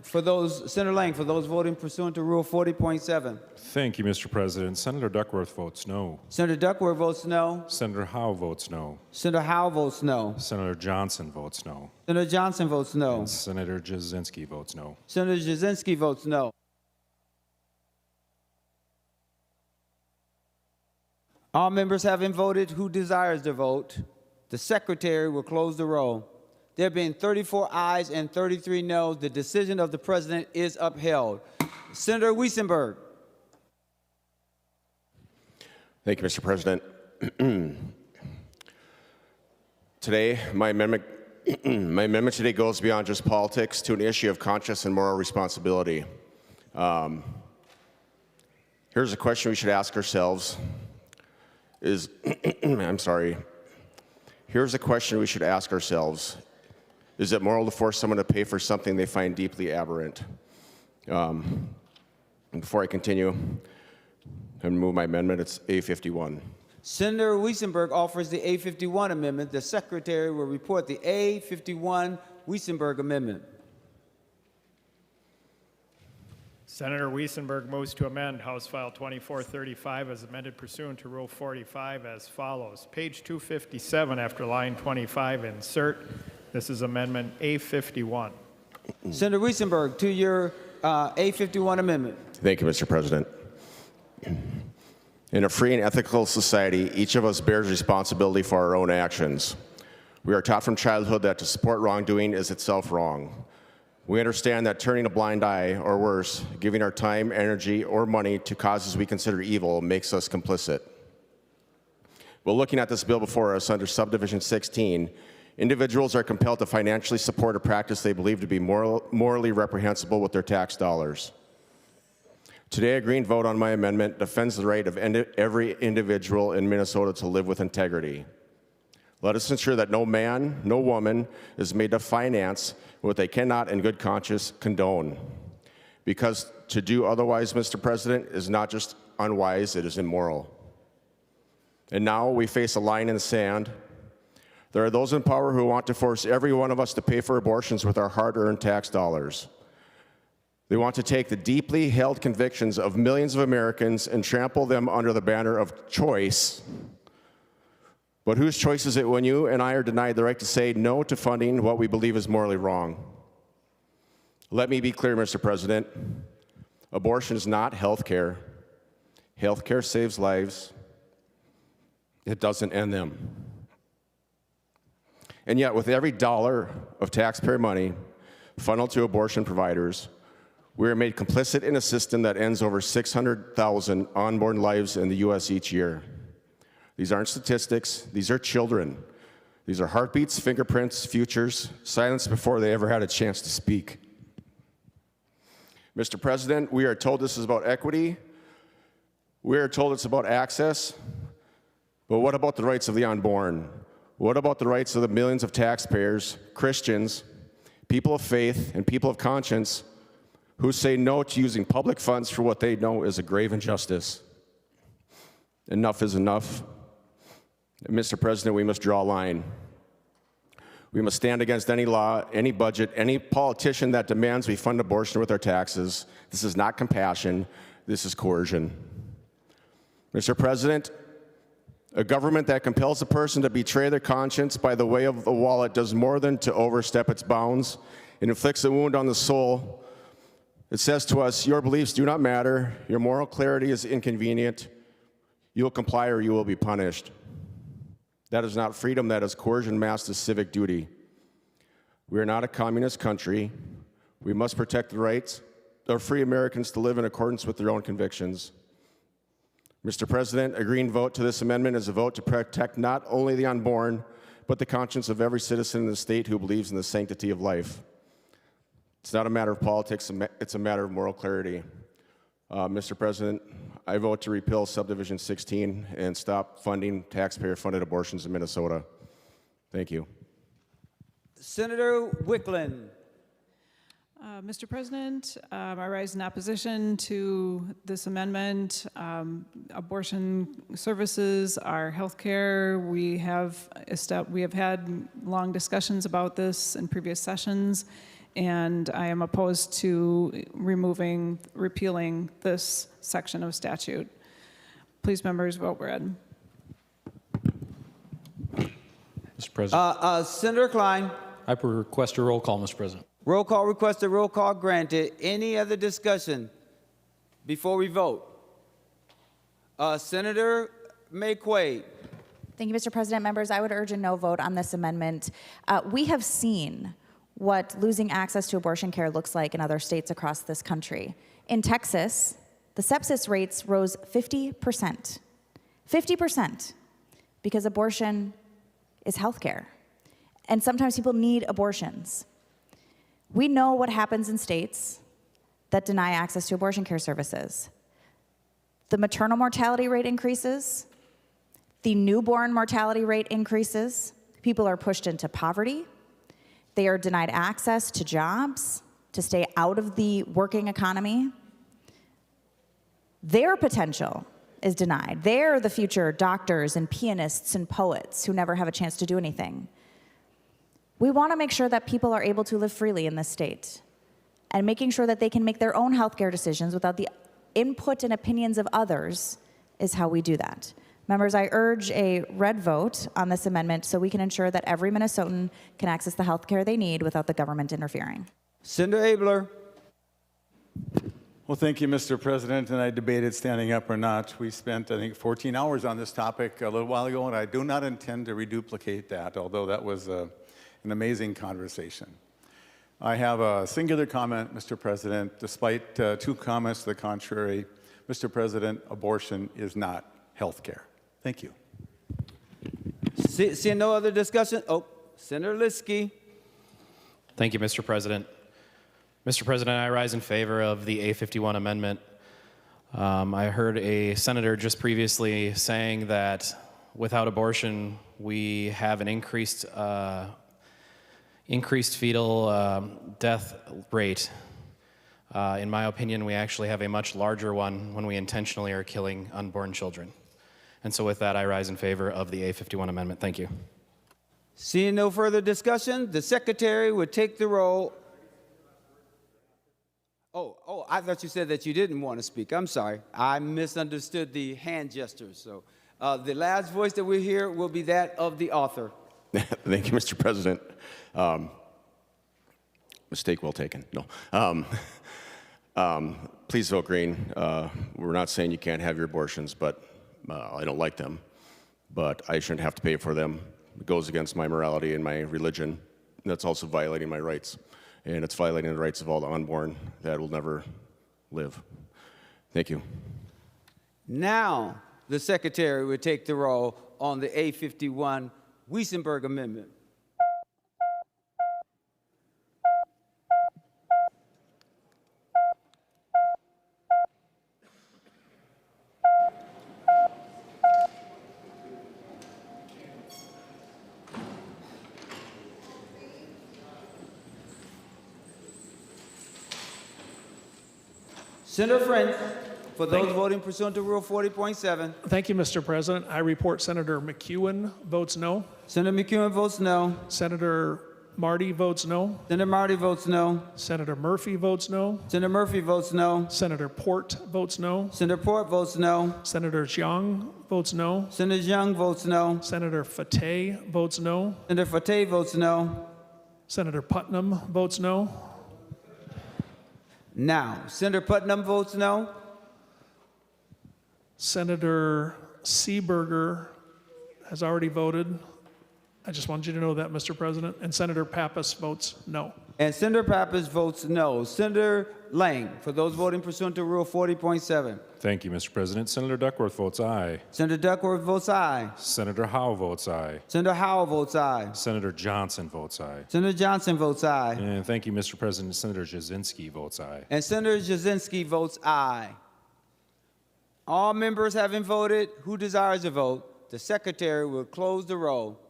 Senator Lang, for those voting pursuant to Rule 40.7. Thank you, Mr. President. Senator Duckworth votes no. Senator Duckworth votes no. Senator Howe votes no. Senator Howe votes no. Senator Johnson votes no. Senator Johnson votes no. And Senator Jasinski votes no. Senator Jasinski votes no. All members having voted who desires to vote, the secretary will close the roll. There being 34 ayes and 33 noes, the decision of the president is upheld. Senator Wiesenberg. Thank you, Mr. President. Today, my amendment today goes beyond just politics to an issue of conscience and moral responsibility. Here's a question we should ask ourselves is, Here's a question we should ask ourselves. Is it moral to force someone to pay for something they find deeply aberrant? And before I continue, I'm going to move my amendment. It's A51. Senator Wiesenberg offers the A51 amendment. The secretary will report the A51 Wiesenberg amendment. Senator Wiesenberg moves to amend House File 2435 as amended pursuant to Rule 45 as follows. Page 257 after line 25, insert. This is Amendment A51. Senator Wiesenberg, to your A51 amendment. Thank you, Mr. President. In a free and ethical society, each of us bears responsibility for our own actions. We are taught from childhood that to support wrongdoing is itself wrong. We understand that turning a blind eye, or worse, giving our time, energy, or money to causes we consider evil makes us complicit. Well, looking at this bill before us under Subdivision 16, individuals are compelled to financially support a practice they believe to be morally reprehensible with their tax dollars. Today, a green vote on my amendment defends the right of every individual in Minnesota to live with integrity. Let us ensure that no man, no woman is made to finance what they cannot in good conscience condone. Because to do otherwise, Mr. President, is not just unwise, it is immoral. And now we face a line in the sand. There are those in power who want to force every one of us to pay for abortions with our hard-earned tax dollars. They want to take the deeply held convictions of millions of Americans and trample them under the banner of choice. But whose choice is it when you and I are denied the right to say no to funding what we believe is morally wrong? Let me be clear, Mr. President. Abortion is not health care. Health care saves lives. It doesn't end them. And yet, with every dollar of taxpayer money funneled to abortion providers, we are made complicit in a system that ends over 600,000 unborn lives in the U.S. each year. These aren't statistics. These are children. These are heartbeats, fingerprints, futures, silenced before they ever had a chance to speak. Mr. President, we are told this is about equity. We are told it's about access. But what about the rights of the unborn? What about the rights of the millions of taxpayers, Christians, people of faith, and people of conscience who say no to using public funds for what they know is a grave injustice? Enough is enough. And Mr. President, we must draw a line. We must stand against any law, any budget, any politician that demands we fund abortion with our taxes. This is not compassion. This is coercion. Mr. President, a government that compels a person to betray their conscience by the way of a wallet does more than to overstep its bounds. It inflicts a wound on the soul. It says to us, your beliefs do not matter. Your moral clarity is inconvenient. You will comply or you will be punished. That is not freedom, that is coercion masked as civic duty. We are not a communist country. We must protect the rights of free Americans to live in accordance with their own convictions. Mr. President, a green vote to this amendment is a vote to protect not only the unborn, but the conscience of every citizen in the state who believes in the sanctity of life. It's not a matter of politics, it's a matter of moral clarity. Mr. President, I vote to repeal Subdivision 16 and stop funding taxpayer-funded abortions in Minnesota. Thank you. Senator Wiklund. Mr. President, I rise in opposition to this amendment. Abortion services are health care. We have had long discussions about this in previous sessions, and I am opposed to repealing this section of statute. Please, members, vote red. Mr. President. Senator Klein. I request a roll call, Mr. President. Roll call requested, roll call granted. Any other discussion before we vote? Senator McQuaid. Thank you, Mr. President. Members, I would urge a no vote on this amendment. We have seen what losing access to abortion care looks like in other states across this country. In Texas, the sepsis rates rose 50%. 50%, because abortion is health care. And sometimes people need abortions. We know what happens in states that deny access to abortion care services. The maternal mortality rate increases, the newborn mortality rate increases, people are pushed into poverty, they are denied access to jobs, to stay out of the working economy. Their potential is denied. They're the future doctors and pianists and poets who never have a chance to do anything. We want to make sure that people are able to live freely in this state, and making sure that they can make their own healthcare decisions without the input and opinions of others is how we do that. Members, I urge a red vote on this amendment so we can ensure that every Minnesotan can access the healthcare they need without the government interfering. Senator Abler. Well, thank you, Mr. President, and I debated standing up or not. We spent, I think, 14 hours on this topic a little while ago, and I do not intend to reduplicate that, although that was an amazing conversation. I have a singular comment, Mr. President. Despite two comments to the contrary, Mr. President, abortion is not health care. Thank you. Seeing no other discussion? Oh, Senator Liskey. Thank you, Mr. President. Mr. President, I rise in favor of the A51 amendment. I heard a senator just previously saying that without abortion, we have an increased fetal death rate. In my opinion, we actually have a much larger one when we intentionally are killing unborn children. And so with that, I rise in favor of the A51 amendment. Thank you. Seeing no further discussion, the secretary would take the roll. Oh, I thought you said that you didn't want to speak. I'm sorry. I misunderstood the hand gestures. So the last voice that we hear will be that of the author. Thank you, Mr. President. Mistake well taken. No. Please vote green. We're not saying you can't have your abortions, but I don't like them. But I shouldn't have to pay for them. It goes against my morality and my religion. That's also violating my rights. And it's violating the rights of all the unborn that will never live. Thank you. Now, the secretary would take the roll on the A51 Wiesenberg Amendment. Senator French, for those voting pursuant to Rule 40.7. Thank you, Mr. President. I report Senator McEwen votes no. Senator McEwen votes no. Senator Marty votes no. Senator Marty votes no. Senator Murphy votes no. Senator Murphy votes no. Senator Port votes no. Senator Port votes no. Senator Jiang votes no. Senator Young votes no. Senator Fateh votes no. Senator Fateh votes no. Senator Putnam votes no. Now, Senator Putnam votes no. Senator Seeberger has already voted. I just wanted you to know that, Mr. President. And Senator Pappas votes no. And Senator Pappas votes no. Senator Lang, for those voting pursuant to Rule 40.7. Thank you, Mr. President. Senator Duckworth votes aye. Senator Duckworth votes aye. Senator Howe votes aye. Senator Howell votes aye. Senator Johnson votes aye. Senator Johnson votes aye. And thank you, Mr. President. Senator Jasinski votes aye. And Senator Jasinski votes aye. All members having voted, who desires to vote, the secretary will close the roll.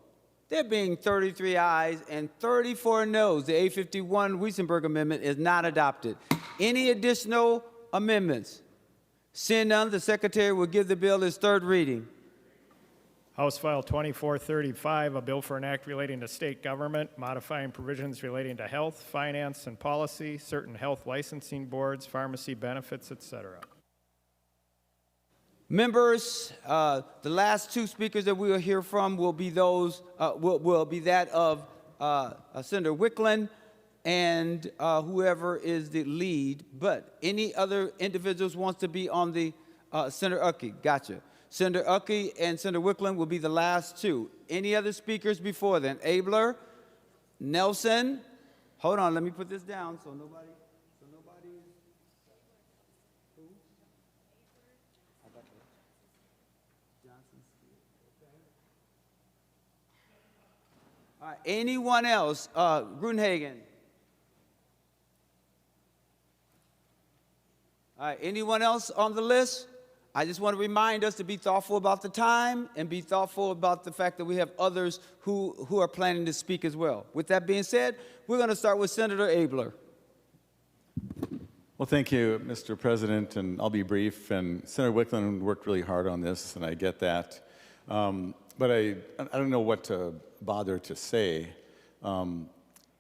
There being 33 ayes and 34 noes, the 851 Wiesenberg Amendment is not adopted. Any additional amendments? Seeing none, the secretary will give the bill its third reading. House File 2435, a bill for an act relating to state government, modifying provisions relating to health, finance, and policy, certain health licensing boards, pharmacy benefits, etc. Members, the last two speakers that we will hear from will be those will be that of Senator Wiklund and whoever is the lead. But any other individuals wants to be on the Senator Uckey? Gotcha. Senator Uckey and Senator Wiklund will be the last two. Any other speakers before then? Abler, Nelson. Hold on, let me put this down so nobody. All right, anyone else? Gruenhagen. All right, anyone else on the list? I just want to remind us to be thoughtful about the time and be thoughtful about the fact that we have others who are planning to speak as well. With that being said, we're going to start with Senator Abler. Well, thank you, Mr. President, and I'll be brief. And Senator Wiklund worked really hard on this, and I get that. But I don't know what to bother to say.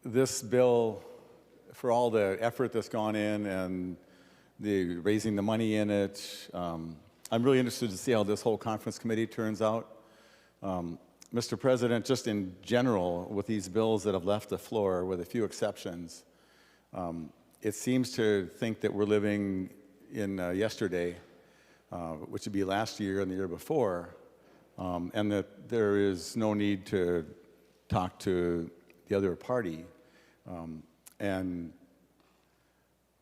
This bill, for all the effort that's gone in and the raising the money in it, I'm really interested to see how this whole conference committee turns out. Mr. President, just in general, with these bills that have left the floor, with a few exceptions, it seems to think that we're living in yesterday, which would be last year and the year before, and that there is no need to talk to the other party. And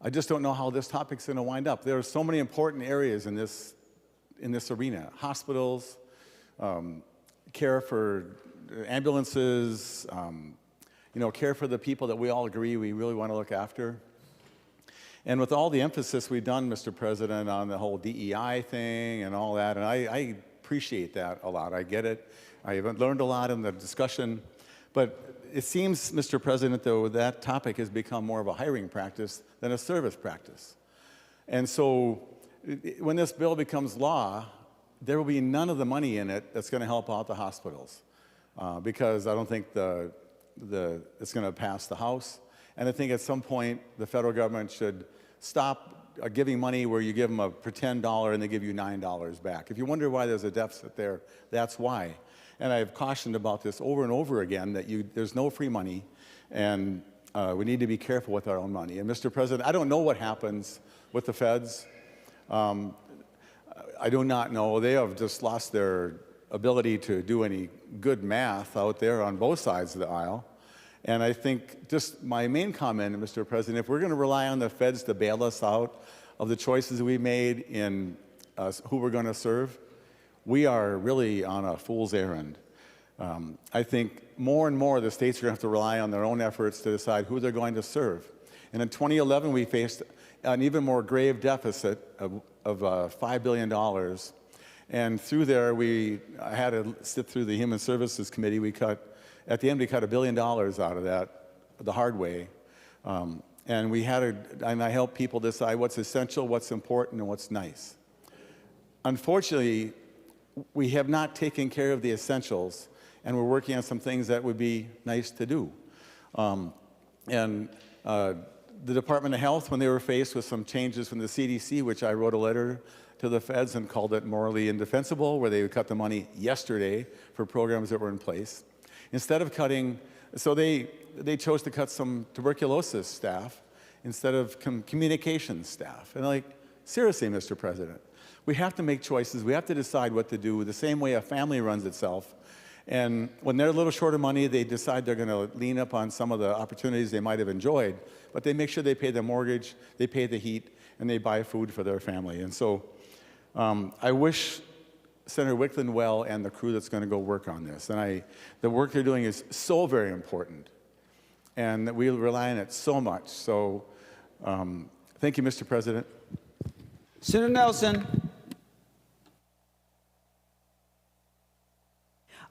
I just don't know how this topic's going to wind up. There are so many important areas in this arena: hospitals, care for ambulances, care for the people that we all agree we really want to look after. And with all the emphasis we've done, Mr. President, on the whole DEI thing and all that, and I appreciate that a lot. I get it. I have learned a lot in the discussion. But it seems, Mr. President, though, that topic has become more of a hiring practice than a service practice. And so when this bill becomes law, there will be none of the money in it that's going to help out the hospitals, because I don't think it's going to pass the House. And I think at some point the federal government should stop giving money where you give them a pretend dollar and they give you $9 back. If you wonder why there's a deficit there, that's why. And I've cautioned about this over and over again, that there's no free money, and we need to be careful with our own money. And Mr. President, I don't know what happens with the feds. I do not know. They have just lost their ability to do any good math out there on both sides of the aisle. And I think just my main comment, Mr. President, if we're going to rely on the feds to bail us out of the choices we made in who we're going to serve, we are really on a fool's errand. I think more and more the states are going to have to rely on their own efforts to decide who they're going to serve. And in 2011, we faced an even more grave deficit of $5 billion. And through there, I had to sit through the Human Services Committee. At the end, we cut $1 billion out of that the hard way. And I help people decide what's essential, what's important, and what's nice. Unfortunately, we have not taken care of the essentials, and we're working on some things that would be nice to do. The Department of Health, when they were faced with some changes from the CDC, which I wrote a letter to the feds and called it morally indefensible, where they would cut the money yesterday for programs that were in place. Instead of cutting, so they chose to cut some tuberculosis staff instead of communications staff. And like, seriously, Mr. President, we have to make choices. We have to decide what to do the same way a family runs itself. And when they're a little short of money, they decide they're going to lean up on some of the opportunities they might have enjoyed, but they make sure they pay their mortgage, they pay the heat, and they buy food for their family. And so I wish Senator Wiklund well and the crew that's going to go work on this. And the work they're doing is so very important, and we rely on it so much. So thank you, Mr. President. Senator Nelson.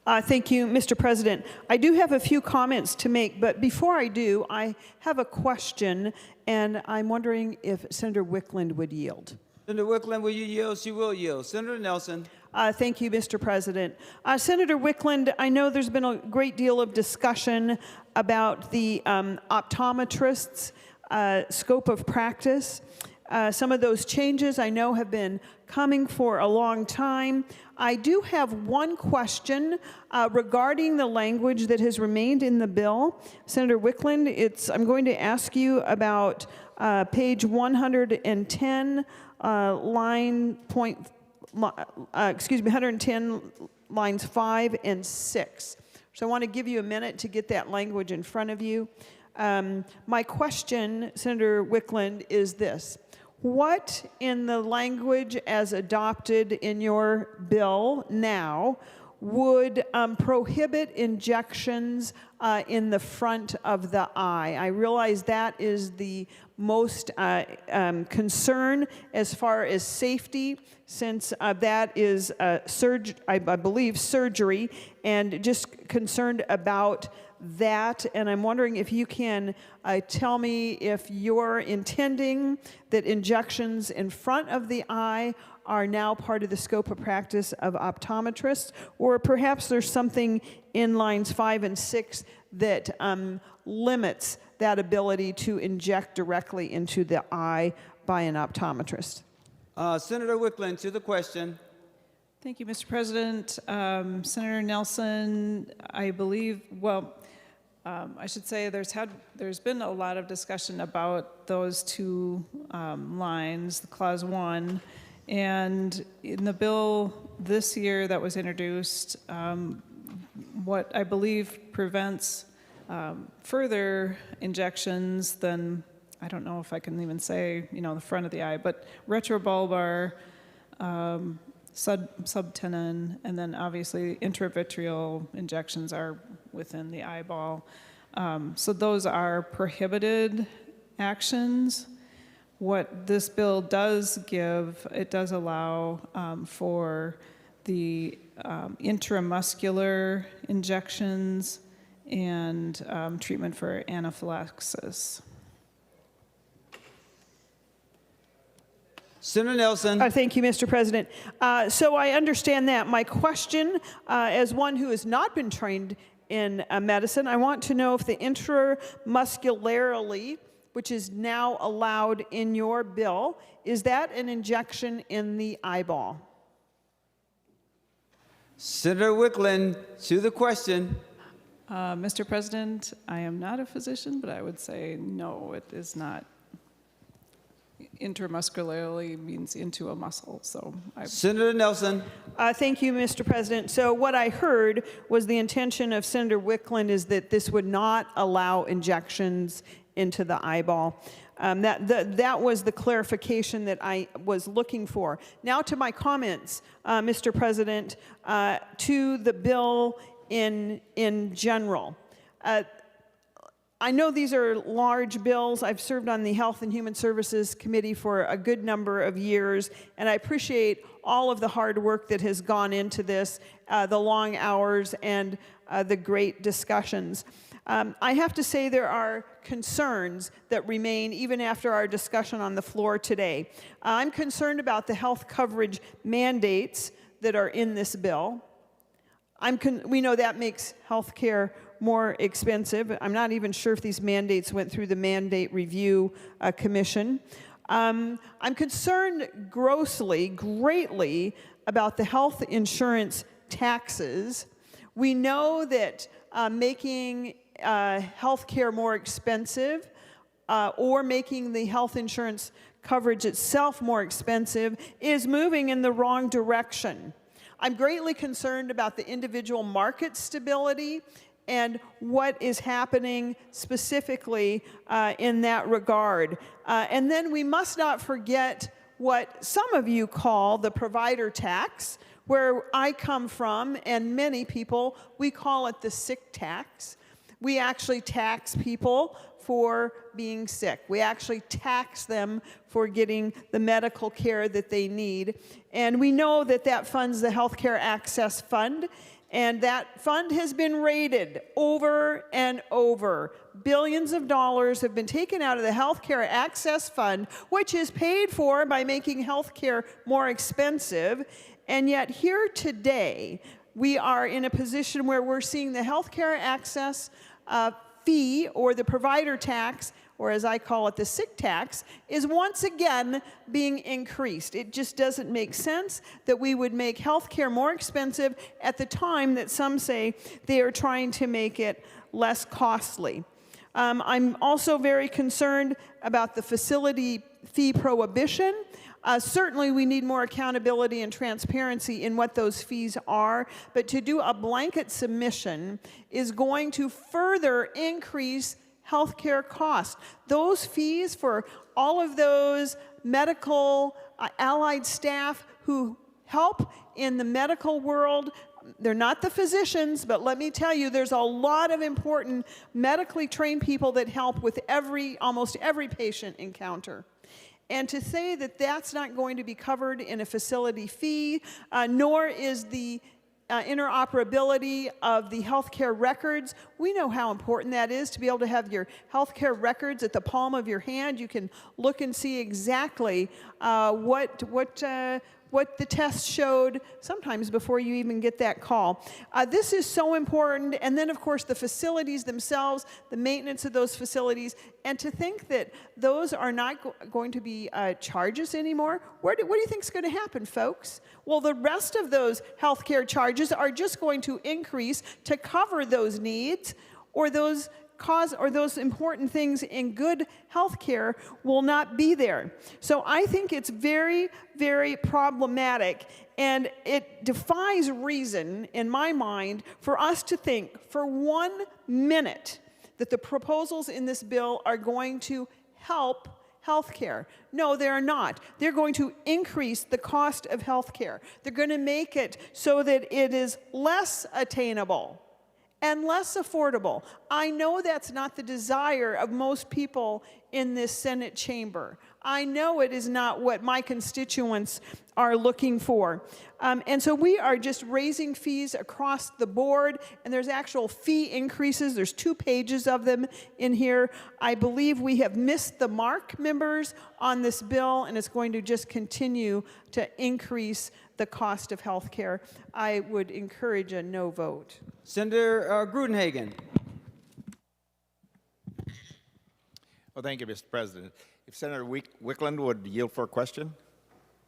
Thank you, Mr. President. I do have a few comments to make, but before I do, I have a question, and I'm wondering if Senator Wiklund would yield. Senator Wiklund, will you yield? She will yield. Senator Nelson. Thank you, Mr. President. Senator Wiklund, I know there's been a great deal of discussion about the optometrists' scope of practice. Some of those changes I know have been coming for a long time. I do have one question regarding the language that has remained in the bill. Senator Wiklund, I'm going to ask you about page 110, 110 lines 5 and 6. So I want to give you a minute to get that language in front of you. My question, Senator Wiklund, is this. What in the language as adopted in your bill now would prohibit injections in the front of the eye? I realize that is the most concern as far as safety, since that is, I believe, surgery, and just concerned about that. And I'm wondering if you can tell me if you're intending that injections in front of the eye are now part of the scope of practice of optometrists, or perhaps there's something in lines 5 and 6 that limits that ability to inject directly into the eye by an optometrist. Senator Wiklund, to the question. Thank you, Mr. President. Senator Nelson, I believe, I should say there's been a lot of discussion about those two lines, the clause 1, and in the bill this year that was introduced, what I believe prevents further injections than, I don't know if I can even say, the front of the eye, but retrobulbar, subtenon, and then obviously intravitreal injections are within the eyeball. So those are prohibited actions. What this bill does give, it does allow for the intramuscular injections and treatment for anaphylaxis. Senator Nelson. Thank you, Mr. President. So I understand that. My question, as one who has not been trained in medicine, I want to know if the intramuscularly, which is now allowed in your bill, is that an injection in the eyeball? Senator Wiklund, to the question. Mr. President, I am not a physician, but I would say no, it is not. Intramuscularly means into a muscle, so Senator Nelson. Thank you, Mr. President. So what I heard was the intention of Senator Wiklund is that this would not allow injections into the eyeball. That was the clarification that I was looking for. Now to my comments, Mr. President, to the bill in general. I know these are large bills. I've served on the Health and Human Services Committee for a good number of years, and I appreciate all of the hard work that has gone into this, the long hours and the great discussions. I have to say there are concerns that remain even after our discussion on the floor today. I'm concerned about the health coverage mandates that are in this bill. We know that makes health care more expensive. I'm not even sure if these mandates went through the Mandate Review Commission. I'm concerned greatly about the health insurance taxes. We know that making health care more expensive or making the health insurance coverage itself more expensive is moving in the wrong direction. I'm greatly concerned about the individual market stability and what is happening specifically in that regard. And then we must not forget what some of you call the provider tax. Where I come from, and many people, we call it the sick tax. We actually tax people for being sick. We actually tax them for getting the medical care that they need. And we know that that funds the Healthcare Access Fund, and that fund has been raided over and over. Billions of dollars have been taken out of the Healthcare Access Fund, which is paid for by making healthcare more expensive. And yet here today, we are in a position where we're seeing the healthcare access fee, or the provider tax, or as I call it, the sick tax, is once again being increased. It just doesn't make sense that we would make healthcare more expensive at the time that some say they are trying to make it less costly. I'm also very concerned about the facility fee prohibition. Certainly we need more accountability and transparency in what those fees are, but to do a blanket submission is going to further increase healthcare costs. Those fees for all of those medical allied staff who help in the medical world, they're not the physicians, but let me tell you, there's a lot of important medically trained people that help with almost every patient encounter. And to say that that's not going to be covered in a facility fee, nor is the interoperability of the healthcare records. We know how important that is to be able to have your healthcare records at the palm of your hand. You can look and see exactly what the test showed, sometimes before you even get that call. This is so important. And then, of course, the facilities themselves, the maintenance of those facilities, and to think that those are not going to be charges anymore. What do you think is going to happen, folks? Well, the rest of those healthcare charges are just going to increase to cover those needs, or those important things in good health care will not be there. So I think it's very, very problematic, and it defies reason, in my mind, for us to think for 1 minute that the proposals in this bill are going to help healthcare. No, they're not. They're going to increase the cost of healthcare. They're going to make it so that it is less attainable and less affordable. I know that's not the desire of most people in this Senate chamber. I know it is not what my constituents are looking for. And so we are just raising fees across the board, and there's actual fee increases. There's 2 pages of them in here. I believe we have missed the mark, members, on this bill, and it's going to just continue to increase the cost of health care. I would encourage a no vote. Senator Gruenhagen. Well, thank you, Mr. President. If Senator Wiklund would yield for a question.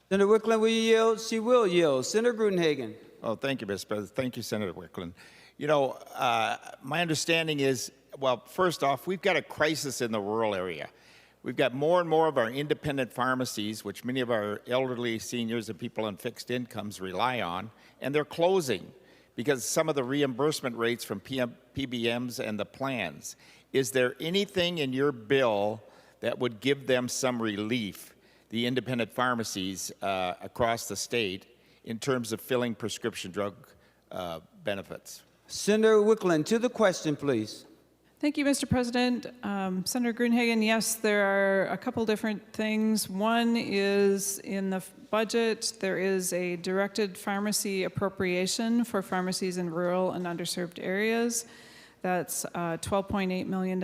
Senator Wiklund, will you yield? She will yield. Senator Gruenhagen. Oh, thank you, Mr. President. Thank you, Senator Wiklund. You know, my understanding is, well, first off, we've got a crisis in the rural area. We've got more and more of our independent pharmacies, which many of our elderly seniors and people on fixed incomes rely on, and they're closing because some of the reimbursement rates from PBMs and the plans. Is there anything in your bill that would give them some relief, the independent pharmacies across the state, in terms of filling prescription drug benefits? Senator Wiklund, to the question, please. Thank you, Mr. President. Senator Gruenhagen, yes, there are a couple different things. One is in the budget, there is a directed pharmacy appropriation for pharmacies in rural and underserved areas. That's $12.8 million,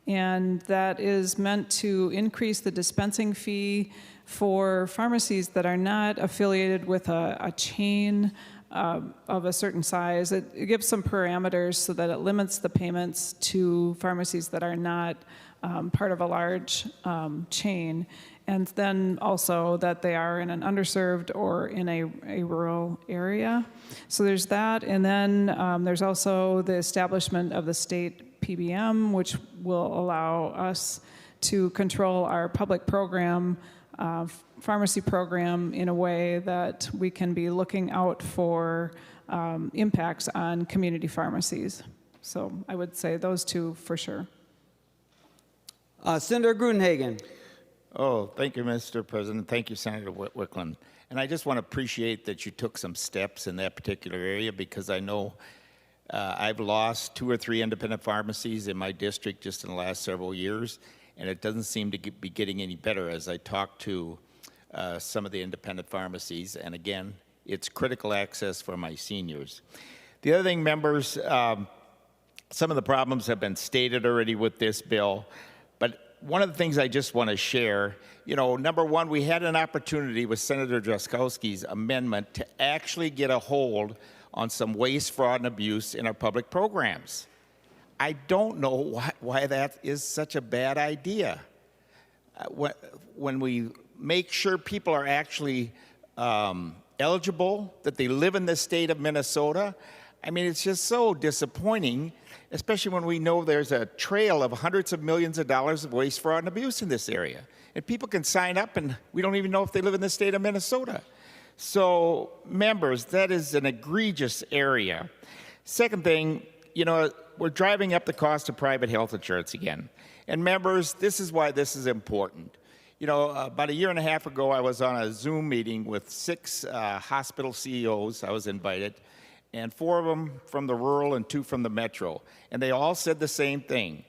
and that is meant to increase the dispensing fee for pharmacies that are not affiliated with a chain of a certain size. It gives some parameters so that it limits the payments to pharmacies that are not part of a large chain, and then also that they are in an underserved or in a rural area. So there's that, and then there's also the establishment of the state PBM, which will allow us to control our public program, pharmacy program, in a way that we can be looking out for impacts on community pharmacies. So I would say those two for sure. Senator Gruenhagen. Oh, thank you, Mr. President. Thank you, Senator Wiklund. And I just want to appreciate that you took some steps in that particular area, because I know I've lost 2 or 3 independent pharmacies in my district just in the last several years, and it doesn't seem to be getting any better as I talk to some of the independent pharmacies. And again, it's critical access for my seniors. The other thing, members, some of the problems have been stated already with this bill, but one of the things I just want to share, number one, we had an opportunity with Senator Drazkowski's amendment to actually get a hold on some waste, fraud, and abuse in our public programs. I don't know why that is such a bad idea. When we make sure people are actually eligible, that they live in the state of Minnesota, I mean, it's just so disappointing, especially when we know there's a trail of hundreds of millions of dollars of waste, fraud, and abuse in this area. And people can sign up, and we don't even know if they live in the state of Minnesota. So, members, that is an egregious area. Second thing, we're driving up the cost of private health insurance again. And members, this is why this is important. About a year and a half ago, I was on a Zoom meeting with 6 hospital CEOs. I was invited, and 4 of them from the rural and 2 from the metro. And they all said the same thing.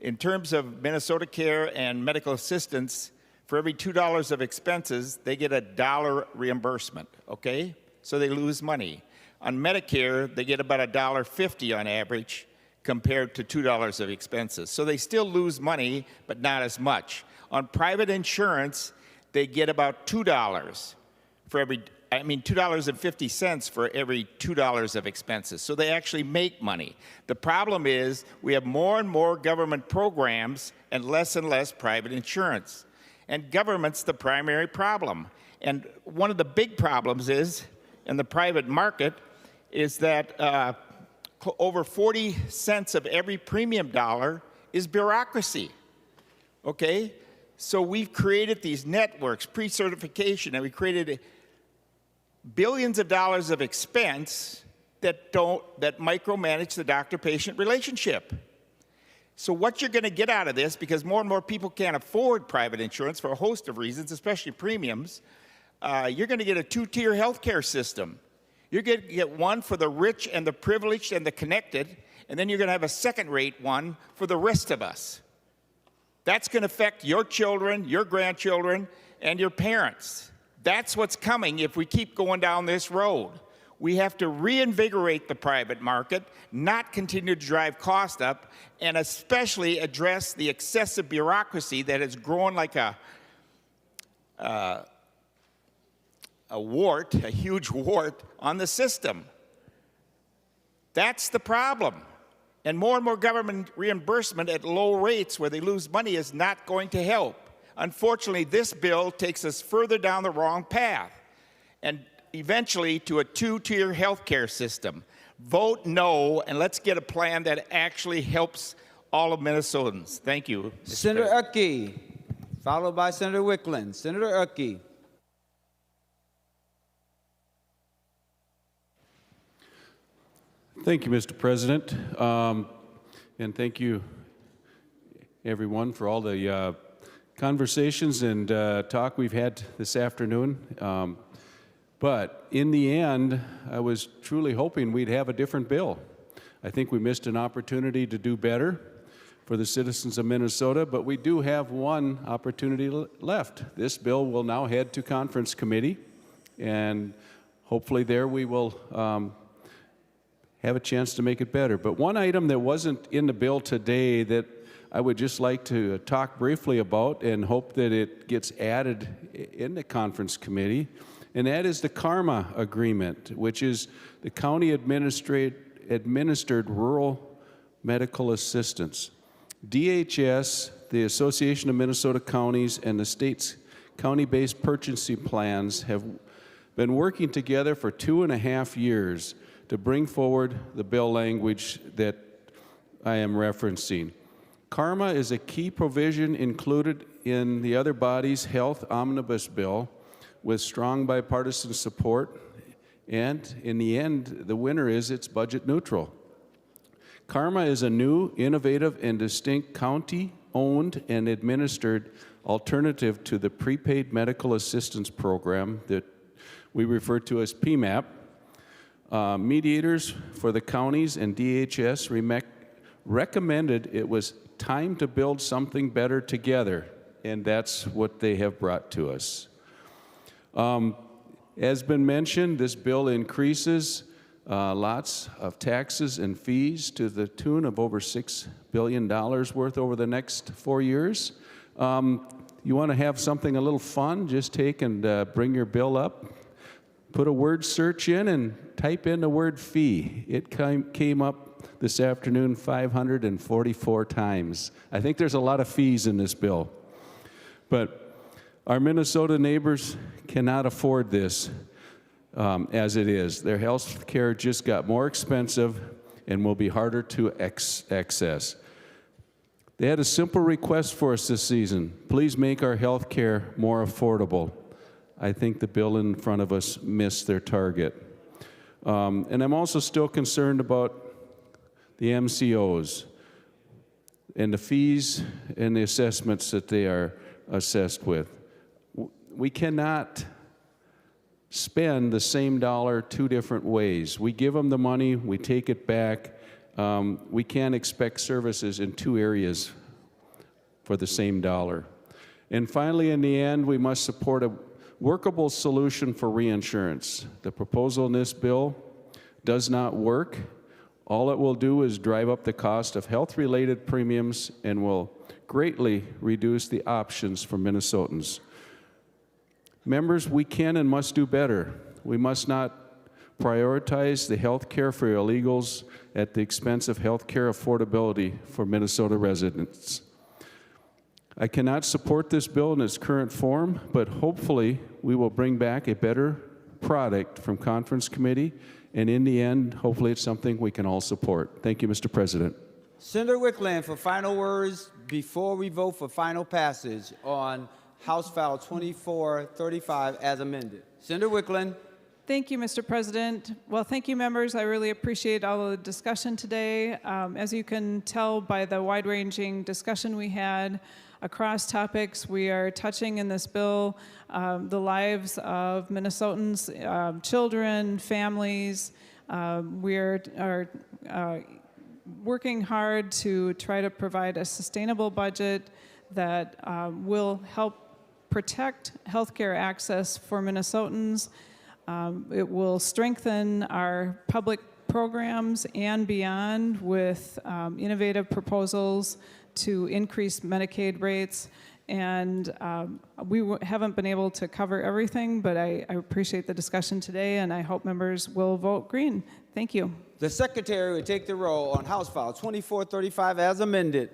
In terms of Minnesota Care and medical assistance, for every $2 of expenses, they get $1 reimbursement, okay? So they lose money. On Medicare, they get about $1.50 on average compared to $2 of expenses. So they still lose money, but not as much. On private insurance, they get about $2 for every, $2.50 for every $2 of expenses. So they actually make money. The problem is we have more and more government programs and less private insurance. And government's the primary problem. And one of the big problems is, in the private market, is that over 40 cents of every premium dollar is bureaucracy, okay? So we've created these networks, pre-certification, and we created billions of dollars of expense that micromanage the doctor-patient relationship. So what you're going to get out of this, because more and more people can't afford private insurance for a host of reasons, especially premiums, you're going to get a 2-tier healthcare system. You're going to get one for the rich and the privileged and the connected, and then you're going to have a second-rate one for the rest of us. That's going to affect your children, your grandchildren, and your parents. That's what's coming if we keep going down this road. We have to reinvigorate the private market, not continue to drive cost up, and especially address the excessive bureaucracy that has grown like a wart, a huge wart on the system. That's the problem. And more government reimbursement at low rates where they lose money is not going to help. Unfortunately, this bill takes us further down the wrong path and eventually to a 2-tier healthcare system. Vote no, and let's get a plan that actually helps all of Minnesotans. Thank you. Senator Uckey, followed by Senator Wiklund. Senator Uckey. Thank you, Mr. President. And thank you, everyone, for all the conversations and talk we've had this afternoon. But in the end, I was truly hoping we'd have a different bill. I think we missed an opportunity to do better for the citizens of Minnesota, but we do have one opportunity left. This bill will now head to conference committee, and hopefully there we will have a chance to make it better. But one item that wasn't in the bill today that I would just like to talk briefly about and hope that it gets added in the conference committee, and that is the CARMA agreement, which is the county administered rural medical assistance. DHS, the Association of Minnesota Counties, and the state's county-based purchasing plans have been working together for 2.5 years to bring forward the bill language that I am referencing. CARMA is a key provision included in the other body's health omnibus bill with strong bipartisan support, and in the end, the winner is it's budget neutral. CARMA is a new, innovative, and distinct county-owned and administered alternative to the prepaid medical assistance program that we refer to as PMAP. Mediators for the counties and DHS recommended it was time to build something better together, and that's what they have brought to us. As been mentioned, this bill increases lots of taxes and fees to the tune of over $6 billion worth over the next 4 years. You want to have something a little fun, just take and bring your bill up, put a word search in, and type in the word fee. It came up this afternoon 544 times. I think there's a lot of fees in this bill. But our Minnesota neighbors cannot afford this as it is. Their health care just got more expensive and will be harder to access. They had a simple request for us this season. Please make our health care more affordable. I think the bill in front of us missed their target. And I'm also still concerned about the MCOs and the fees and the assessments that they are assessed with. We cannot spend the same dollar two different ways. We give them the money, we take it back. We can't expect services in two areas for the same dollar. And finally, in the end, we must support a workable solution for reinsurance. The proposal in this bill does not work. All it will do is drive up the cost of health-related premiums and will greatly reduce the options for Minnesotans. Members, we can and must do better. We must not prioritize the health care for illegals at the expense of health care affordability for Minnesota residents. I cannot support this bill in its current form, but hopefully we will bring back a better product from conference committee, and in the end, hopefully it's something we can all support. Thank you, Mr. President. Senator Wiklund for final words before we vote for final passage on House File 2435 as amended. Senator Wiklund. Thank you, Mr. President. Well, thank you, members. I really appreciate all of the discussion today. As you can tell by the wide-ranging discussion we had across topics, we are touching in this bill the lives of Minnesotans, children, families. We are working hard to try to provide a sustainable budget that will help protect healthcare access for Minnesotans. It will strengthen our public programs and beyond with innovative proposals to increase Medicaid rates. And we haven't been able to cover everything, but I appreciate the discussion today, and I hope members will vote green. Thank you. The Secretary will take the roll on House File 2435 as amended.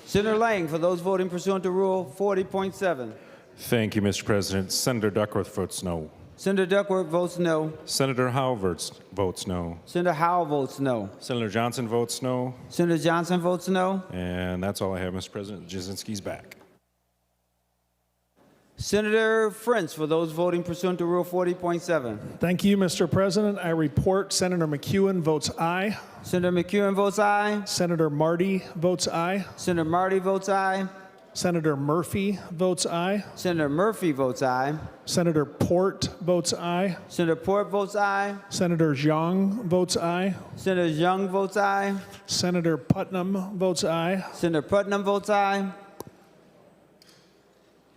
Senator Lang, for those voting pursuant to Rule 40.7. Thank you, Mr. President. Senator Duckworth votes no. Senator Duckworth votes no. Senator Howell votes no. Senator Howell votes no. Senator Johnson votes no. Senator Johnson votes no. And that's all I have, Mr. President. Jasinski's back. Senator French, for those voting pursuant to Rule 40.7. Thank you, Mr. President. I report Senator McEwen votes aye. Senator McEwen votes aye. Senator Marty votes aye. Senator Marty votes aye. Senator Murphy votes aye. Senator Murphy votes aye. Senator Port votes aye. Senator Port votes aye. Senator Zhang votes aye. Senator Young votes aye. Senator Putnam votes aye. Senator Putnam votes aye.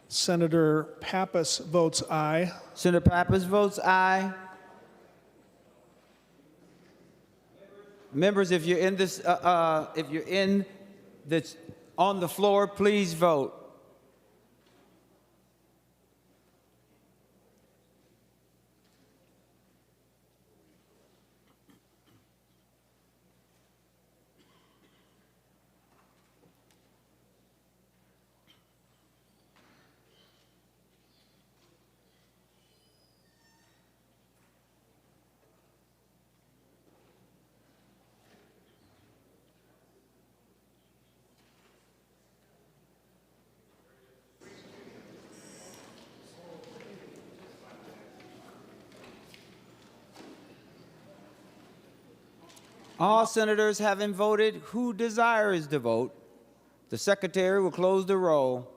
Senator Pappas votes aye. Senator Pappas votes aye. Members, if you're in this, on the floor, please vote. All senators having voted who desires to vote, the secretary will close the roll.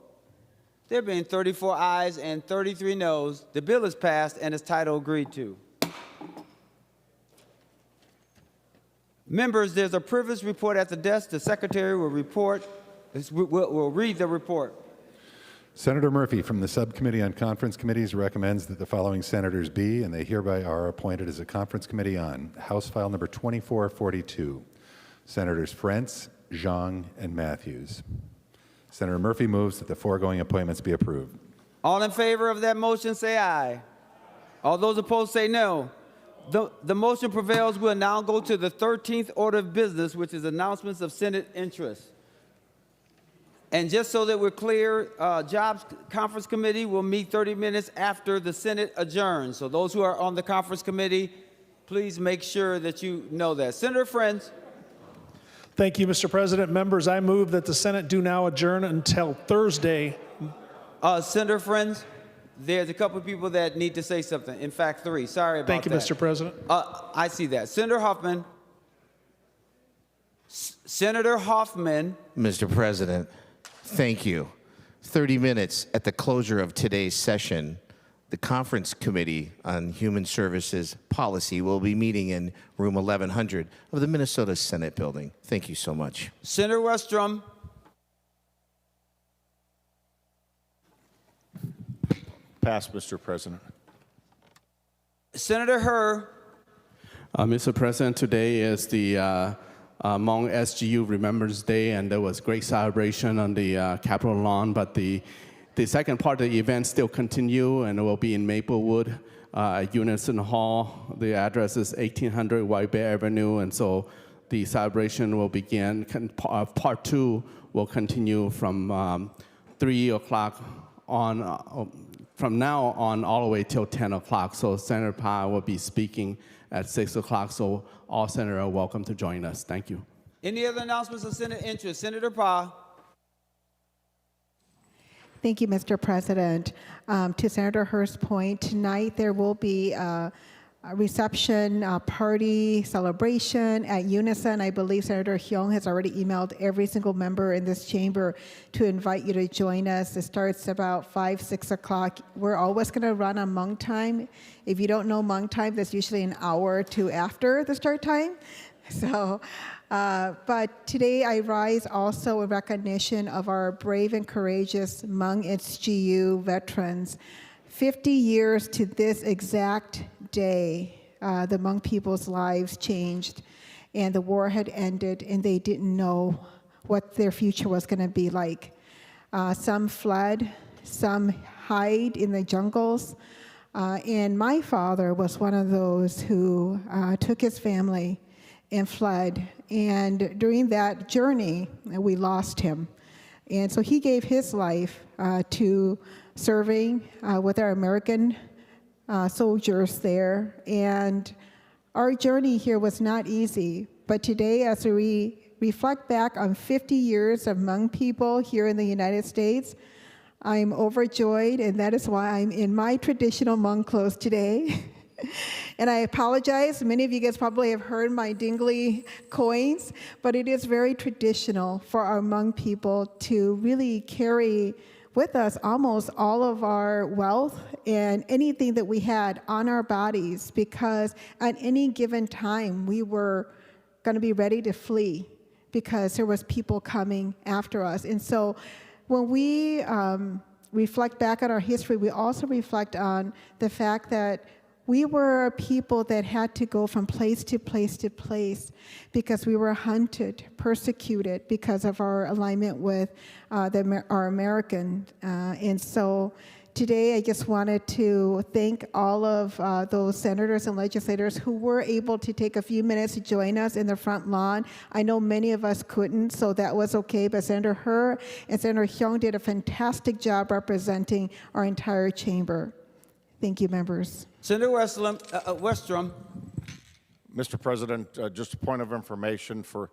There being 34 ayes and 33 noes, the bill is passed and its title agreed to. Members, there's a privilege report at the desk. The secretary will read the report. Senator Murphy from the Subcommittee on Conference Committees recommends that the following senators be, and they hereby are appointed as a conference committee on House File number 2442. Senators Frentz, Zhang, and Matthews. Senator Murphy moves that the foregoing appointments be approved. All in favor of that motion, say aye. All those opposed, say no. The motion prevails. We'll now go to the 13th order of business, which is announcements of Senate interest. And just so that we're clear, Jobs Conference Committee will meet 30 minutes after the Senate adjourns. So those who are on the conference committee, please make sure that you know that. Senator Friends. Thank you, Mr. President. Members, I move that the Senate do now adjourn until Thursday. Senator Friends, there's a couple of people that need to say something. In fact, 3. Sorry about that. Thank you, Mr. President. I see that. Senator Hoffman. Senator Hoffman. Mr. President. Thank you. 30 minutes at the closure of today's session, the Conference Committee on Human Services Policy will be meeting in room 1100 of the Minnesota Senate building. Thank you so much. Senator Westrom. Pass, Mr. President. Senator Herr. Mr. President, today is the Hmong SGU Remembrance Day, and there was great celebration on the Capitol lawn, but the second part of the event still continue, and it will be in Maplewood at Unison Hall. The address is 1800 White Bear Avenue, and so the celebration will begin. Part 2 will continue from 3 o'clock on, from now on all the way till 10 o'clock. So Senator Pa will be speaking at 6 o'clock, so all senators are welcome to join us. Thank you. Any other announcements of Senate interest? Senator Pa. Thank you, Mr. President. To Senator Herr's point, tonight there will be a reception, party, celebration at Unison. I believe Senator Hyung has already emailed every single member in this chamber to invite you to join us. It starts about 5, 6 o'clock. We're always going to run on Hmong time. If you don't know Hmong time, that's usually an hour or 2 after the start time. So, but today I rise also in recognition of our brave and courageous Hmong SGU veterans. 50 years to this exact day, the Hmong people's lives changed, and the war had ended, and they didn't know what their future was going to be like. Some fled, some hide in the jungles, and my father was one of those who took his family and fled. And during that journey, we lost him. And so he gave his life to serving with our American soldiers there. And our journey here was not easy. But today, as we reflect back on 50 years of Hmong people here in the United States, I'm overjoyed, and that is why I'm in my traditional Hmong clothes today. And I apologize. Many of you guys probably have heard my dingly coins, but it is very traditional for our Hmong people to really carry with us almost all of our wealth and anything that we had on our bodies, because at any given time we were going to be ready to flee because there was people coming after us. And so when we reflect back on our history, we also reflect on the fact that we were people that had to go from place to place to place because we were hunted, persecuted because of our alignment with our American. And so today I just wanted to thank all of those senators and legislators who were able to take a few minutes to join us in the front lawn. I know many of us couldn't, so that was okay, but Senator He and Senator Hyung did a fantastic job representing our entire chamber. Thank you, members. Senator Westrom. Mr. President, just a point of information for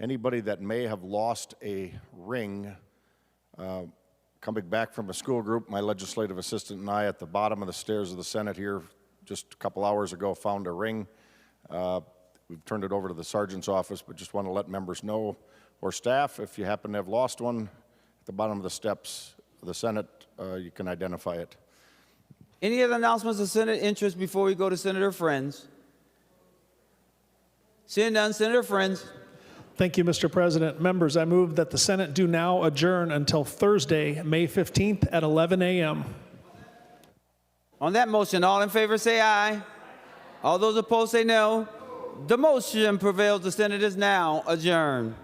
anybody that may have lost a ring. Coming back from a school group, my legislative assistant and I at the bottom of the stairs of the Senate here just a couple hours ago found a ring. We've turned it over to the sergeant's office, but just want to let members know, or staff, if you happen to have lost one at the bottom of the steps of the Senate, you can identify it. Any other announcements of Senate interest before we go to Senator Friends? Seeing none, Senator Friends. Thank you, Mr. President. Members, I move that the Senate do now adjourn until Thursday, May 15th at 11 a.m. On that motion, all in favor say aye. All those opposed say no. The motion prevails. The Senate is now adjourned.